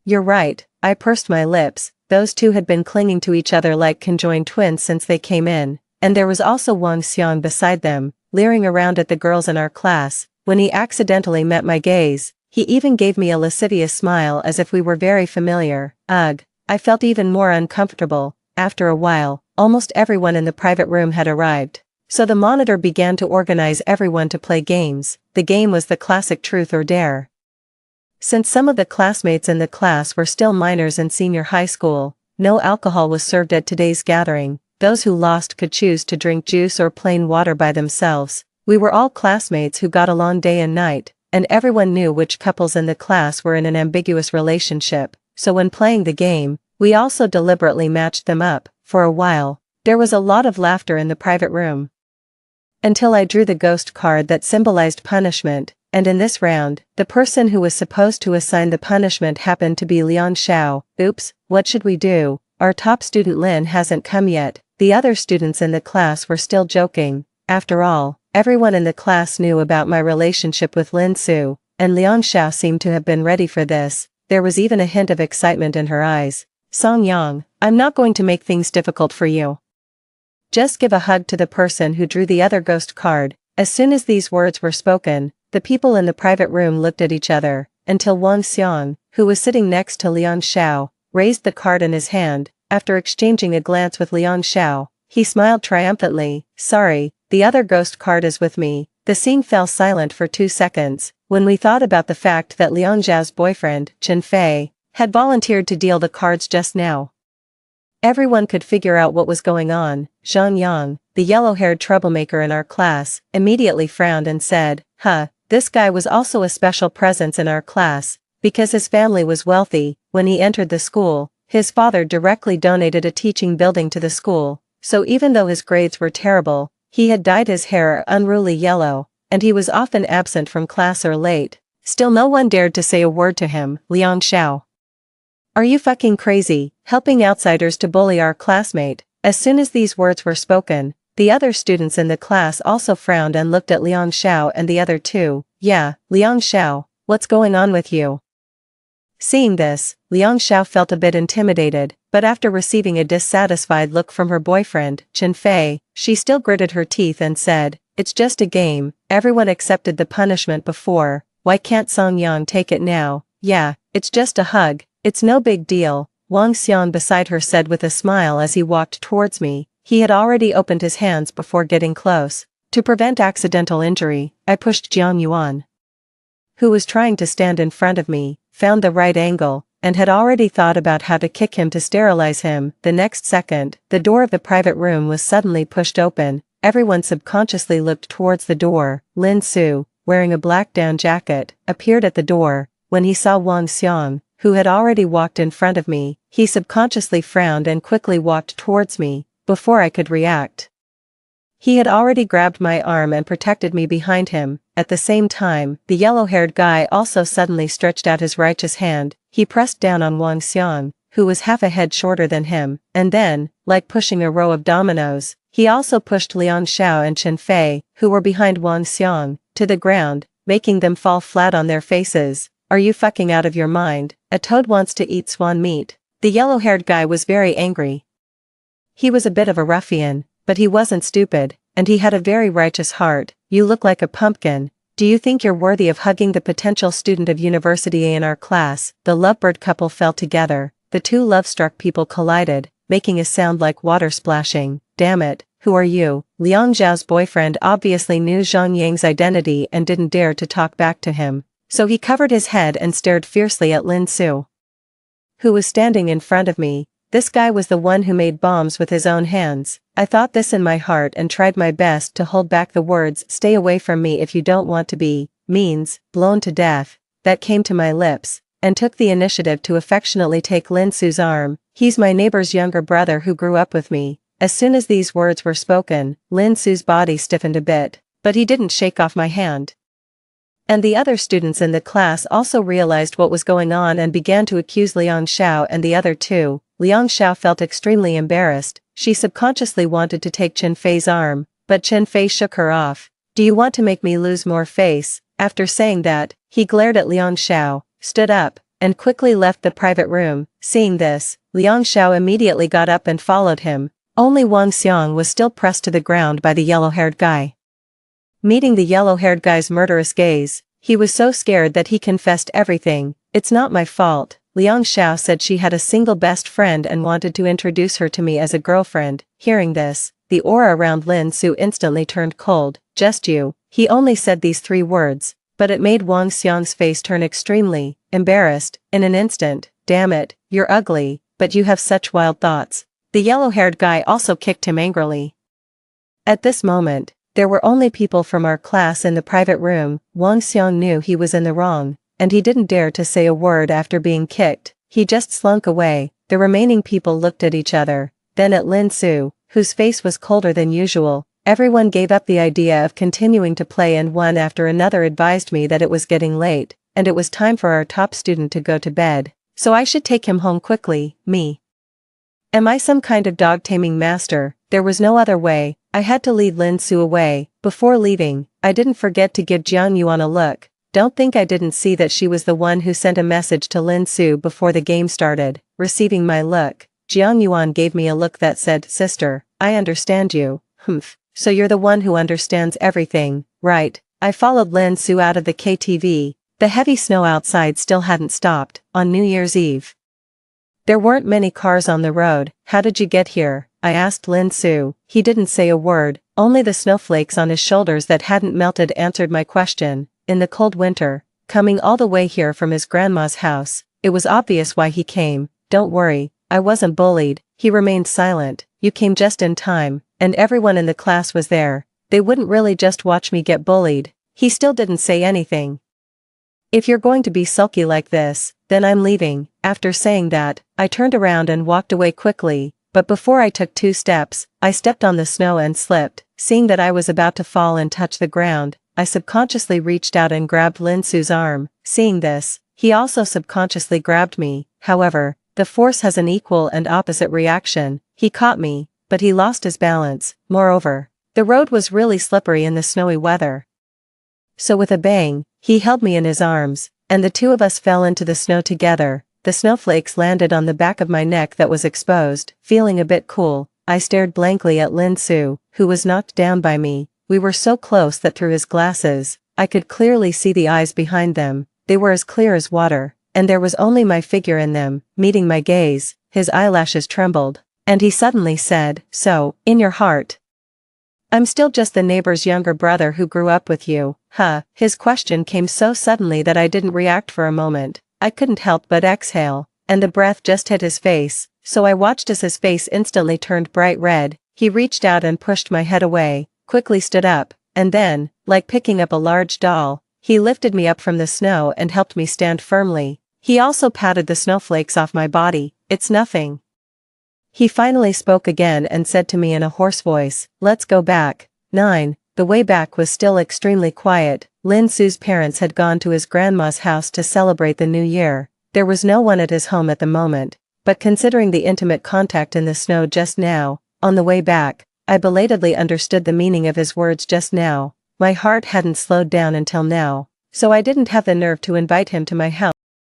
"You're right," I pursed my lips. Those 2 had been clinging to each other like conjoined twins since they came in, and there was also Wang Xiang beside them, leering around at the girls in our class. When he accidentally met my gaze, he even gave me a lascivious smile as if we were very familiar. Ugh, I felt even more uncomfortable. After a while, almost everyone in the private room had arrived. So the monitor began to organize everyone to play games. The game was the classic truth or dare. Since some of the classmates in the class were still minors in senior high school, no alcohol was served at today's gathering. Those who lost could choose to drink juice or plain water by themselves. We were all classmates who got along day and night, and everyone knew which couples in the class were in an ambiguous relationship. So when playing the game, we also deliberately matched them up. For a while, there was a lot of laughter in the private room. Until I drew the ghost card that symbolized punishment, and in this round, the person who was supposed to assign the punishment happened to be Liang Xiao. Oops, what should we do? Our top student Lin hasn't come yet. The other students in the class were still joking. After all, everyone in the class knew about my relationship with Lin Su, and Liang Xiao seemed to have been ready for this. There was even a hint of excitement in her eyes. "Song Yang, I'm not going to make things difficult for you. Just give a hug to the person who drew the other ghost card." As soon as these words were spoken, the people in the private room looked at each other, until Wang Xiang, who was sitting next to Liang Xiao, raised the card in his hand. After exchanging a glance with Liang Xiao, he smiled triumphantly. "Sorry, the other ghost card is with me." The scene fell silent for 2 seconds, when we thought about the fact that Liang Xiao's boyfriend, Chen Fei, had volunteered to deal the cards just now. Everyone could figure out what was going on. Zhang Yang, the yellow-haired troublemaker in our class, immediately frowned and said, this guy was also a special presence in our class, because his family was wealthy. When he entered the school, his father directly donated a teaching building to the school, so even though his grades were terrible, he had dyed his hair unruly yellow, and he was often absent from class or late. Still no one dared to say a word to him. Liang Xiao. "Are you fucking crazy, helping outsiders to bully our classmate?" As soon as these words were spoken, the other students in the class also frowned and looked at Liang Xiao and the other 2. "Yeah, Liang Xiao, what's going on with you?" Seeing this, Liang Xiao felt a bit intimidated, but after receiving a dissatisfied look from her boyfriend, Chen Fei, she still gritted her teeth and said, "It's just a game, everyone accepted the punishment before, why can't Song Yang take it now? Yeah, it's just a hug, it's no big deal." Wang Xiang beside her said with a smile as he walked towards me. He had already opened his hands before getting close. To prevent accidental injury, I pushed Jiang Yuan, who was trying to stand in front of me, found the right angle, and had already thought about how to kick him to sterilize him. The next second, the door of the private room was suddenly pushed open. Everyone subconsciously looked towards the door. Lin Su, wearing a black down jacket, appeared at the door. When he saw Wang Xiang, who had already walked in front of me, he subconsciously frowned and quickly walked towards me. Before I could react, he had already grabbed my arm and protected me behind him. At the same time, the yellow-haired guy also suddenly stretched out his righteous hand. He pressed down on Wang Xiang, who was half a head shorter than him, and then, like pushing a row of dominoes, he also pushed Liang Xiao and Chen Fei, who were behind Wang Xiang, to the ground, making them fall flat on their faces. "Are you fucking out of your mind? A toad wants to eat swan meat." The yellow-haired guy was very angry. He was a bit of a ruffian, but he wasn't stupid, and he had a very righteous heart. "You look like a pumpkin. Do you think you're worthy of hugging the potential student of University A in our class?" The lovebird couple fell together. The 2 love-struck people collided, making a sound like water splashing. "Damn it, who are you? Liang Zhao's boyfriend obviously knew Zhang Yang's identity and didn't dare to talk back to him. So he covered his head and stared fiercely at Lin Su, who was standing in front of me. This guy was the one who made bombs with his own hands. I thought this in my heart and tried my best to hold back the words "stay away from me if you don't want to be," means, blown to death, that came to my lips, and took the initiative to affectionately take Lin Su's arm. He's my neighbor's younger brother who grew up with me. As soon as these words were spoken, Lin Su's body stiffened a bit, but he didn't shake off my hand. And the other students in the class also realized what was going on and began to accuse Liang Xiao and the other two. Liang Xiao felt extremely embarrassed. She subconsciously wanted to take Chen Fei's arm, but Chen Fei shook her off. "Do you want to make me lose more face?" After saying that, he glared at Liang Xiao, stood up, and quickly left the private room. Seeing this, Liang Xiao immediately got up and followed him. Only Wang Xiang was still pressed to the ground by the yellow-haired guy. Meeting the yellow-haired guy's murderous gaze, he was so scared that he confessed everything. "It's not my fault." Liang Xiao said she had a single best friend and wanted to introduce her to me as a girlfriend. Hearing this, the aura around Lin Su instantly turned cold. "Just you." He only said these 3 words, but it made Wang Xiang's face turn extremely embarrassed in an instant. "Damn it, you're ugly, but you have such wild thoughts." The yellow-haired guy also kicked him angrily. At this moment, there were only people from our class in the private room. Wang Xiang knew he was in the wrong, and he didn't dare to say a word after being kicked. He just slunk away. The remaining people looked at each other, then at Lin Su, whose face was colder than usual. Everyone gave up the idea of continuing to play, and one after another advised me that it was getting late, and it was time for our top student to go to bed, so I should take him home quickly. Me. Am I some kind of dog-taming master? There was no other way. I had to lead Lin Su away. Before leaving, I didn't forget to give Jiang Yuan a look. Don't think I didn't see that she was the one who sent a message to Lin Su before the game started. Receiving my look, Jiang Yuan gave me a look that said, "Sister, I understand you." "Humph, so you're the one who understands everything, right?" I followed Lin Su out of the KTV. The heavy snow outside still hadn't stopped. On New Year's Eve, there weren't many cars on the road. "How did you get here?" I asked Lin Su. He didn't say a word, only the snowflakes on his shoulders that hadn't melted answered my question. "In the cold winter, coming all the way here from his grandma's house, it was obvious why he came." "Don't worry, I wasn't bullied." He remained silent. "You came just in time, and everyone in the class was there. They wouldn't really just watch me get bullied." He still didn't say anything. "If you're going to be sulky like this, then I'm leaving." After saying that, I turned around and walked away quickly, but before I took 2 steps, I stepped on the snow and slipped. Seeing that I was about to fall and touch the ground, I subconsciously reached out and grabbed Lin Su's arm. Seeing this, he also subconsciously grabbed me. However, the force has an equal and opposite reaction. He caught me, but he lost his balance. Moreover, the road was really slippery in the snowy weather. So with a bang, he held me in his arms, and the 2 of us fell into the snow together. The snowflakes landed on the back of my neck that was exposed. Feeling a bit cool, I stared blankly at Lin Su, who was knocked down by me. We were so close that through his glasses, I could clearly see the eyes behind them. They were as clear as water, and there was only my figure in them. Meeting my gaze, his eyelashes trembled, and he suddenly said, "So, in your heart, I'm still just the neighbor's younger brother who grew up with you, huh?" His question came so suddenly that I didn't react for a moment. I couldn't help but exhale, and the breath just hit his face, so I watched as his face instantly turned bright red. He reached out and pushed my head away, quickly stood up, and then, like picking up a large doll, he lifted me up from the snow and helped me stand firmly. He also patted the snowflakes off my body. "It's nothing." He finally spoke again and said to me in a hoarse voice, "Let's go back." 9. The way back was still extremely quiet. Lin Su's parents had gone to his grandma's house to celebrate the new year. There was no one at his home at the moment, but considering the intimate contact in the snow just now, on the way back, I belatedly understood the meaning of his words just now. My heart hadn't slowed down until now, so I didn't have the nerve to invite him to my house.